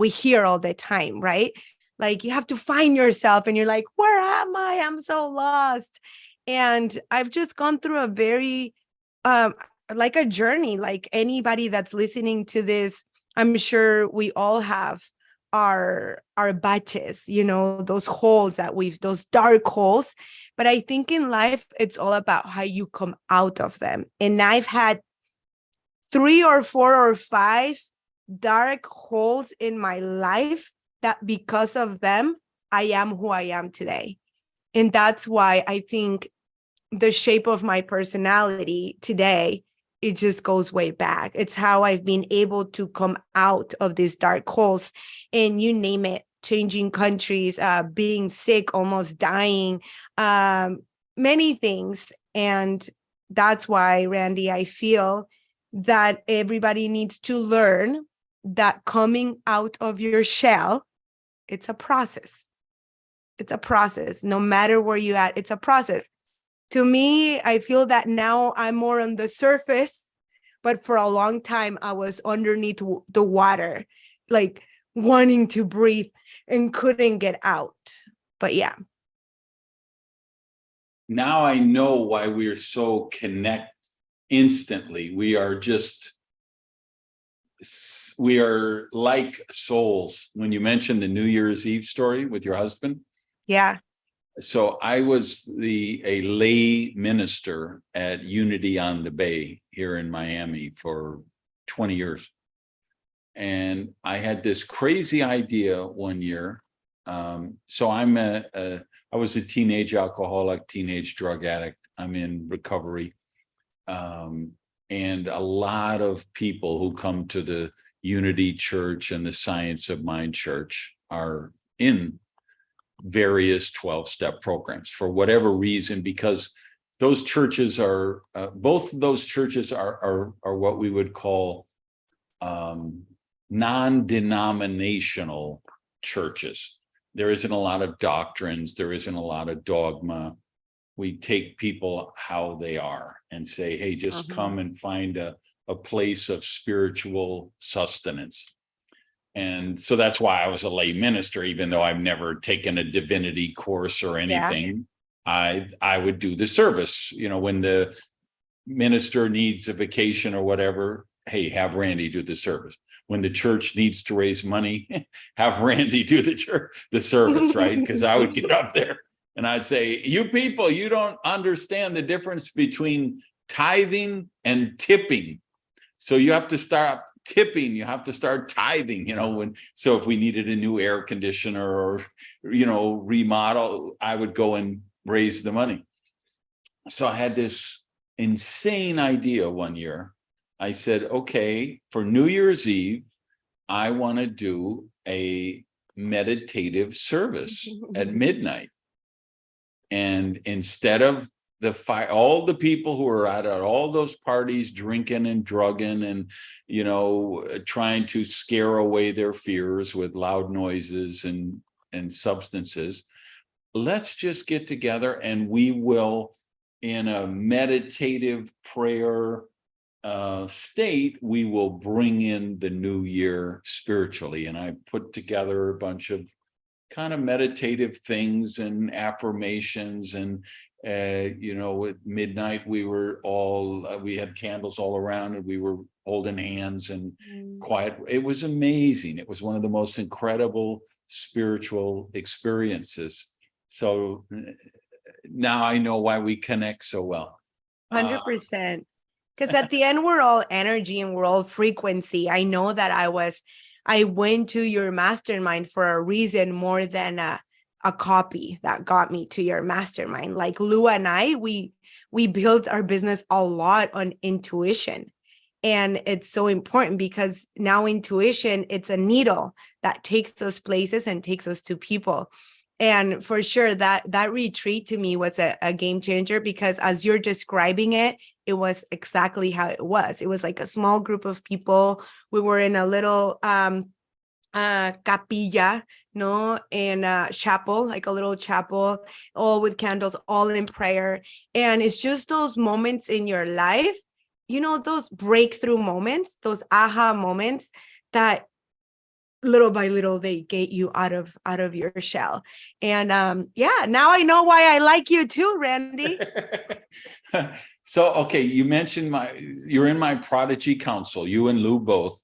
hear all the time, right? Like you have to find yourself and you're like, where am I? I'm so lost. And I've just gone through a very, like a journey, like anybody that's listening to this, I'm sure we all have our baches, those holes those dark holes. But I think in life, it's all about how you come out of them. And I've had 3 or 4 or 5 dark holes in my life that because of them, I am who I am today. And that's why I think the shape of my personality today, it just goes way back. It's how I've been able to come out of these dark holes, and you name it, changing countries, being sick, almost dying, many things. And that's why, Randy, I feel that everybody needs to learn that coming out of your shell, it's a process. It's a process. No matter where you're at, it's a process. To me, I feel that now I'm more on the surface, but for a long time, I was underneath the water, like wanting to breathe and couldn't get out. But yeah. Now I know why we're so connect instantly. We are like souls. When you mentioned the New Year's Eve story with your husband. Yeah. So I was a lay minister at Unity on the Bay here in Miami for 20 years. And I had this crazy idea one year. So I was a teenage alcoholic, teenage drug addict. I'm in recovery. And a lot of people who come to the Unity Church and the Science of Mind Church are in various 12-step programs for whatever reason, because those churches are both of those churches are what we would call non-denominational churches. There isn't a lot of doctrines, there isn't a lot of dogma. We take people how they are and say, hey, just come and find a place of spiritual sustenance. And so that's why I was a lay minister, even though I've never taken a divinity course or anything. Yeah. I would do the service, when the minister needs a vacation or whatever, hey, have Randy do the service. When the church needs to raise money, have Randy do the service, right? Because I would get up there and I'd say, you people, you don't understand the difference between tithing and tipping. So you have to stop tipping, you have to start tithing, so if we needed a new air conditioner or, remodel, I would go and raise the money. So I had this insane idea one year. I said, okay, for New Year's Eve, I want to do a meditative service at midnight. And instead of all the people who are at all those parties drinking and drugging and, trying to scare away their fears with loud noises and substances, let's just get together and we will, in a meditative prayer state, we will bring in the new year spiritually. And I put together a bunch of kind of meditative things and affirmations. And, at midnight, we had candles all around and we were holding hands and quiet. It was amazing. It was one of the most incredible spiritual experiences. So now I know why we connect so well. 100%. Because at the end, we're all energy and we're all frequency. I know that I went to your mastermind for a reason more than a copy that got me to your mastermind. Like Lou and I, we built our business a lot on intuition. And it's so important because now intuition, it's a needle that takes us places and takes us to people. And for sure, that retreat to me was a game changer, because as you're describing it, it was exactly how it was. It was like a small group of people. We were in a little capilla, no, in a chapel, like a little chapel, all with candles, all in prayer. And it's just those moments in your life, those breakthrough moments, those aha moments that little by little they get you out of your shell. And now I know why I like you too, Randy. So okay, you mentioned you're in my Prodigy Council, you and Lou both.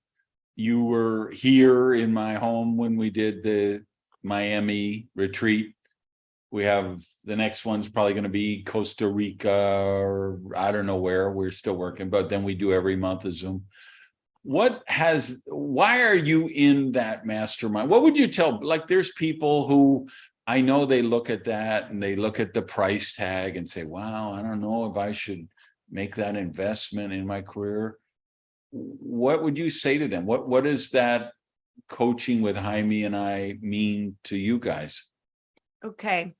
You were here in my home when we did the Miami retreat. We have the next one's probably going to be Costa Rica, or I don't know where. We're still working, but then we do every month a Zoom. Why are you in that mastermind? What would you tell, like, there's people who I know they look at that and they look at the price tag and say, wow, I don't know if I should make that investment in my career. What would you say to them? What does that coaching with Jaime and I mean to you guys? Okay.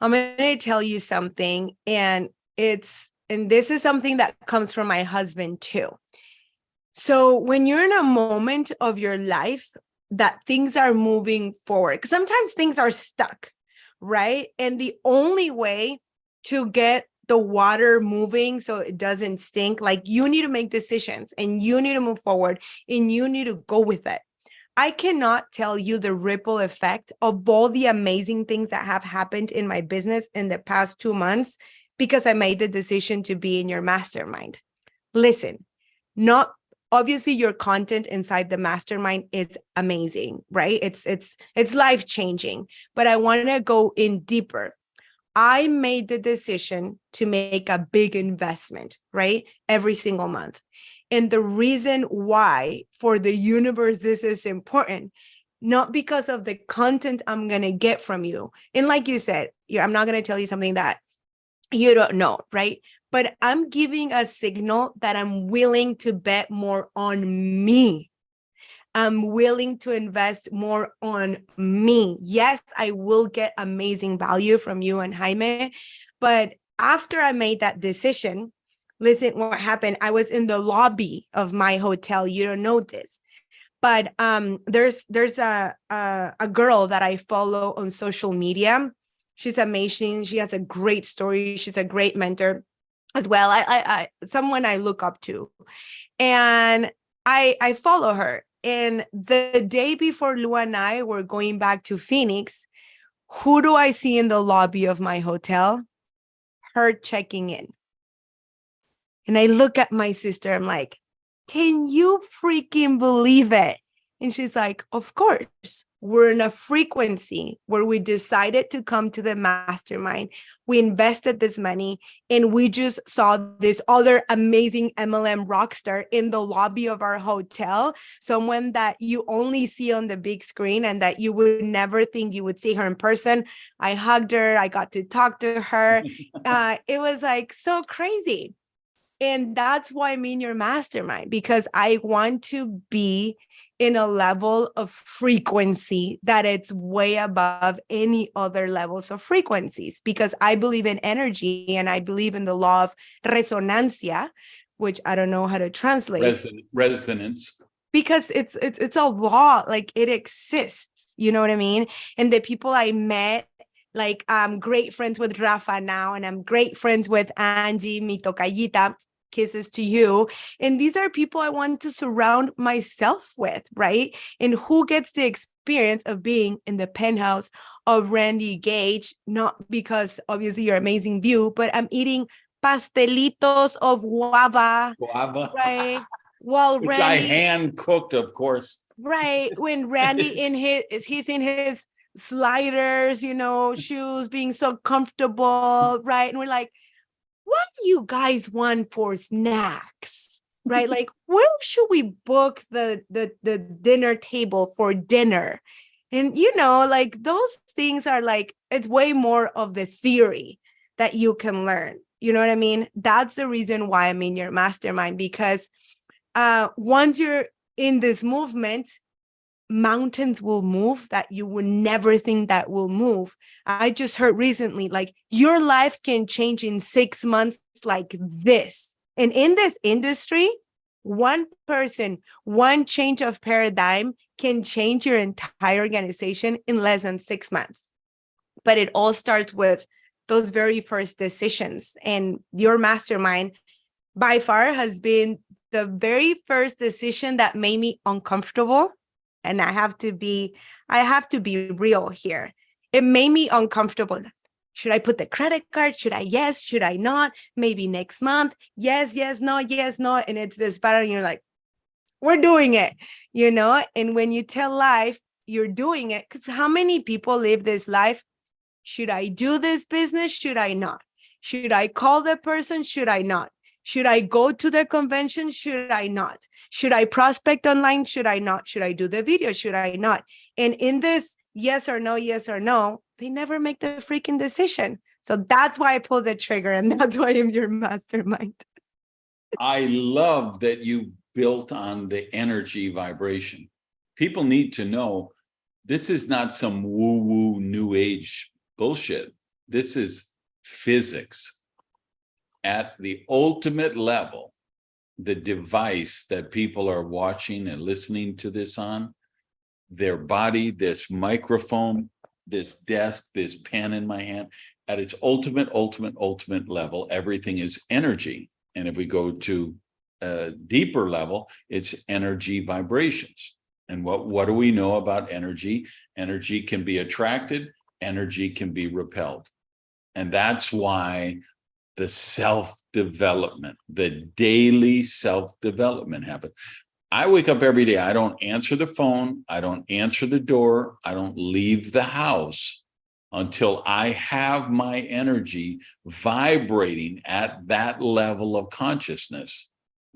I'm going to tell you something, and this is something that comes from my husband too. So when you're in a moment of your life that things are moving forward, because sometimes things are stuck, right? And the only way to get the water moving so it doesn't stink, like, you need to make decisions and you need to move forward and you need to go with it. I cannot tell you the ripple effect of all the amazing things that have happened in my business in the past 2 months because I made the decision to be in your mastermind. Listen, not obviously your content inside the mastermind is amazing, right? It's life-changing, but I want to go in deeper. I made the decision to make a big investment, right? Every single month. And the reason why for the universe this is important, not because of the content I'm going to get from you. And like you said, I'm not going to tell you something that you don't know, right? But I'm giving a signal that I'm willing to bet more on me. I'm willing to invest more on me. Yes, I will get amazing value from you and Jaime. But after I made that decision, listen, what happened? I was in the lobby of my hotel. You don't know this. But there's a girl that I follow on social media. She's amazing. She has a great story. She's a great mentor as well. I someone I look up to. And I follow her. And the day before Lou and I were going back to Phoenix, who do I see in the lobby of my hotel? Her checking in. And I look at my sister, I'm like, can you freaking believe it? And she's like, of course, we're in a frequency where we decided to come to the mastermind. We invested this money and we just saw this other amazing MLM rock star in the lobby of our hotel, someone that you only see on the big screen and that you would never think you would see her in person. I hugged her. I got to talk to her. It was like so crazy. And that's why I'm in your mastermind, because I want to be in a level of frequency that it's way above any other levels of frequencies, because I believe in energy and I believe in the law of resonancia, which I don't know how to translate. Resonance. Because it's a law, like it exists, you know what I mean? And the people I met, like I'm great friends with Rafa now, and I'm great friends with Angie, mi tocallita, kisses to you. And these are people I want to surround myself with, right? And who gets the experience of being in the penthouse of Randy Gage, not because obviously your amazing view, but I'm eating pastelitos of guava, right? While Which Randy, I hand cooked, of course. right? When Randy he's in his sliders, you know, shoes, being so comfortable, right? And we're like, what do you guys want for snacks, right? Like, where should we book the dinner table for dinner? And, you know, like those things are like, it's way more of the theory that you can learn. You know what I mean? That's the reason why I'm in your mastermind, because once you're in this movement, mountains will move that you would never think that will move. I just heard recently, like your life can change in 6 months like this. And in this industry, one person, one change of paradigm can change your entire organization in less than 6 months. But it all starts with those very first decisions. And your mastermind by far has been the very first decision that made me uncomfortable. And I have to be real here. It made me uncomfortable. Should I put the credit card? Should I? Yes. Should I not? Maybe next month. Yes, no, yes, no. And it's this battle. And you're like, we're doing it, you know? And when you tell life, you're doing it. Because how many people live this life? Should I do this business? Should I not? Should I call the person? Should I not? Should I go to the convention? Should I not? Should I prospect online? Should I not? Should I do the video? Should I not? And in this yes or no, they never make the freaking decision. So that's why I pulled the trigger, and that's why I'm your mastermind. I love that you built on the energy vibration. People need to know this is not some woo-woo new age bullshit. This is physics. At the ultimate level, the device that people are watching and listening to this on, their body, this microphone, this desk, this pen in my hand, at its ultimate level, everything is energy. And if we go to a deeper level, it's energy vibrations. And what do we know about energy? Energy can be attracted, energy can be repelled. And that's why the self-development, the daily self-development happens. I wake up every day. I don't answer the phone. I don't answer the door. I don't leave the house until I have my energy vibrating at that level of consciousness.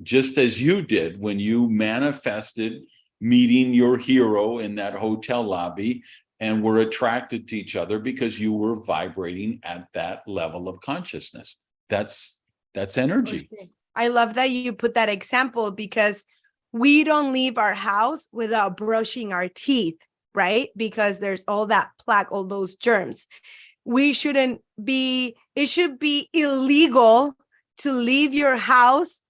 Just as you did when you manifested meeting your hero in that hotel lobby and were attracted to each other because you were vibrating at that level of consciousness. That's energy. I love that you put that example, because we don't leave our house without brushing our teeth, right? Because there's all that plaque, all those germs. It should be illegal to leave your house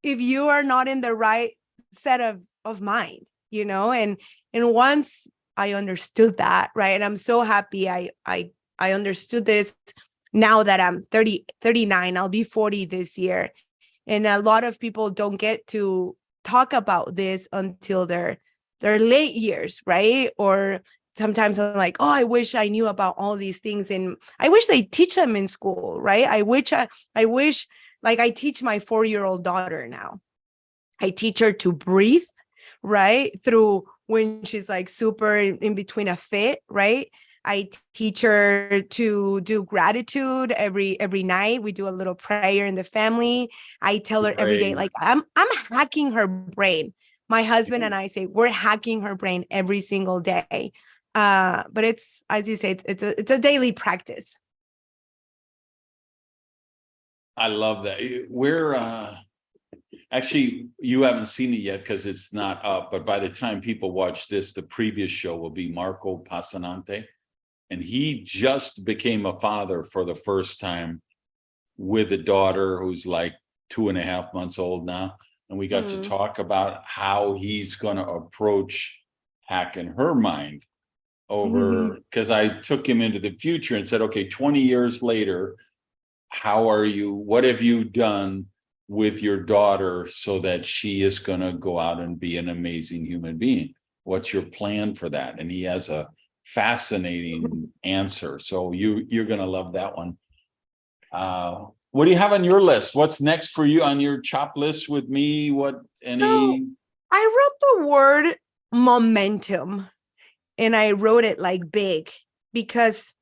if you are not in the right set of mind, you know? And once I understood that, right? And I'm so happy I understood this. Now that I'm 39, I'll be 40 this year. And a lot of people don't get to talk about this until their late years, right? Or sometimes I'm like, oh, I wish I knew about all these things. And I wish they teach them in school, right? I wish like I teach my 4-year-old daughter now. I teach her to breathe, right? Through when she's like super in between a fit, right? I teach her to do gratitude every night. We do a little prayer in the family. I tell her every day, Great. like I'm hacking her brain. My husband and I say we're hacking her brain every single day. But it's, as you say, it's a daily practice. I love that. We're actually, you haven't seen it yet because it's not up, but by the time people watch this, the previous show will be Marco Passanante. And he just became a father for the first time with a daughter who's like 2.5 months old now. And we got to talk about how he's going to approach hacking her mind over, because I took him into the future and said, okay, 20 years later, how are you? What have you done with your daughter so that she is going to go out and be an amazing human being? What's your plan for that? And he has a fascinating answer. So you're going to love that one. What do you have on your list? What's next for you on your chop list with me? So I wrote the word momentum, and I wrote it like big, because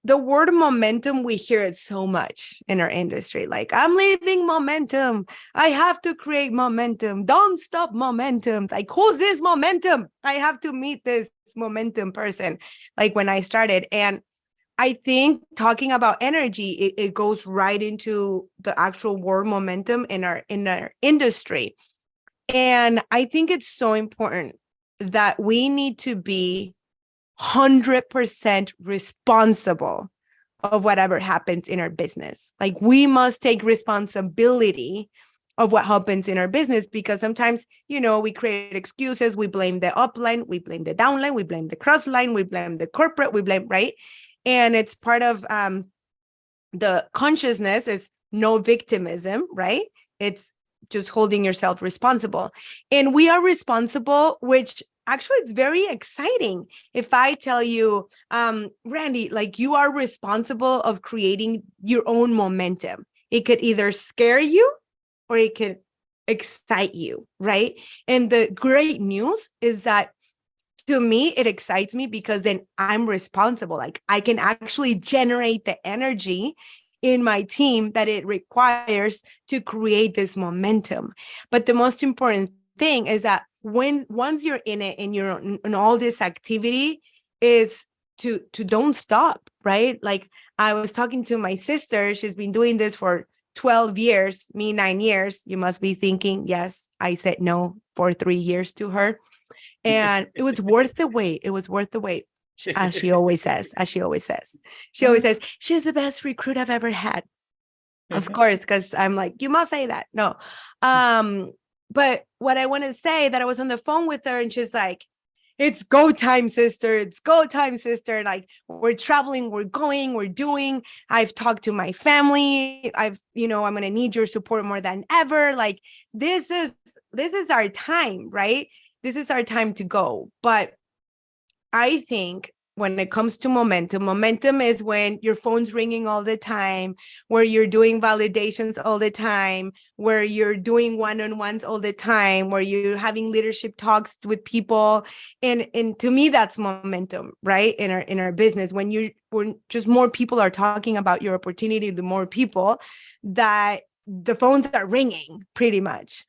the word momentum, we hear it so much in our industry. Like, I'm leaving momentum. I have to create momentum. Don't stop momentum. Like, who's this momentum? I have to meet this momentum person. Like when I started. And I think talking about energy, it goes right into the actual word momentum in our industry. And I think it's so important that we need to be 100% responsible of whatever happens in our business. Like, we must take responsibility of what happens in our business, because sometimes, we create excuses. We blame the upline, we blame the downline, we blame the crossline, we blame the corporate, we blame, right? And it's part of the consciousness is no victimism, right? It's just holding yourself responsible. And we are responsible, which actually it's very exciting. If I tell you, Randy, like, you are responsible of creating your own momentum. It could either scare you or it could excite you, right? And the great news is that, to me, it excites me because then I'm responsible. Like, I can actually generate the energy in my team that it requires to create this momentum. But the most important thing is that once you're in it and you're in all this activity, is to don't stop, right? Like, I was talking to my sister. She's been doing this for 12 years, me 9 years. You must be thinking, yes, I said no for 3 years to her. And it was worth the wait. It was worth the wait. As she always says. She always says, she's the best recruit I've ever had. Of course, because I'm like, you must say that. No. But what I want to say, that I was on the phone with her and she's like, it's go time, sister. It's go time, sister. Like, we're traveling, we're going, we're doing. I've talked to my family. I'm going to need your support more than ever. Like, this is our time, right? This is our time to go. But I think when it comes to momentum is when your phone's ringing all the time, where you're doing validations all the time, where you're doing one-on-ones all the time, where you're having leadership talks with people. And to me, that's momentum, right? In our business, when just more people are talking about your opportunity, the more people that the phones are ringing pretty much.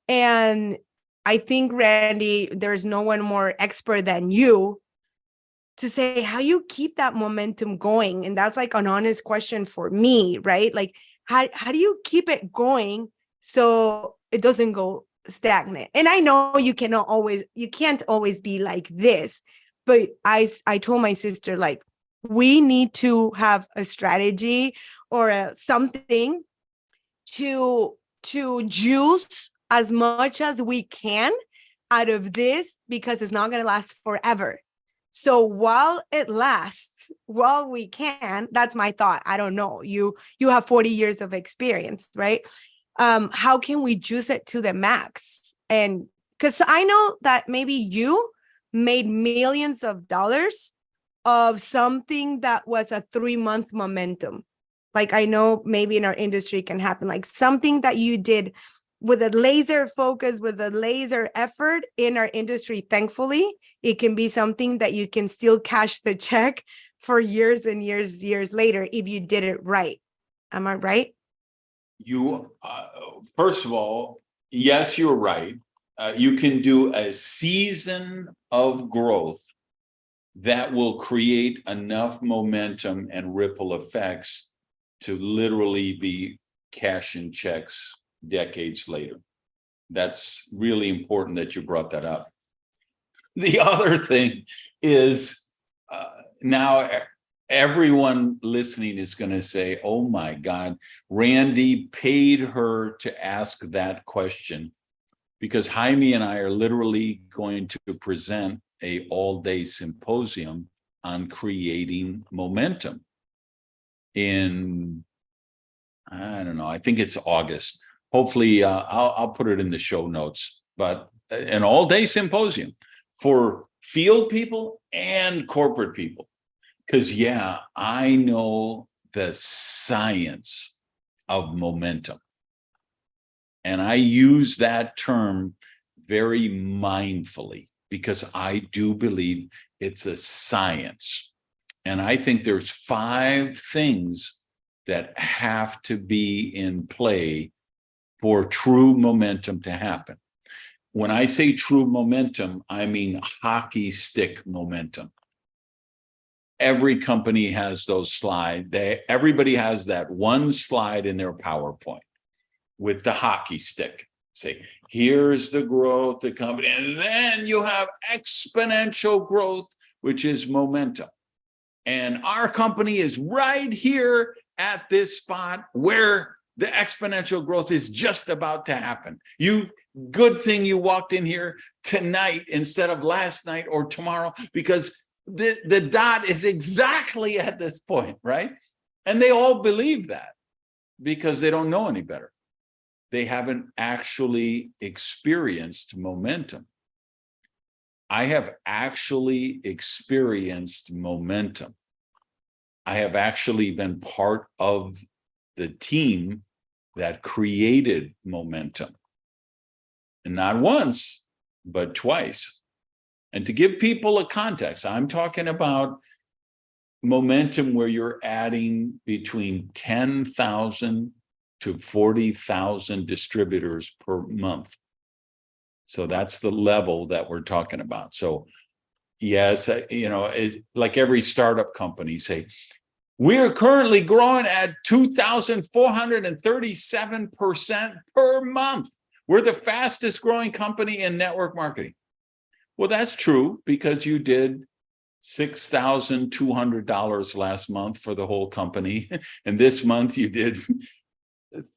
And I think, Randy, there's no one more expert than you to say how you keep that momentum going. And that's like an honest question for me, right? Like, how do you keep it going so it doesn't go stagnant? And I know you can't always be like this, but I told my sister, like, we need to have a strategy or something to juice as much as we can out of this, because it's not going to last forever. So while it lasts, while we can, that's my thought. I don't know. You have 40 years of experience, right? How can we juice it to the max? And because I know that maybe you made millions of dollars of something that was a 3-month momentum. Like, I know maybe in our industry it can happen, like something that you did with a laser focus, with a laser effort in our industry, thankfully, it can be something that you can still cash the check for years and years later if you did it right. Am I right? You, first of all, yes, you're right. You can do a season of growth that will create enough momentum and ripple effects to literally be cashing checks decades later. That's really important that you brought that up. The other thing is now everyone listening is going to say, oh my God, Randy paid her to ask that question, because Jaime and I are literally going to present a all-day symposium on creating momentum in, I don't know, I think it's August. Hopefully, I'll put it in the show notes, but an all-day symposium for field people and corporate people. Because, yeah, I know the science of momentum. And I use that term very mindfully because I do believe it's a science. And I think there's 5 things that have to be in play for true momentum to happen. When I say true momentum, I mean hockey stick momentum. Every company has those slides. Everybody has that one slide in their PowerPoint with the hockey stick. Say, here's the growth, the company, and then you have exponential growth, which is momentum. And our company is right here at this spot where the exponential growth is just about to happen. Good thing you walked in here tonight instead of last night or tomorrow, because the dot is exactly at this point, right? And they all believe that because they don't know any better. They haven't actually experienced momentum. I have actually experienced momentum. I have actually been part of the team that created momentum. And not once, but twice. And to give people a context, I'm talking about momentum where you're adding between 10,000 to 40,000 distributors per month. So that's the level that we're talking about. So yes, like every startup company say, we're currently growing at 2,437% per month. We're the fastest growing company in network marketing. Well, that's true because you did $6,200 last month for the whole company. And this month you did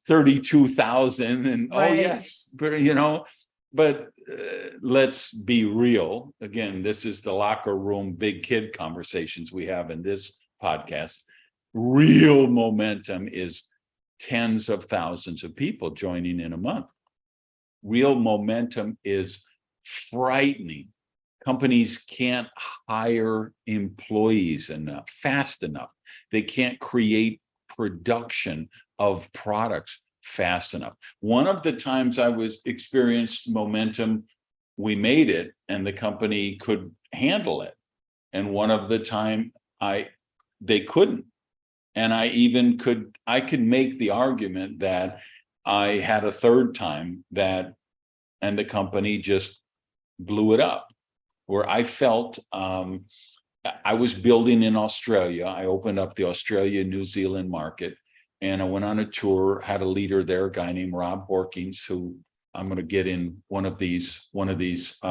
32,000. And right. Oh yes, but let's be real. Again, this is the locker room big kid conversations we have in this podcast. Real momentum is tens of thousands of people joining in a month. Real momentum is frightening. Companies can't hire employees fast enough. They can't create production of products fast enough. One of the times I experienced momentum, we made it and the company could handle it. And one of the time they couldn't. And I could make the argument that I had a third time and the company just blew it up, where I felt I was building in Australia. I opened up the Australia, New Zealand market, and I went on a tour, had a leader there, a guy named Rob Horkins, who I'm going to get in one of these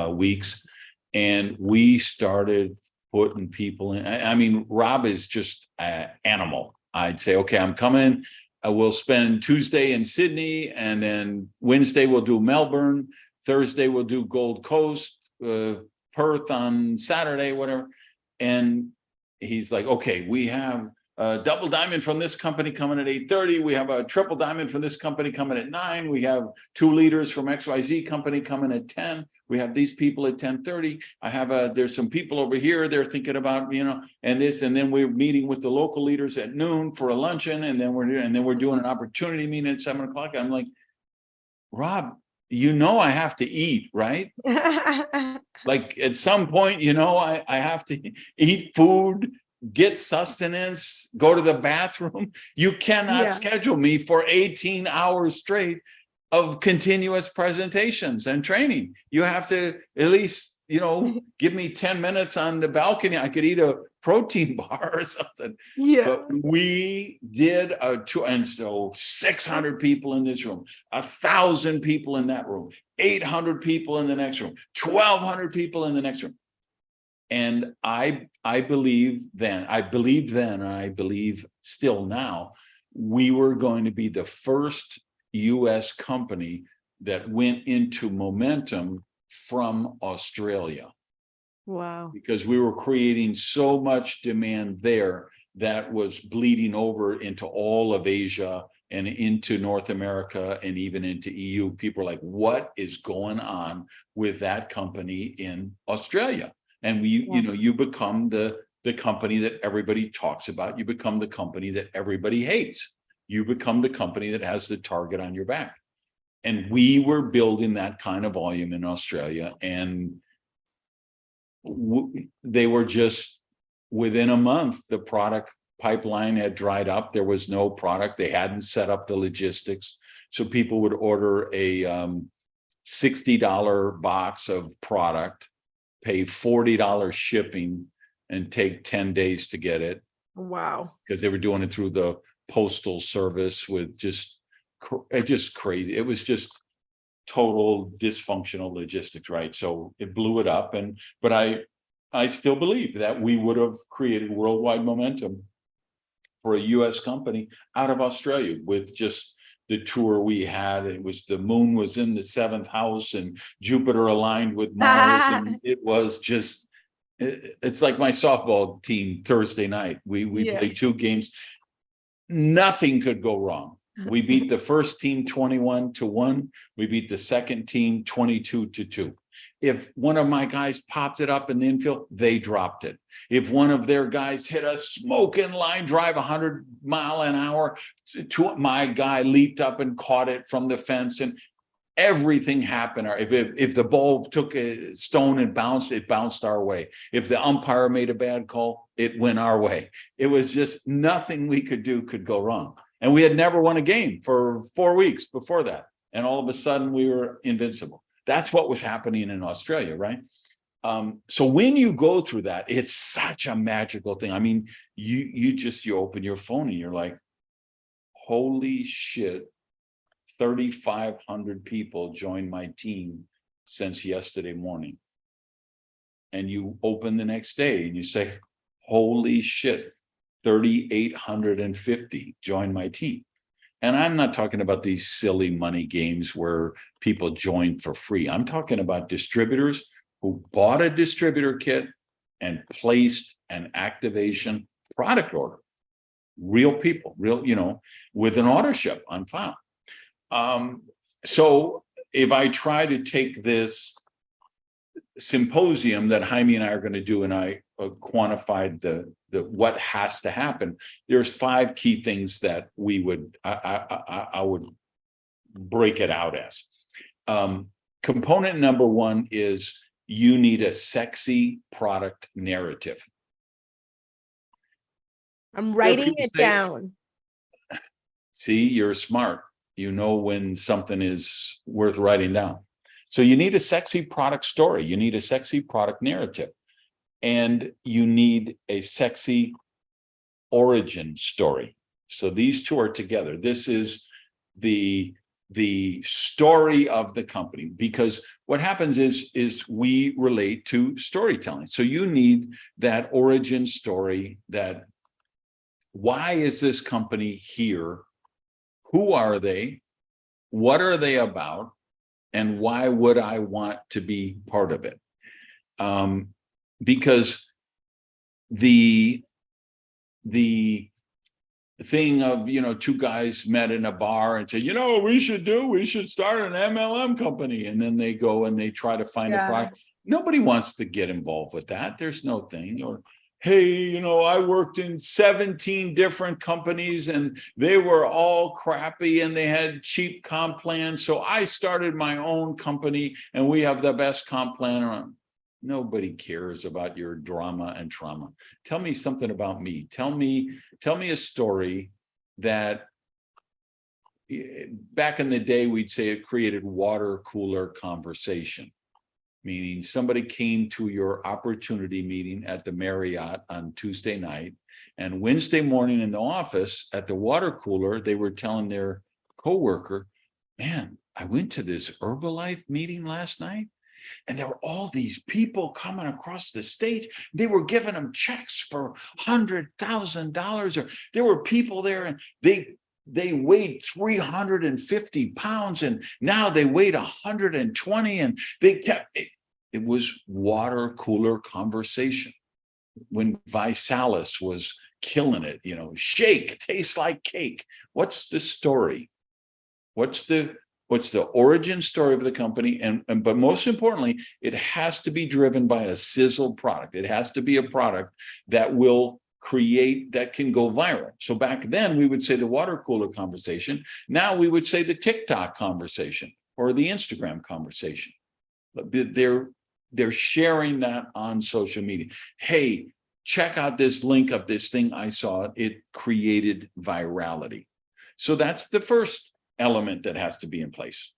weeks. And we started putting people in. I mean, Rob is just an animal. I'd say, okay, I'm coming. We'll spend Tuesday in Sydney, and then Wednesday we'll do Melbourne. Thursday we'll do Gold Coast, Perth on Saturday, whatever. And he's like, okay, we have a double diamond from this company coming at 8:30. We have a triple diamond from this company coming at 9. We have 2 leaders from XYZ company coming at 10. We have these people at 10:30. There's some people over here. They're thinking about, and this, and then we're meeting with the local leaders at noon for a luncheon. And then we're doing an opportunity meeting at 7:00. I'm like, Rob, I have to eat, right? Like at some point, I have to eat food, get sustenance, go to the bathroom. You cannot Yeah. schedule me for 18 hours straight of continuous presentations and training. You have to at least, give me 10 minutes on the balcony. I could eat a protein bar or something. Yeah. But we did a tour, and so 600 people in this room, 1,000 people in that room, 800 people in the next room, 1,200 people in the next room. And I believed then, and I believe still now, we were going to be the first US company that went into momentum from Australia. Wow. Because we were creating so much demand there that was bleeding over into all of Asia and into North America and even into EU. People are like, what is going on with that company in Australia? And you become the company that everybody talks about. You become the company that everybody hates. You become the company that has the target on your back. And we were building that kind of volume in Australia, and they were just, within a month, the product pipeline had dried up. There was no product. They hadn't set up the logistics. So people would order a $60 box of product, pay $40 shipping, and take 10 days to get it. Wow. Because they were doing it through the postal service with just crazy. It was just total dysfunctional logistics, right? So it blew it up. But I still believe that we would have created worldwide momentum for a US company out of Australia with just the tour we had. It was, the moon was in the 7th house and Jupiter aligned with Mars. And it was just, it's like my softball team Thursday night. We played 2 games. Nothing could go wrong. We beat the first team 21-1. We beat the second team 22-2. If one of my guys popped it up in the infield, they dropped it. If one of their guys hit a smoking line drive 100 mile an hour, my guy leaped up and caught it from the fence, and everything happened. If the ball took a stone and bounced, it bounced our way. If the umpire made a bad call, it went our way. It was just nothing we could do could go wrong. And we had never won a game for 4 weeks before that. And all of a sudden we were invincible. That's what was happening in Australia, right? So when you go through that, it's such a magical thing. I mean, you open your phone and you're like, holy shit, 3,500 people joined my team since yesterday morning. And you open the next day and you say, holy shit, 3,850 joined my team. And I'm not talking about these silly money games where people join for free. I'm talking about distributors who bought a distributor kit and placed an activation product order. Real people, with an order ship on file. So if I try to take this symposium that Jaime and I are going to do, and I quantified the what has to happen, there's 5 key things that I would break it out as. Component number 1 is you need a sexy product narrative. I'm writing it down. See, you're smart. You know when something is worth writing down. So you need a sexy product story. You need a sexy product narrative. And you need a sexy origin story. So these 2 are together. This is the story of the company, because what happens is we relate to storytelling. So you need that origin story, that why is this company here? Who are they? What are they about? And why would I want to be part of it? Because the thing of, 2 guys met in a bar and say, we should start an MLM company. And then they go and they try to find a product. Nobody wants to get involved with that. There's no thing. Or hey, I worked in 17 different companies and they were all crappy and they had cheap comp plans. So I started my own company and we have the best comp plan around. Nobody cares about your drama and trauma. Tell me something about me. Tell me a story that back in the day, we'd say it created water cooler conversation. Meaning somebody came to your opportunity meeting at the Marriott on Tuesday night, and Wednesday morning in the office at the water cooler, they were telling their coworker, man, I went to this Herbalife meeting last night, and there were all these people coming across the stage. They were giving them checks for $100,000, or there were people there and they weighed 350 pounds and now they weighed 120, and they kept it was water cooler conversation. When Visalis was killing it, shake tastes like cake. What's the story? What's the origin story of the company? And but most importantly, it has to be driven by a sizzle product. It has to be a product that will create, that can go viral. So back then we would say the water cooler conversation. Now we would say the TikTok conversation or the Instagram conversation. They're sharing that on social media. Hey, check out this link of this thing I saw. It created virality. So that's the first element that has to be in place.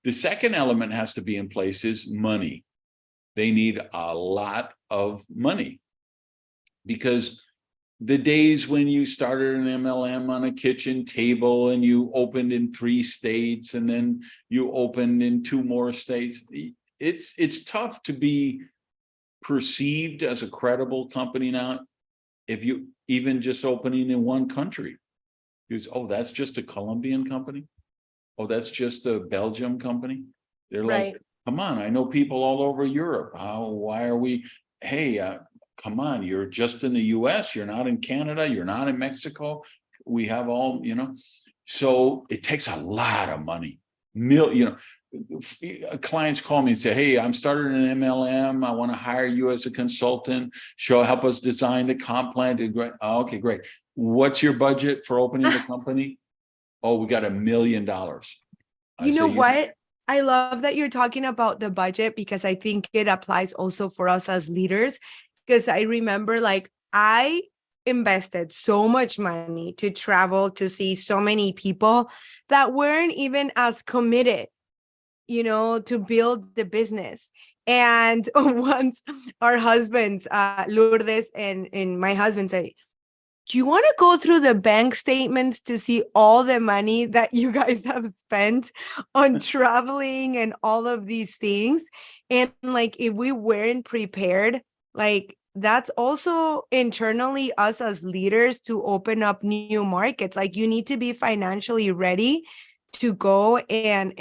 The second element has to be in place is money. They need a lot of money, because the days when you started an MLM on a kitchen table and you opened in 3 states and then you opened in 2 more states, it's tough to be perceived as a credible company now if you even just opening in 1 country. Oh, that's just a Colombian company. Oh, that's just a Belgium company. They're Right. like, come on, I know people all over Europe. Why are we? Hey, come on, you're just in the US, you're not in Canada, you're not in Mexico. We have all, so it takes a lot of money. Clients call me and say, hey, I'm starting an MLM. I want to hire you as a consultant, help us design the comp plan. Oh, okay, great. What's your budget for opening the company? Oh, we got $1 million. You know what? I love that you're talking about the budget, because I think it applies also for us as leaders. Because I remember, like, I invested so much money to travel to see so many people that weren't even as committed, to build the business. And once our husbands, Lourdes and my husband, say, do you want to go through the bank statements to see all the money that you guys have spent on traveling and all of these things? And like, if we weren't prepared, like, that's also internally us as leaders to open up new markets. Like, you need to be financially ready to go and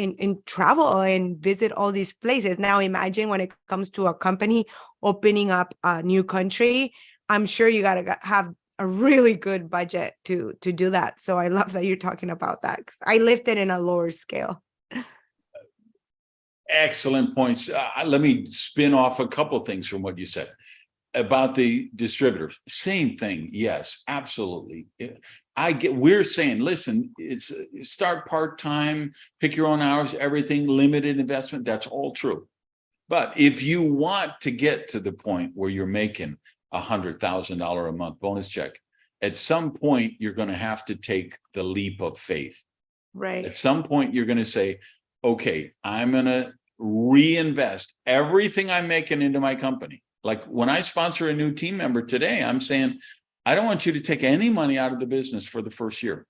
travel and visit all these places. Now, imagine when it comes to a company opening up a new country, I'm sure you got to have a really good budget to do that. So I love that you're talking about that, because I lived it in a lower scale. Excellent points. Let me spin off a couple of things from what you said about the distributors. Same thing. Yes, absolutely. We're saying, listen, it's start part-time, pick your own hours, everything, limited investment. That's all true. But if you want to get to the point where you're making $100,000 a month bonus check, at some point you're going to have to take the leap of faith. Right. At some point you're going to say, okay, I'm going to reinvest everything I'm making into my company. Like when I sponsor a new team member today, I'm saying, I don't want you to take any money out of the business for the first year.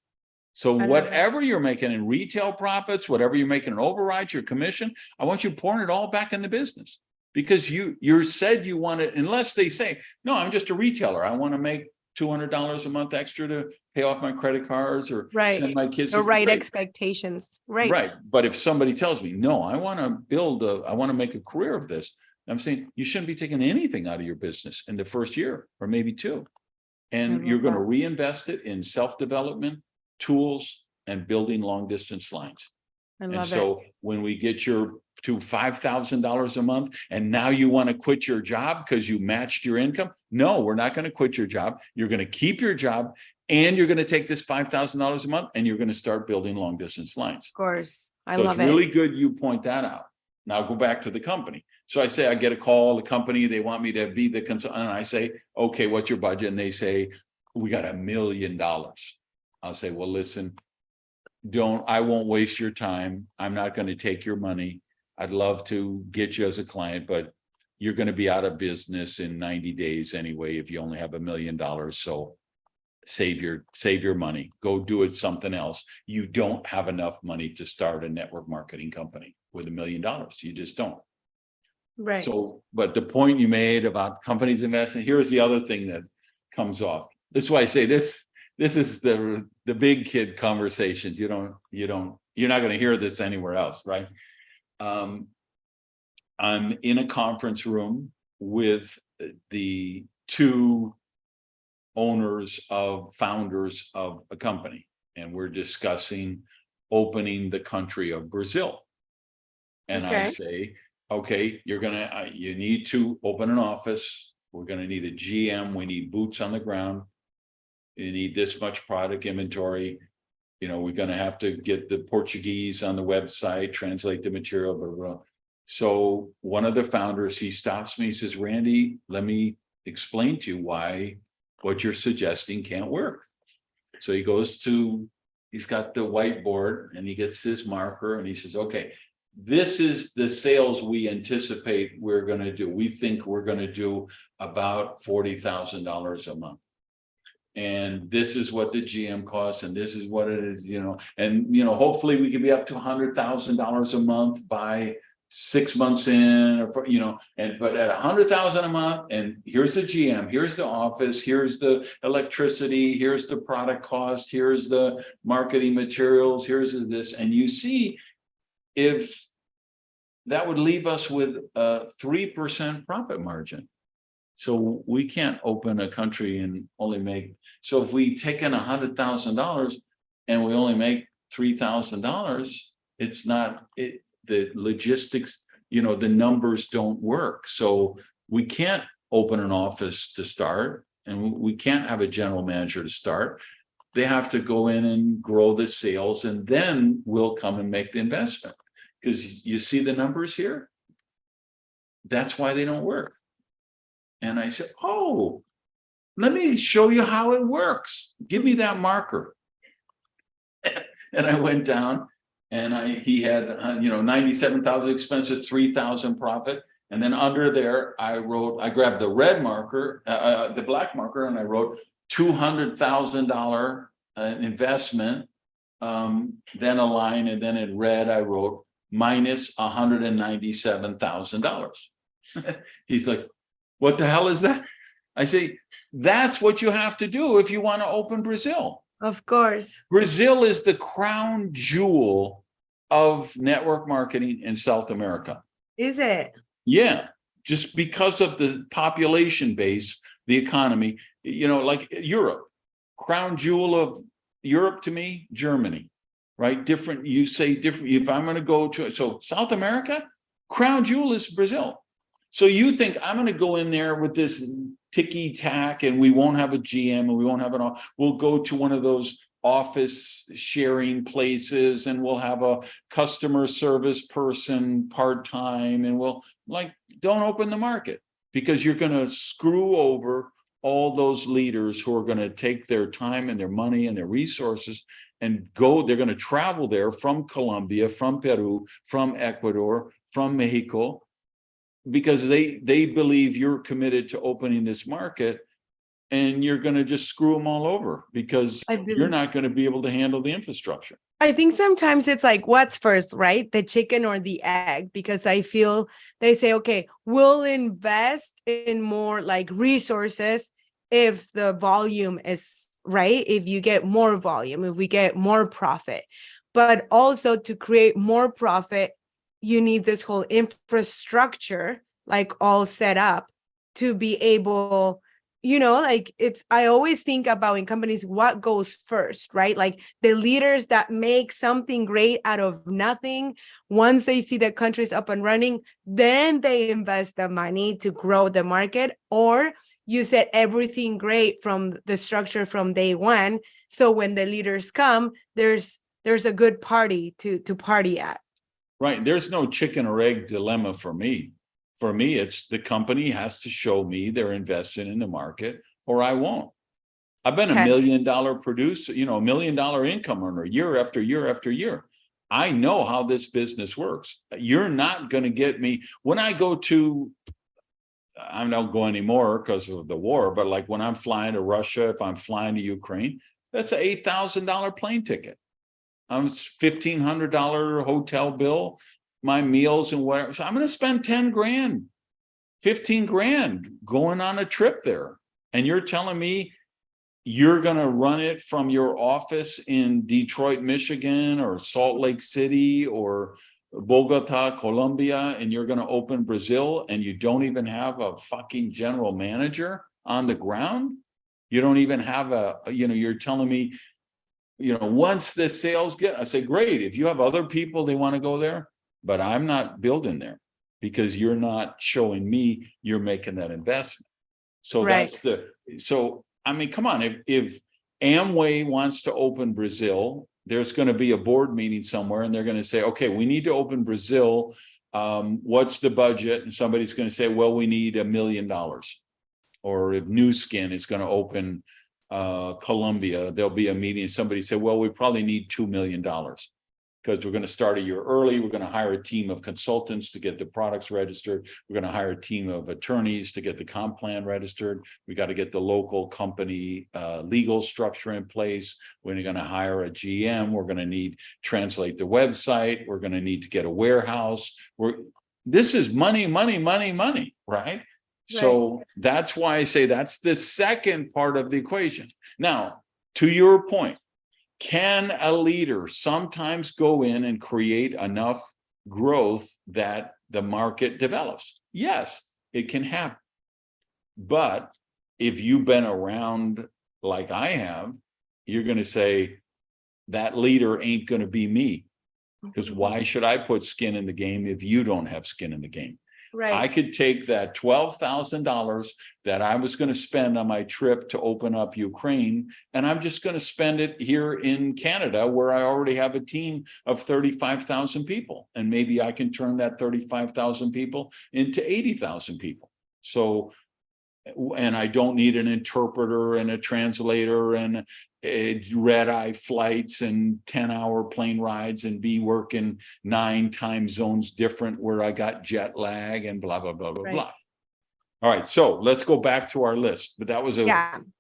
So whatever you're making in retail profits, whatever you're making in overrides, your commission, I want you pouring it all back in the business. Because you said you want it, unless they say, no, I'm just a retailer. I want to make $200 a month extra to pay off my credit cards or send my kids. The right expectations. Right. Right. But if somebody tells me, no, I want to make a career of this, I'm saying you shouldn't be taking anything out of your business in the first year or maybe 2. And you're going to reinvest it in self-development, tools, and building long distance lines. I And love so it. when we get to $5,000 a month, and now you want to quit your job because you matched your income, no, we're not going to quit your job. You're going to keep your job, and you're going to take this $5,000 a month, and you're going to start building long distance lines. Of course. I So it's love it. really good you point that out. Now go back to the company. So I say, I get a call, the company, they want me to be the consultant. And I say, okay, what's your budget? And they say, we got $1 million. I'll say, well, listen, I won't waste your time. I'm not going to take your money. I'd love to get you as a client, but you're going to be out of business in 90 days anyway, if you only have $1 million. So save your money, go do it something else. You don't have enough money to start a network marketing company with $1 million. You just don't. Right. So, but the point you made about companies investing, here's the other thing that comes off. This is why I say this is the big kid conversations. You're not going to hear this anywhere else, right? I'm in a conference room with the two founders of a company, and we're discussing opening the country of Brazil. And I say, okay, you need to open an office. We're going to need a GM. We need boots on the ground. You need this much product inventory. We're going to have to get the Portuguese on the website, translate the material, blah, blah, blah. So one of the founders, he stops me, he says, Randy, let me explain to you why what you're suggesting can't work. So he's got the whiteboard, and he gets his marker, and he says, okay, this is the sales we anticipate we're going to do. We think we're going to do about $40,000 a month. And this is what the GM costs, and this is what it is, and hopefully we can be up to $100,000 a month by 6 months in, but at $100,000 a month, and here's the GM, here's the office, here's the electricity, here's the product cost, here's the marketing materials, here's this, and you see if that would leave us with a 3% profit margin. So we can't open a country and only make, so if we take in $100,000 and we only make $3,000, it's not it. The logistics, the numbers don't work. So we can't open an office to start, and we can't have a general manager to start. They have to go in and grow the sales, and then we'll come and make the investment. Because you see the numbers here? That's why they don't work. And I said, oh, let me show you how it works. Give me that marker. And I went down, and he had 97,000 expenses, 3,000 profit, and then under there I grabbed the red marker, the black marker, and I wrote $200,000 investment, then a line, and then in red I wrote minus $197,000. He's like, what the hell is that? I say, that's what you have to do if you want to open Brazil. Of course. Brazil is the crown jewel of network marketing in South America. Is it? Yeah, just because of the population base, the economy, like Europe. Crown jewel of Europe to me, Germany, right? Different, you say different. If I'm going to go to, so South America, crown jewel is Brazil. So you think I'm going to go in there with this ticky tack, and we won't have a GM, and we won't have we'll go to one of those office sharing places, and we'll have a customer service person part-time, and don't open the market, because you're going to screw over all those leaders who are going to take their time and their money and their resources and go. They're going to travel there from Colombia, from Peru, from Ecuador, from Mexico, because they believe you're committed to opening this market, and you're going to just screw them all over because you're not going to be able to handle the infrastructure. I think sometimes it's like, what's first, right? The chicken or the egg? Because I feel they say, okay, we'll invest in more like resources if the volume is right, if you get more volume, if we get more profit. But also to create more profit, you need this whole infrastructure, like all set up to be able like I always think about in companies, what goes first, right? Like the leaders that make something great out of nothing, once they see the country's up and running, then they invest the money to grow the market, or you set everything great from the structure from day one. So when the leaders come, there's a good party to party at. Right. There's no chicken or egg dilemma for me. For me, it's the company has to show me they're invested in the market or I won't. I've been Okay. $1 million producer, $1 million income earner year after year after year. I know how this business works. You're not going to get me when I go to, I don't go anymore because of the war, but like when I'm flying to Russia, if I'm flying to Ukraine, that's an $8,000 plane ticket. $1,500 hotel bill, my meals and whatever. So I'm going to spend 10 grand, 15 grand going on a trip there. And you're telling me you're going to run it from your office in Detroit, Michigan, or Salt Lake City, or Bogota, Colombia, and you're going to open Brazil, and you don't even have a fucking general manager on the ground? You don't even have you're telling me, once the sales I say, great. If you have other people, they want to go there, but I'm not building there because you're not showing me you're making that investment. So right. I mean, come on, if Amway wants to open Brazil, there's going to be a board meeting somewhere and they're going to say, okay, we need to open Brazil. What's the budget? And somebody's going to say, well, we need $1 million. Or if New Skin is going to open Colombia, there'll be a meeting. Somebody said, well, we probably need $2 million because we're going to start a year early. We're going to hire a team of consultants to get the products registered. We're going to hire a team of attorneys to get the comp plan registered. We got to get the local company legal structure in place. We're going to hire a GM. We're going to need translate the website. We're going to need to get a warehouse. This is money, right? So that's why I say that's the second part of the equation. Now, to your point, can a leader sometimes go in and create enough growth that the market develops? Yes, it can happen. But if you've been around like I have, you're going to say, that leader ain't going to be me. Because why should I put skin in the game if you don't have skin in the game? Right. I could take that $12,000 that I was going to spend on my trip to open up Ukraine, and I'm just going to spend it here in Canada, where I already have a team of 35,000 people. And maybe I can turn that 35,000 people into 80,000 people. So, and I don't need an interpreter and a translator and red-eye flights and 10-hour plane rides and be working 9 time zones different where I got jet lag and blah, blah, blah, blah, blah. All right, so let's go back to our list. But that was a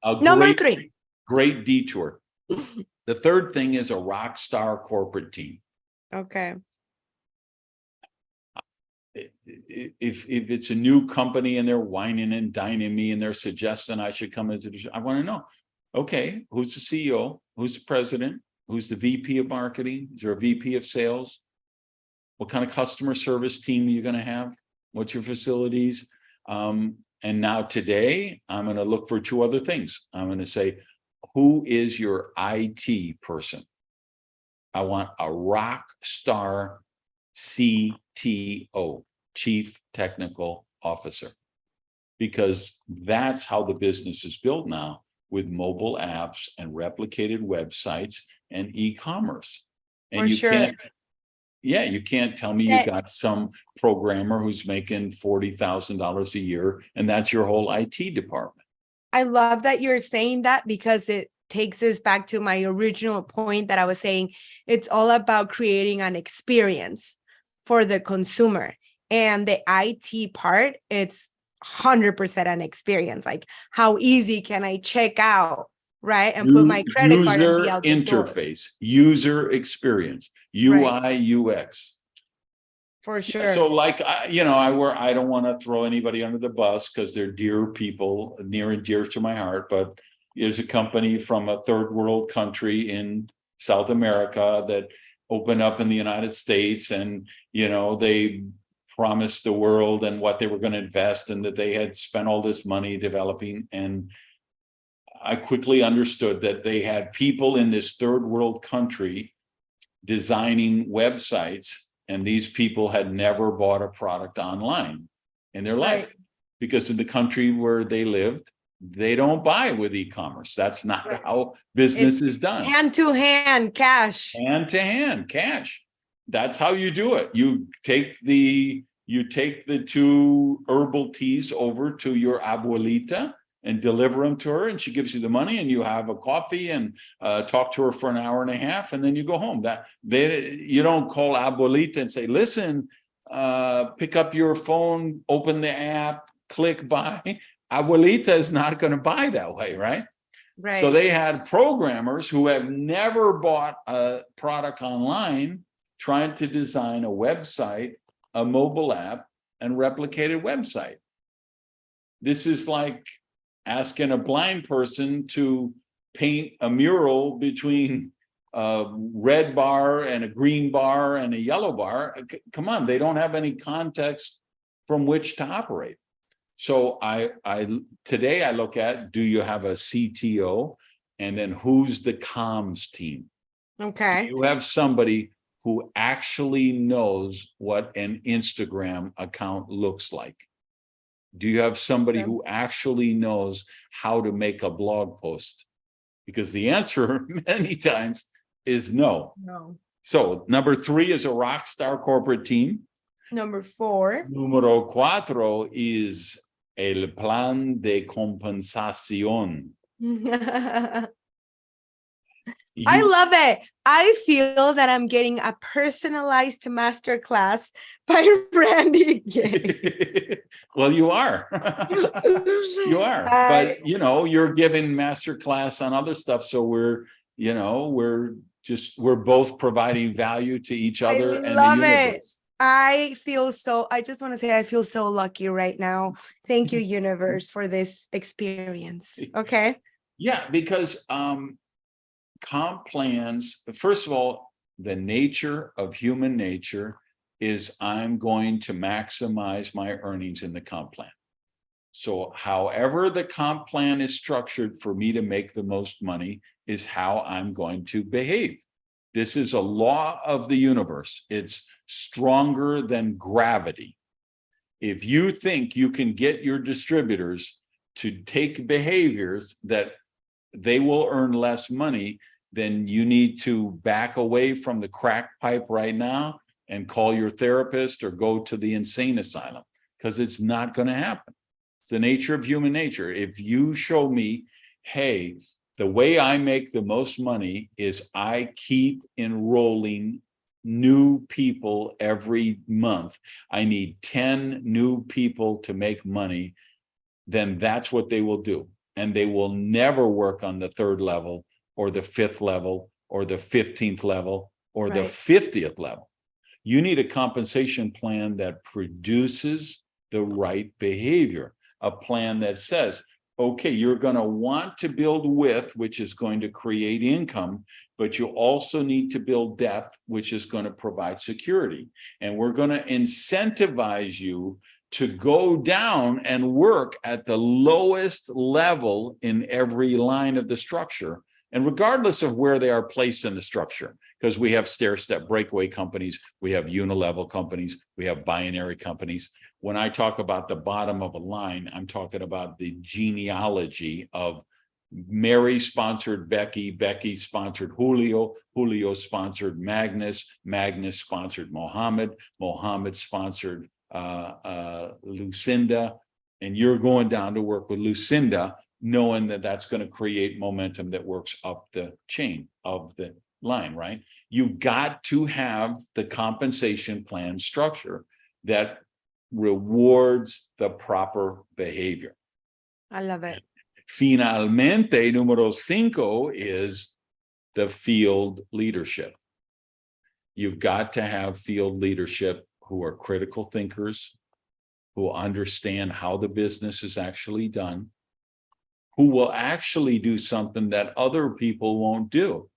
number 3. Great detour. The third thing is a rock star corporate team. Okay. If it's a new company and they're whining and dining me and they're suggesting I should come as I want to know, okay, who's the CEO? Who's the president? Who's the VP of marketing? Is there a VP of sales? What kind of customer service team are you going to have? What's your facilities? And now today, I'm going to look for 2 other things. I'm going to say, who is your IT person? I want a rock star CTO, Chief Technical Officer, because that's how the business is built now, with mobile apps and replicated websites and e-commerce. And you can't tell me you got some programmer who's making $40,000 a year and that's your whole IT department. I love that you're saying that, because it takes us back to my original point that I was saying. It's all about creating an experience for the consumer, and the IT part, it's 100% an experience. Like, how easy can I check out, right? And put my credit card and be out the door. Interface, user experience, UI, UX. For sure. So like, I don't want to throw anybody under the bus because they're dear people, near and dear to my heart, but there's a company from a third world country in South America that opened up in the United States, and they promised the world and what they were going to invest, and that they had spent all this money developing. And I quickly understood that they had people in this third world country designing websites, and these people had never bought a product online in their life. Right. Because in the country where they lived, they don't buy with e-commerce. That's not Right. how business is done. Hand to hand, cash. Hand to hand, cash. That's how you do it. You take the 2 herbal teas over to your abuelita and deliver them to her, and she gives you the money, and you have a coffee and talk to her for an hour and a half, and then you go home. You don't call abuelita and say, listen, pick up your phone, open the app, click buy. Abuelita is not going to buy that way, right? Right. So they had programmers who have never bought a product online trying to design a website, a mobile app, and replicated website. This is like asking a blind person to paint a mural between a red bar and a green bar and a yellow bar. Come on, they don't have any context from which to operate. So today I look at, do you have a CTO? And then who's the comms team? Okay. Do you have somebody who actually knows what an Instagram account looks like? Do you have somebody who actually knows how to make a blog post? Because the answer many times is no. No. So number 3 is a rock star corporate team. Number 4. Número 4 is el plan de compensación. I love it. I feel that I'm getting a personalized masterclass by Randy Gay. Well, you are. You are. But, you're giving masterclass on other stuff. So we're both providing value to each other and the universe. I just want to say I feel so lucky right now. Thank you, universe, for this experience. Okay. Yeah, because comp plans, first of all, the nature of human nature is I'm going to maximize my earnings in the comp plan. So however the comp plan is structured for me to make the most money is how I'm going to behave. This is a law of the universe. It's stronger than gravity. If you think you can get your distributors to take behaviors that they will earn less money, then you need to back away from the crack pipe right now and call your therapist or go to the insane asylum, because it's not going to happen. It's the nature of human nature. If you show me, hey, the way I make the most money is I keep enrolling new people every month. I need 10 new people to make money, then that's what they will do. And they will never work on the 3rd level or the 5th level or the 15th level or the 50th level. You need a compensation plan that produces the right behavior, a plan that says, okay, you're going to want to build width, which is going to create income, but you also need to build depth, which is going to provide security. And we're going to incentivize you to go down and work at the lowest level in every line of the structure. And regardless of where they are placed in the structure, because we have stair-step breakaway companies, we have unilevel companies, we have binary companies. When I talk about the bottom of a line, I'm talking about the genealogy of Mary sponsored Becky, Becky sponsored Julio, Julio sponsored Magnus, Magnus sponsored Mohammed, Mohammed sponsored Lucinda, and you're going down to work with Lucinda, knowing that that's going to create momentum that works up the chain of the line, right? You got to have the compensation plan structure that rewards the proper behavior. I love it. Finalmente, número 5 is the field leadership. You've got to have field leadership who are critical thinkers, who understand how the business is actually done, who will actually do something that other people won't do,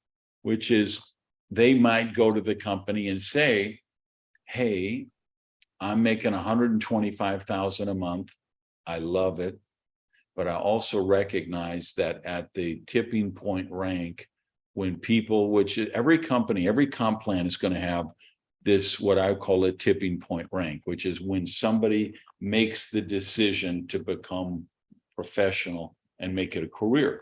which is they might go to the company and say, hey, I'm making 125,000 a month. I love it. But I also recognize that at the tipping point rank, when people, which every company, every comp plan is going to have this, what I call a tipping point rank, which is when somebody makes the decision to become professional and make it a career.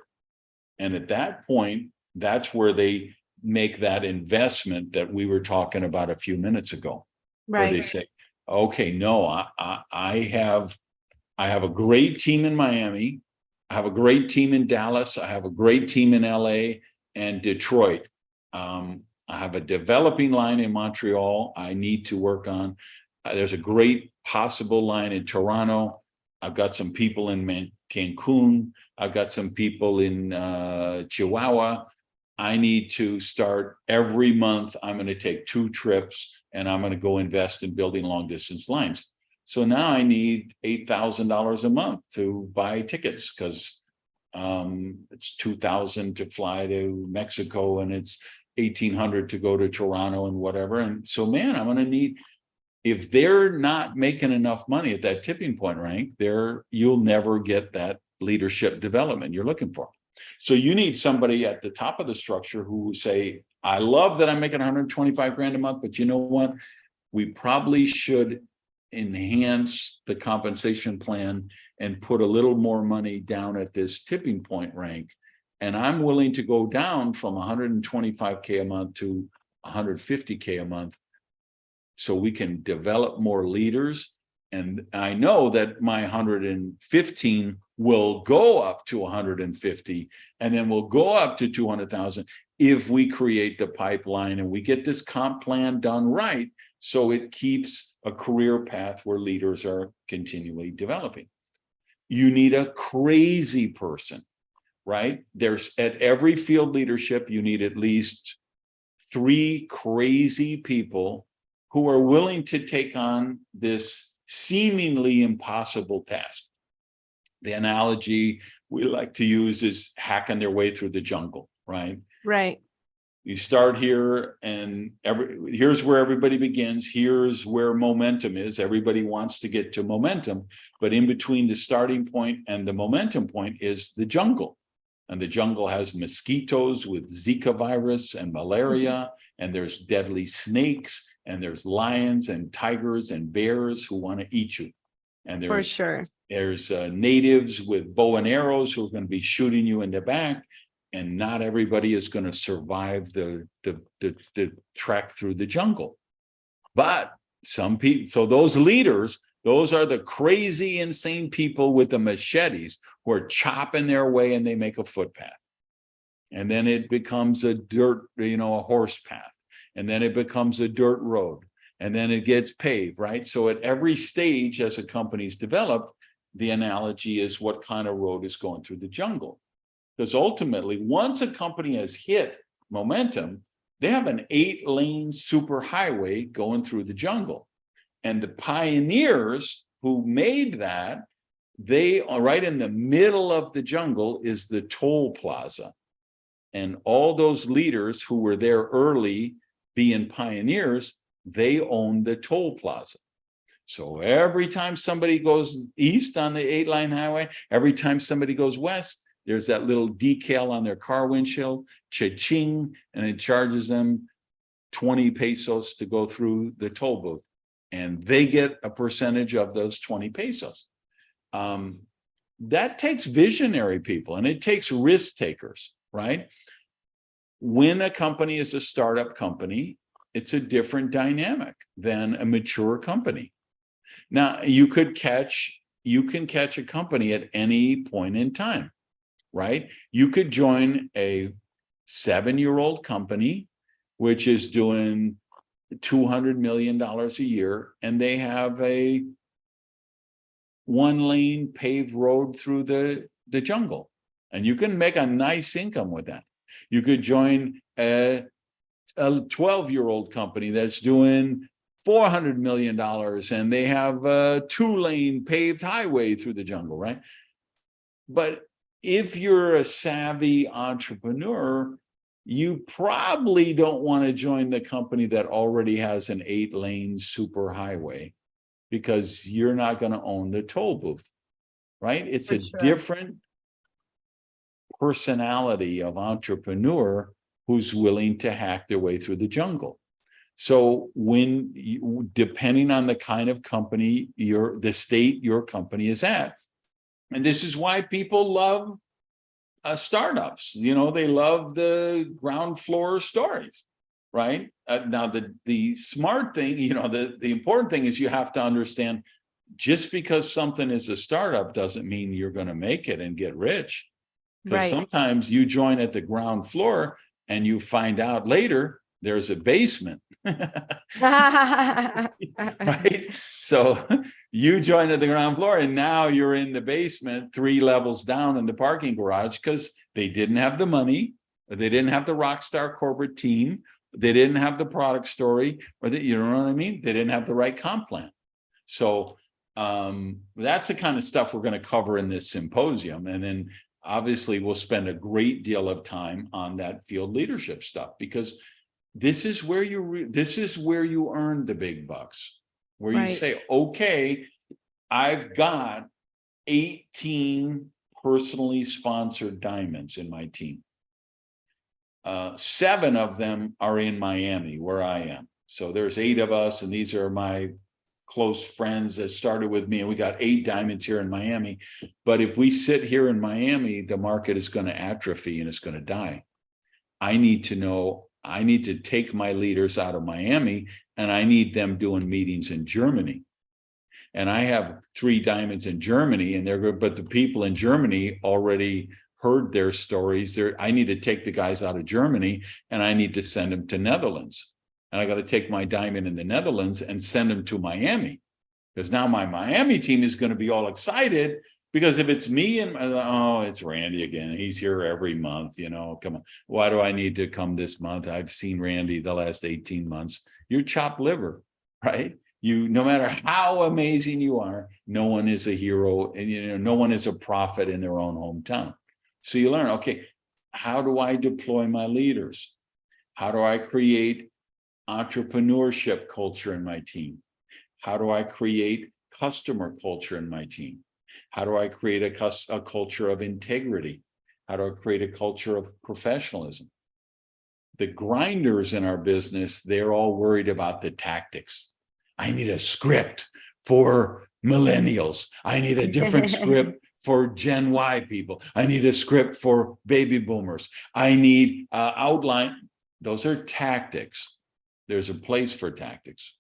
And at that point, that's where they make that investment that we were talking about a few minutes ago, where they say, okay, no, I have a great team in Miami. I have a great team in Dallas. I have a great team in LA and Detroit. I have a developing line in Montreal I need to work on. There's a great possible line in Toronto. I've got some people in Cancun. I've got some people in Chihuahua. I need to start every month. I'm going to take 2 trips and I'm going to go invest in building long distance lines. So now I need $8,000 a month to buy tickets because it's $2,000 to fly to Mexico and it's $1,800 to go to Toronto and whatever. And so, man, I'm going to need, if they're not making enough money at that tipping point rank, you'll never get that leadership development you're looking for. So you need somebody at the top of the structure who say, I love that I'm making 125 grand a month, but you know what? We probably should enhance the compensation plan and put a little more money down at this tipping point rank. And I'm willing to go down from 125K a month to 150K a month so we can develop more leaders. And I know that my 115 will go up to 150, and then we'll go up to 200,000 if we create the pipeline and we get this comp plan done right, so it keeps a career path where leaders are continually developing. You need a crazy person, right? There's at every field leadership, you need at least 3 crazy people who are willing to take on this seemingly impossible task. The analogy we like to use is hacking their way through the jungle, right? Right. You start here and here's where everybody begins. Here's where momentum is. Everybody wants to get to momentum, but in between the starting point and the momentum point is the jungle. And the jungle has mosquitoes with Zika virus and malaria, and there's deadly snakes, and there's lions and tigers and bears who want to eat you. And there's, for sure, there's natives with bow and arrows who are going to be shooting you in the back. And not everybody is going to survive the trek through the jungle. But some people, so those leaders, those are the crazy, insane people with the machetes who are chopping their way and they make a footpath. And then it becomes a dirt, a horse path. And then it becomes a dirt road. And then it gets paved, right? So at every stage as a company's developed, the analogy is what kind of road is going through the jungle. Because ultimately, once a company has hit momentum, they have an 8-lane superhighway going through the jungle. And the pioneers who made that, they are right in the middle of the jungle is the toll plaza. And all those leaders who were there early, being pioneers, they own the toll plaza. So every time somebody goes east on the 8-line highway, every time somebody goes west, there's that little decal on their car windshield, cha-ching, and it charges them 20 pesos to go through the toll booth. And they get a percentage of those 20 pesos. That takes visionary people and it takes risk takers, right? When a company is a startup company, it's a different dynamic than a mature company. Now, you can catch a company at any point in time. Right? You could join a 7-year-old company, which is doing $200 million a year, and they have a 1-lane paved road through the jungle. And you can make a nice income with that. You could join a 12-year-old company that's doing $400 million, and they have a 2-lane paved highway through the jungle, right? But if you're a savvy entrepreneur, you probably don't want to join the company that already has an 8-lane superhighway. because you're not going to own the toll booth, right? It's For a sure. different personality of entrepreneur who's willing to hack their way through the jungle. So when you, depending on the kind of company the state your company is at, and this is why people love startups, they love the ground floor stories, right? Now the smart thing, the important thing is you have to understand, just because something is a startup doesn't mean you're going to make it and get rich. Because Right. sometimes you join at the ground floor and you find out later there's a basement. Right? So you join at the ground floor and now you're in the basement 3 levels down in the parking garage because they didn't have the money, or they didn't have the rock star corporate team, they didn't have the product story, or you know what I mean? They didn't have the right comp plan. So that's the kind of stuff we're going to cover in this symposium. And then obviously we'll spend a great deal of time on that field leadership stuff, because this is where you earn the big bucks, where you say, okay, I've got 18 personally sponsored diamonds in my team. 7 of them are in Miami, where I am. So there's 8 of us, and these are my close friends that started with me, and we got 8 diamonds here in Miami. But if we sit here in Miami, the market is going to atrophy and it's going to die. I need to take my leaders out of Miami, and I need them doing meetings in Germany. And I have 3 diamonds in Germany, and they're good, but the people in Germany already heard their stories. I need to take the guys out of Germany and I need to send them to Netherlands. And I got to take my diamond in the Netherlands and send them to Miami, because now my Miami team is going to be all excited, because if it's me and it's Randy again, he's here every month, come on, why do I need to come this month? I've seen Randy the last 18 months. You're chopped liver, right? No matter how amazing you are, no one is a hero, and no one is a prophet in their own hometown. So you learn, okay, how do I deploy my leaders? How do I create entrepreneurship culture in my team? How do I create customer culture in my team? How do I create a culture of integrity? How do I create a culture of professionalism? The grinders in our business, they're all worried about the tactics. I need a script for millennials. I need a different script for Gen Y people. I need a script for baby boomers. I need outline. Those are tactics. There's a place for tactics,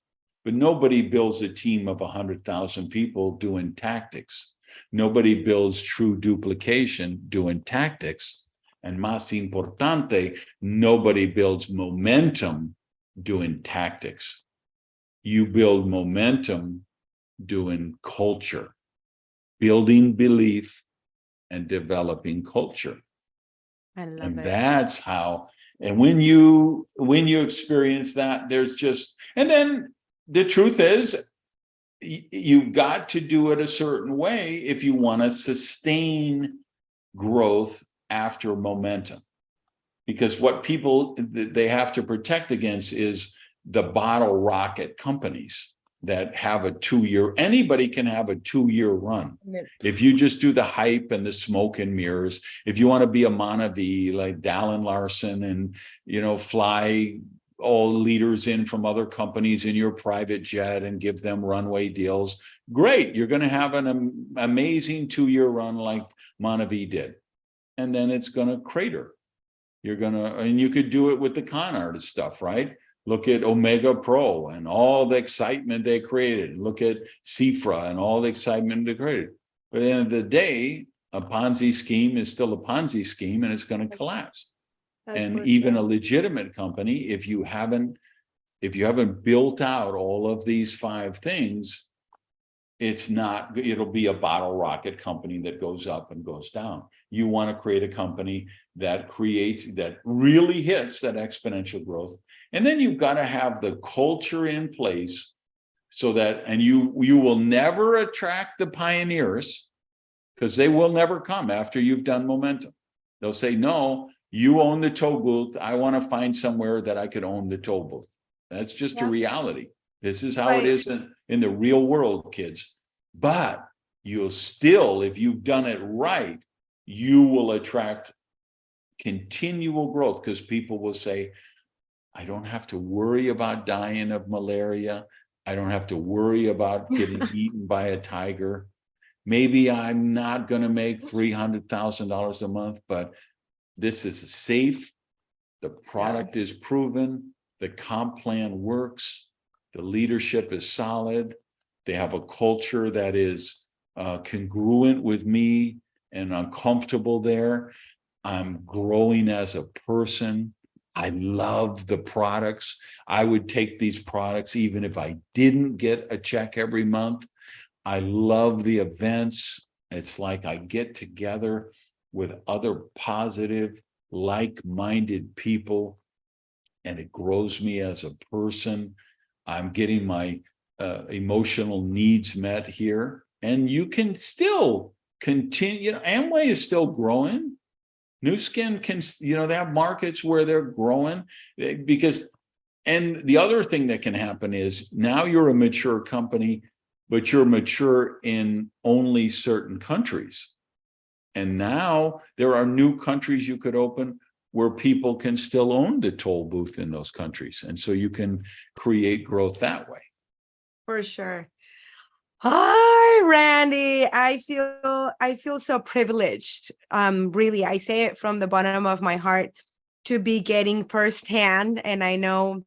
but nobody builds a team of 100,000 people doing tactics. Nobody builds true duplication doing tactics. And más importante, nobody builds momentum doing tactics. You build momentum doing culture, building belief and developing culture. I love And it. that's how, and when you experience that, and then the truth is, you've got to do it a certain way if you want to sustain growth after momentum. Because what they have to protect against is the bottle rocket companies that have anybody can have a 2-year run. If you just do the hype and the smoke and mirrors, if you want to be a Monavie like Dallin Larson and, fly all leaders in from other companies in your private jet and give them runway deals, great. You're going to have an amazing 2-year run like Monavie did. And then it's going to crater. And you could do it with the con artist stuff, right? Look at Omega Pro and all the excitement they created. Look at Cifra and all the excitement they created. But at the end of the day, a Ponzi scheme is still a Ponzi scheme, and it's going to collapse. And even a legitimate company, if you haven't built out all of these 5 things, it'll be a bottle rocket company that goes up and goes down. You want to create a company that really hits that exponential growth. And then you've got to have the culture in place so that, and you will never attract the pioneers, because they will never come after you've done momentum. They'll say, no, you own the toll booth. I want to find somewhere that I could own the toll booth. That's just a reality. This is how it Right. is in the real world, kids. But you'll still, if you've done it right, you will attract continual growth, because people will say, I don't have to worry about dying of malaria. I don't have to worry about getting eaten by a tiger. Maybe I'm not going to make $300,000 a month, but this is safe. The product is proven. The comp plan works. The leadership is solid. They have a culture that is congruent with me, and I'm comfortable there. I'm growing as a person. I love the products. I would take these products even if I didn't get a check every month. I love the events. It's like I get together with other positive, like-minded people, and it grows me as a person. I'm getting my emotional needs met here, and you can still continue. You know, Amway is still growing. New Skin can, you know, they have markets where they're growing, because, and the other thing that can happen is now you're a mature company, but you're mature in only certain countries. And now there are new countries you could open where people can still own the toll booth in those countries. And so you can create growth that way. For sure. Hi, Randy. I feel so privileged. Really, I say it from the bottom of my heart to be getting firsthand. And I know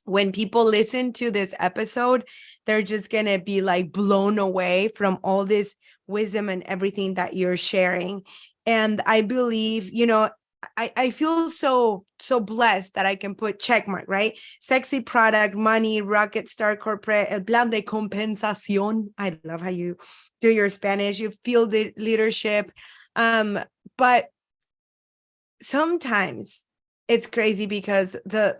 when people listen to this episode, they're just gonna be like blown away from all this wisdom and everything that you're sharing. And I believe, you know, I feel so blessed that I can put check mark, right? Sexy product, money, rocket star corporate, el plan de compensación. I love how you do your Spanish. You feel the leadership. But sometimes it's crazy because the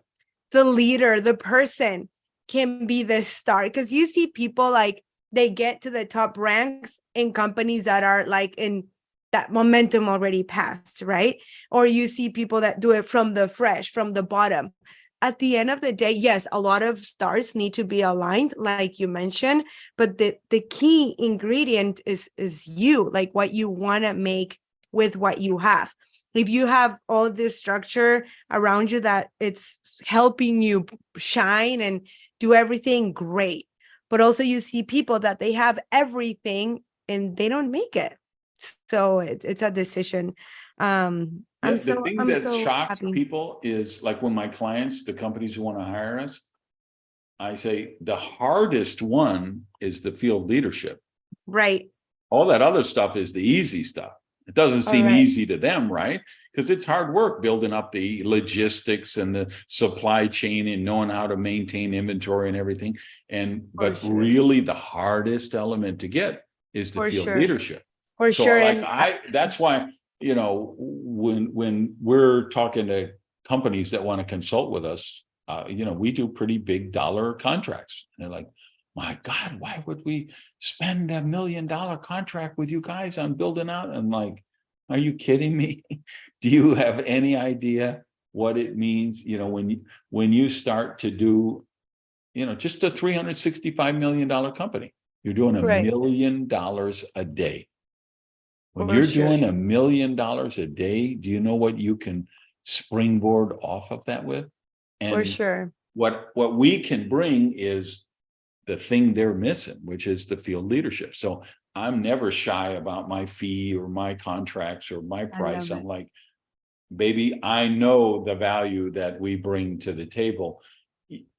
leader, the person can be the star, because you see people like they get to the top ranks in companies that are like in that momentum already passed, right? Or you see people that do it from the bottom. At the end of the day, yes, a lot of stars need to be aligned, like you mentioned, but the key ingredient is you, like what you want to make with what you have. If you have all this structure around you that it's helping you shine and do everything, great. But also you see people that they have everything and they don't make it. So it's a decision. The thing that shocks happy. people is like when my clients, the companies who want to hire us, I say the hardest one is the field leadership. Right. All that other stuff is the easy stuff. It doesn't seem easy to them, right? Because it's hard work building up the logistics and the supply chain and knowing how to maintain inventory and everything. But really the hardest element to get is the field leadership. For so sure. Like that's why, you know, when we're talking to companies that want to consult with us, you know, we do pretty big dollar contracts. And they're like, my God, why would we spend $1 million contract with you guys on building out? I'm like, are you kidding me? Do you have any idea what it means? You know, when you start to do, you know, just a $365 million company, you're doing $1 million a day. When you're doing $1 million a day, do you know what you can springboard off of that with? And what we can bring is the thing they're missing, which is the field leadership. So I'm never shy about my fee or my contracts or my price. I'm like, baby, I know the value that we bring to the table.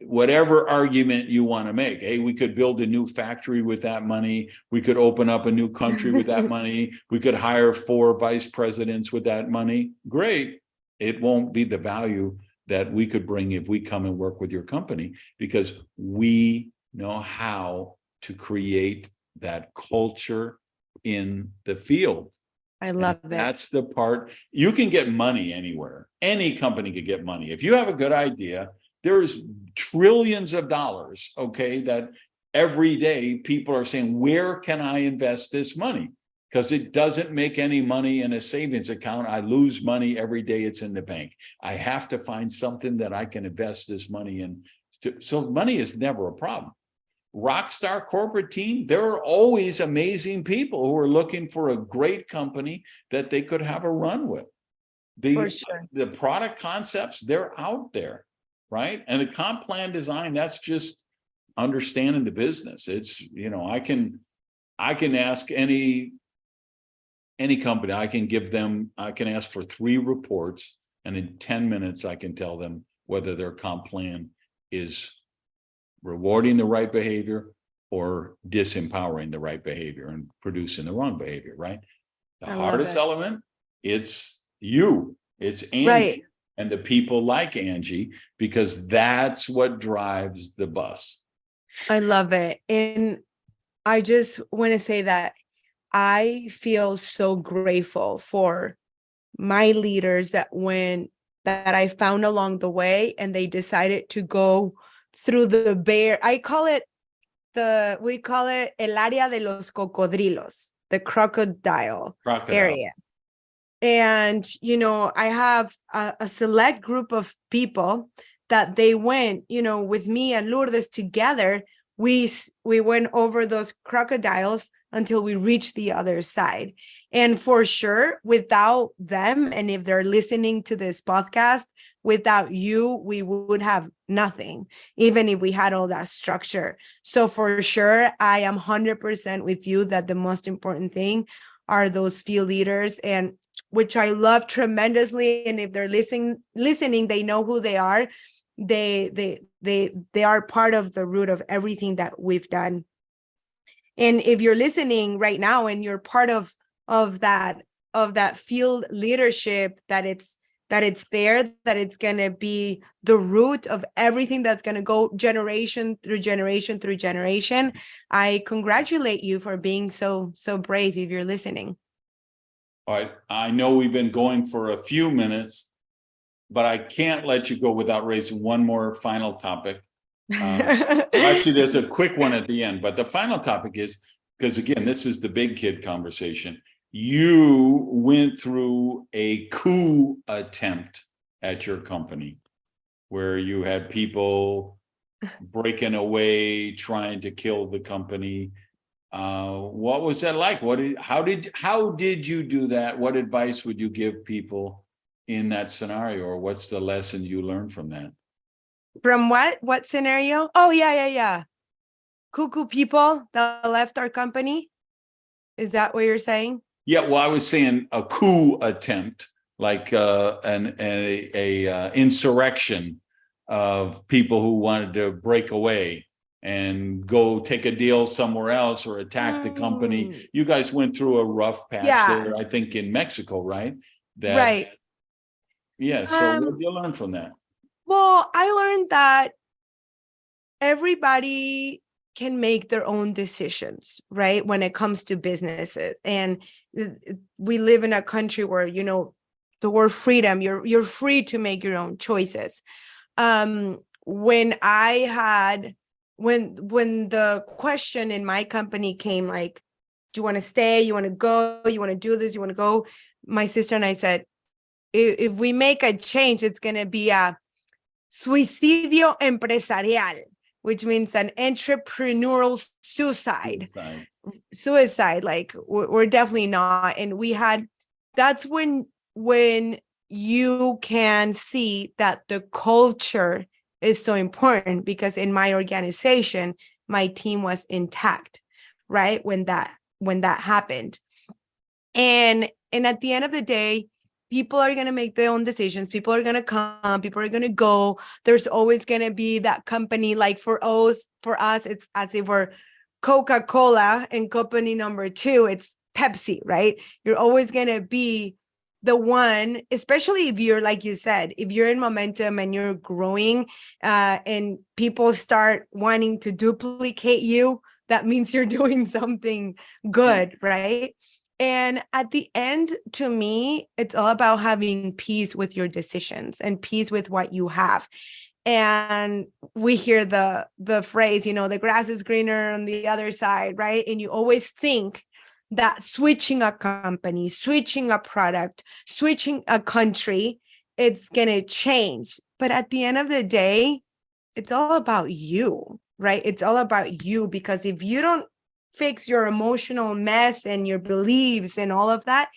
Whatever argument you want to make, hey, we could build a new factory with that money. We could open up a new country with that money. We could hire 4 vice presidents with that money. Great. It won't be the value that we could bring if we come and work with your company, because we know how to create that culture in the field. I love it. That's the part. You can get money anywhere. Any company could get money. If you have a good idea, there's trillions of dollars, okay, that every day people are saying, where can I invest this money? Because it doesn't make any money in a savings account. I lose money every day it's in the bank. I have to find something that I can invest this money in So money is never a problem. Rockstar corporate team, there are always amazing people who are looking for a great company that they could have a run with. For sure. The product concepts, they're out there, right? And the comp plan design, that's just understanding the business. It's, I can ask any company, I can ask for 3 reports, and in 10 minutes, I can tell them whether their comp plan is rewarding the right behavior or disempowering the right behavior and producing the wrong behavior, right? The hardest element, it's Angie, Right. and the people like Angie, because that's what drives the bus. I love it. And I just want to say that I feel so grateful for my leaders that I found along the way, and they decided to go through the we call it el área de los cocodrilos, the crocodile area. And, I have a select group of people that they went, with me and Lourdes together. We went over those crocodiles until we reached the other side. And for sure, without them, and if they're listening to this podcast, without you, we would have nothing, even if we had all that structure. So for sure, I am 100% with you that the most important thing are those few leaders, and which I love tremendously. And if they're listening, they know who they are. They are part of the root of everything that we've done. And if you're listening right now and you're part of that field leadership, that it's there, that it's going to be the root of everything that's going to go generation through generation through generation, I congratulate you for being so brave if you're listening. All right. I know we've been going for a few minutes, but I can't let you go without raising one more final topic. Actually, there's a quick one at the end, but the final topic is, because again, this is the big kid conversation. You went through a coup attempt at your company where you had people breaking away, trying to kill the company. What was that like? How did you do that? What advice would you give people in that scenario, or what's the lesson you learned from that? From what scenario? Oh, yeah. Cuckoo people that left our company. Is that what you're saying? Yeah, well, I was saying a coup attempt, like an insurrection of people who wanted to break away and go take a deal somewhere else or attack the company. You guys went through a rough patch there, I think, in Mexico, right? Right. Yeah. So what did you learn from that? Well, I learned that everybody can make their own decisions, right? When it comes to businesses. And we live in a country where, the word freedom, you're free to make your own choices. When the question in my company came, like, do you want to stay? You want to go? You want to do this? You want to go? My sister and I said, if we make a change, it's going to be a suicidio empresarial, which means an entrepreneurial suicide. Like, we're definitely not. And that's when you can see that the culture is so important, because in my organization, my team was intact, right? When that happened. And at the end of the day, people are going to make their own decisions. People are going to come, people are going to go. There's always going to be that company. Like for us, it's as if we're Coca-Cola, and company number 2, it's Pepsi, right? You're always going to be the one, especially if you're, like you said, if you're in momentum and you're growing, and people start wanting to duplicate you, that means you're doing something good, right? And at the end, to me, it's all about having peace with your decisions and peace with what you have. And we hear the phrase, the grass is greener on the other side, right? And you always think that switching a company, switching a product, switching a country, it's going to change. But at the end of the day, it's all about you, right? It's all about you, because if you don't fix your emotional mess and your beliefs and all of that,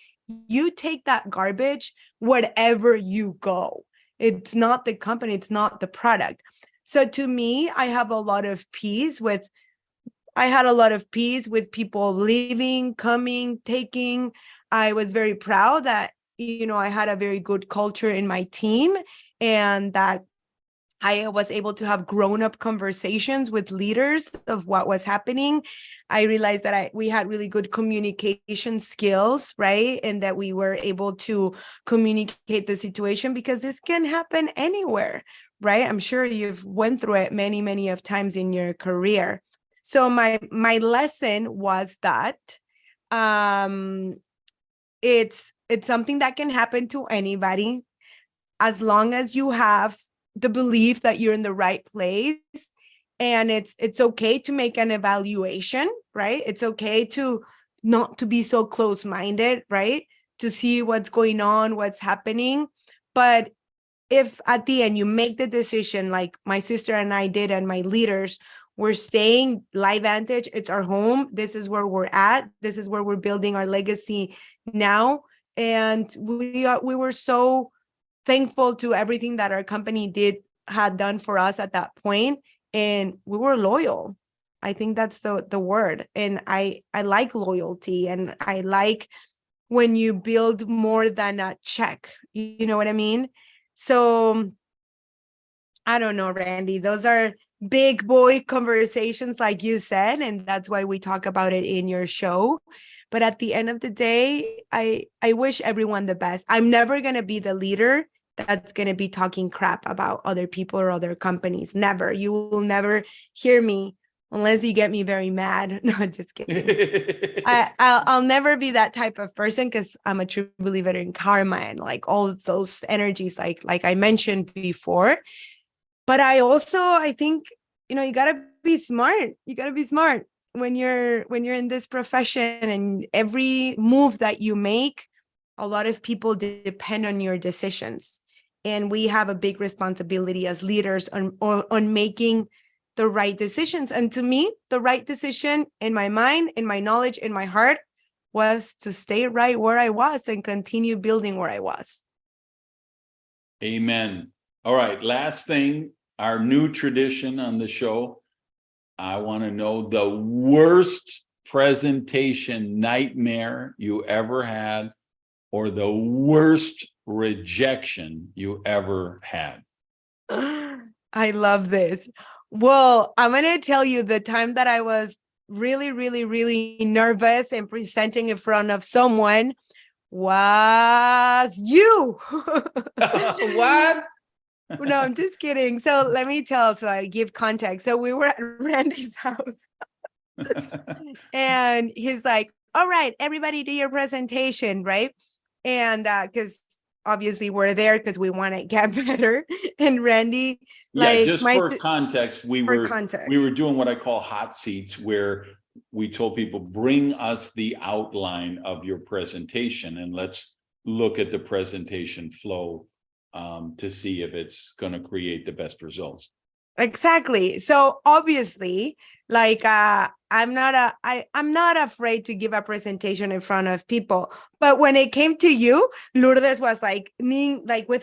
you take that garbage wherever you go. It's not the company, it's not the product. So to me, I had a lot of peace with people leaving, coming, taking. I was very proud that, I had a very good culture in my team, and that I was able to have grown-up conversations with leaders of what was happening. I realized that we had really good communication skills, right? And that we were able to communicate the situation, because this can happen anywhere, right? I'm sure you've went through it many, many of times in your career. So my lesson was that it's something that can happen to anybody, as long as you have the belief that you're in the right place. And it's okay to make an evaluation, right? It's okay to not to be so close-minded, right? To see what's going on, what's happening. But if at the end you make the decision, like my sister and I did, and my leaders, we're staying LiveVantage, it's our home. This is where we're at. This is where we're building our legacy now. And we were so thankful to everything that our company had done for us at that point, and we were loyal. I think that's the word. And I like loyalty, and I like when you build more than a check. You know what I mean? So I don't know, Randy. Those are big boy conversations, like you said, and that's why we talk about it in your show. But at the end of the day, I wish everyone the best. I'm never going to be the leader that's going to be talking crap about other people or other companies. Never. You will never hear me unless you get me very mad. No, just kidding. I'll never be that type of person, because I'm a true believer in karma and like all of those energies, like I mentioned before. But I think, you gotta be smart. You gotta be smart when you're in this profession, and every move that you make, a lot of people depend on your decisions. And we have a big responsibility as leaders on making the right decisions. And to me, the right decision in my mind, in my knowledge, in my heart, was to stay right where I was and continue building where I was. Amen. All right. Last thing, our new tradition on the show. I want to know the worst presentation nightmare you ever had, or the worst rejection you ever had. I love this. Well, I'm going to tell you the time that I was really, really, really nervous and presenting in front of someone was you. What? No, I'm just kidding. So let me so I give context. So we were at Randy's house and he's like, all right, everybody do your presentation, right? And because obviously we're there because we want to get better. And Randy, just for context, we were doing what I call hot seats, where we told people, bring us the outline of your presentation and let's look at the presentation flow to see if it's going to create the best results. Exactly. So obviously, I'm not afraid to give a presentation in front of people. But when it came to you, Lourdes was like with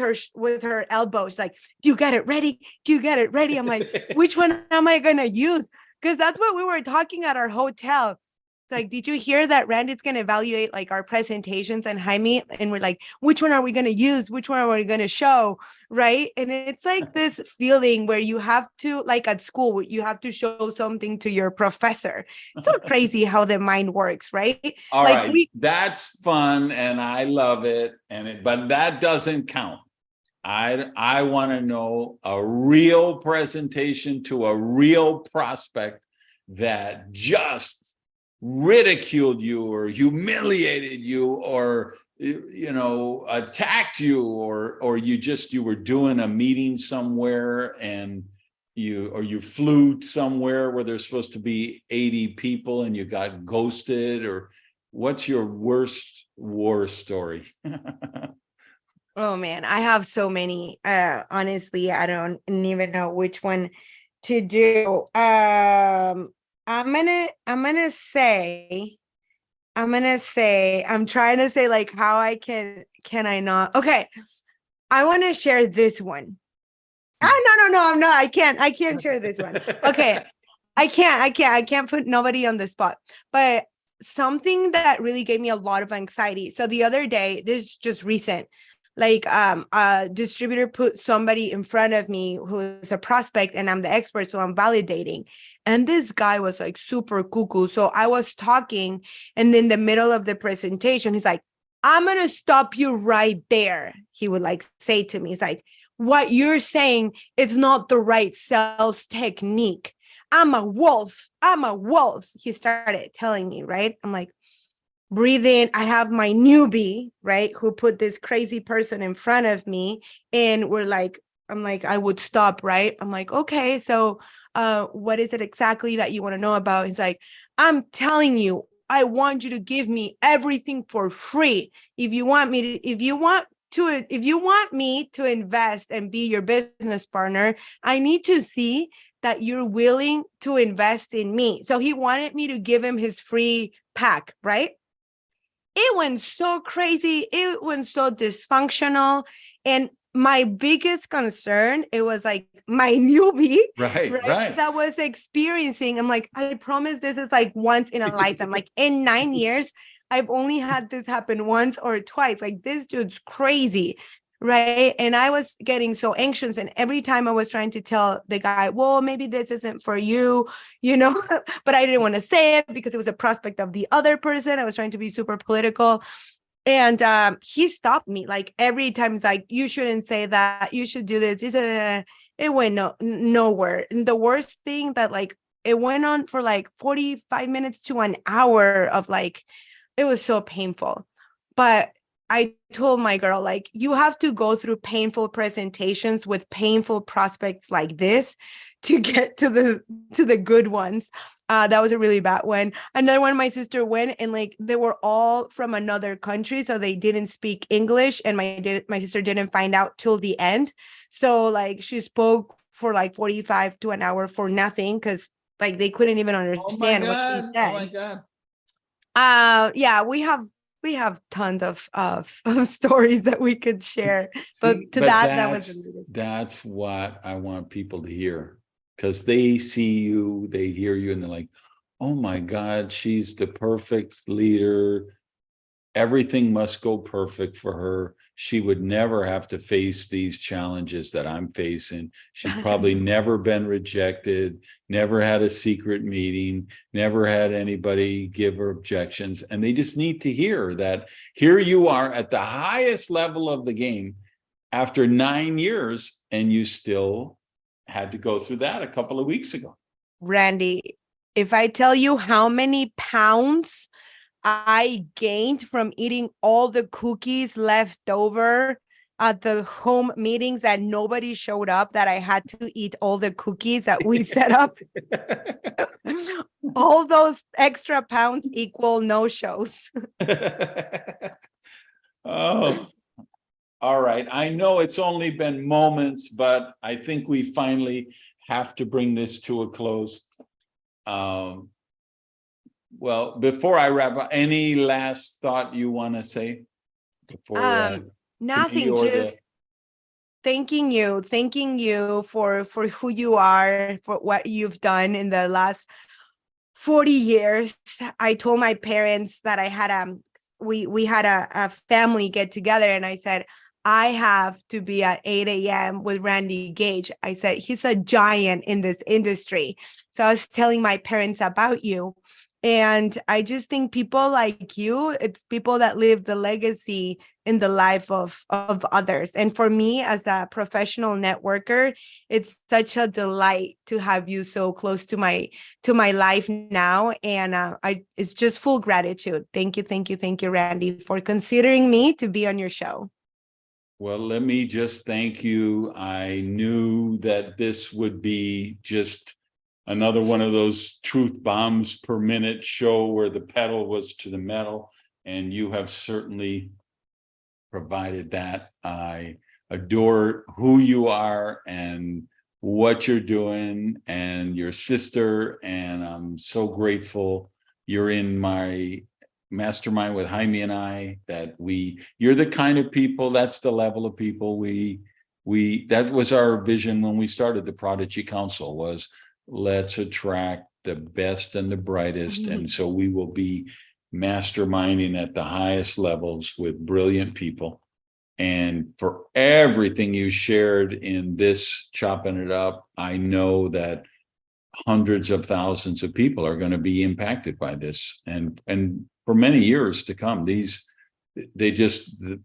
her elbows, like, do you get it ready? Do you get it ready? I'm like, which one am I gonna use? Because that's what we were talking at our hotel. It's like, did you hear that Randy's going to evaluate like our presentations and Jaime? And we're like, which one are we going to use? Which one are we going to show? Right. And it's like this feeling where you have to, like at school, you have to show something to your professor. It's so crazy how the mind works, right? All right. That's fun. And I love it. But that doesn't count. I want to know a real presentation to a real prospect that just ridiculed you or humiliated you or attacked you or you were doing a meeting somewhere and you flew somewhere where there's supposed to be 80 people and you got ghosted. Or what's your worst war story? Oh man, I have so many. Honestly, I don't even know which one to do. I'm gonna say I'm trying to say like how I can I not? Okay, I want to share this one. No, I'm not. I can't share this one. Okay. I can't put nobody on the spot. But something that really gave me a lot of anxiety. So the other day, this is just recent, like a distributor put somebody in front of me who's a prospect and I'm the expert, so I'm validating. And this guy was like super cuckoo. So I was talking, and in the middle of the presentation, he's like, I'm gonna stop you right there. He would like say to me, he's like, what you're saying is not the right sales technique. I'm a wolf. I'm a wolf. He started telling me, right? I'm like, breathe in. I have my newbie, right? Who put this crazy person in front of me. And I'm like, I would stop, right? I'm like, okay, so what is it exactly that you want to know about? He's like, I'm telling you, I want you to give me everything for free. If you want me to invest and be your business partner, I need to see that you're willing to invest in me. So he wanted me to give him his free pack, right? It went so crazy. It went so dysfunctional. And my biggest concern, it was like my newbie, right? That was experiencing. I'm like, I promise this is like once in a lifetime. Like in 9 years, I've only had this happen once or twice. Like this dude's crazy. Right. And I was getting so anxious. And every time I was trying to tell the guy, well, maybe this isn't for you, but I didn't want to say it because it was a prospect of the other person. I was trying to be super political. And he stopped me like every time. He's like, you shouldn't say that. You should do this. He said, it went nowhere. And the worst thing that like it went on for like 45 minutes to an hour of like, it was so painful. But I told my girl, like, you have to go through painful presentations with painful prospects like this to get to the good ones. That was a really bad one. Another one, my sister went, and like they were all from another country, so they didn't speak English, and my sister didn't find out till the end. So like she spoke for like 45 to an hour for nothing because like they couldn't even understand what she said. Oh my God. Yeah, we have tons of stories that we could share. But that was that's what I want people to hear, because they see you, they hear you, and they're like, oh my God, she's the perfect leader. Everything must go perfect for her. She would never have to face these challenges that I'm facing. She's probably never been rejected, never had a secret meeting, never had anybody give her objections. And they just need to hear that here you are at the highest level of the game after 9 years, and you still had to go through that a couple of weeks ago. Randy, if I tell you how many pounds I gained from eating all the cookies left over at the home meetings that nobody showed up, that I had to eat all the cookies that we set up. All those extra pounds equal no shows. Oh, all right. I know it's only been moments, but I think we finally have to bring this to a close. Well, before I wrap up, any last thought you want to say? Nothing, just thanking you for who you are, for what you've done in the last 40 years. I told my parents that I had we had a family get together, and I said, I have to be at 8 a.m. with Randy Gage. I said, he's a giant in this industry. So I was telling my parents about you. And I just think people like you, it's people that live the legacy in the life of others. And for me, as a professional networker, it's such a delight to have you so close to my life now. And it's just full gratitude. Thank you, Randy, for considering me to be on your show. Well, let me just thank you. I knew that this would be just another one of those truth bombs per minute show where the pedal was to the metal, and you have certainly provided that. I adore who you are and what you're doing and your sister. And I'm so grateful you're in my mastermind with Jaime and I, that you're the kind of people, that's the level of people that was our vision when we started the Prodigy Council, was let's attract the best and the brightest. And so we will be masterminding at the highest levels with brilliant people. And for everything you shared in this Chopping It Up, I know that hundreds of thousands of people are going to be impacted by this, and for many years to come. The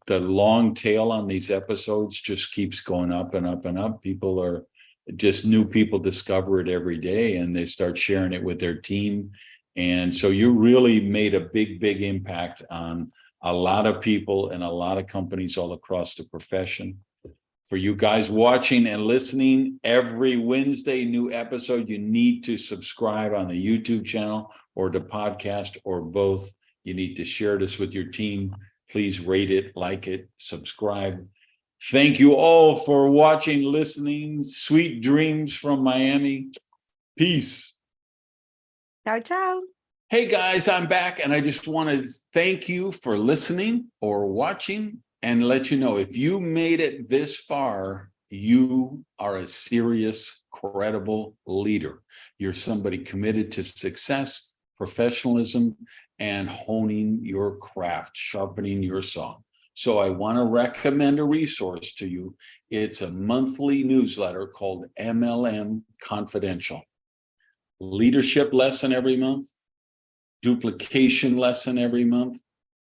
long tail on these episodes just keeps going up and up and up. New people discover it every day, and they start sharing it with their team. And so you really made a big impact on a lot of people and a lot of companies all across the profession. For you guys watching and listening, every Wednesday, new episode, you need to subscribe on the YouTube channel or the podcast, or both. You need to share this with your team. Please rate it, like it, subscribe. Thank you all for watching, listening. Sweet dreams from Miami. Peace. Ciao, ciao. Hey guys, I'm back, and I just want to thank you for listening or watching, and let you know, if you made it this far, you are a serious, credible leader. You're somebody committed to success, professionalism, and honing your craft, sharpening your saw. So I want to recommend a resource to you. It's a monthly newsletter called MLM Confidential. Leadership lesson every month, duplication lesson every month,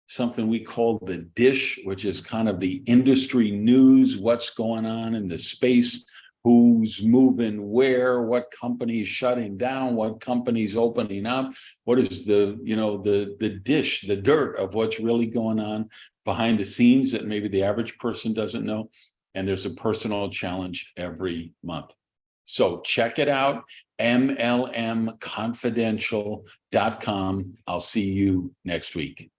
something we call the dish, which is kind of the industry news, what's going on in the space, who's moving where, what company's shutting down, what company's opening up, what is the dish, the dirt of what's really going on behind the scenes that maybe the average person doesn't know. And there's a personal challenge every month. So check it out, mlmconfidential.com. I'll see you next week.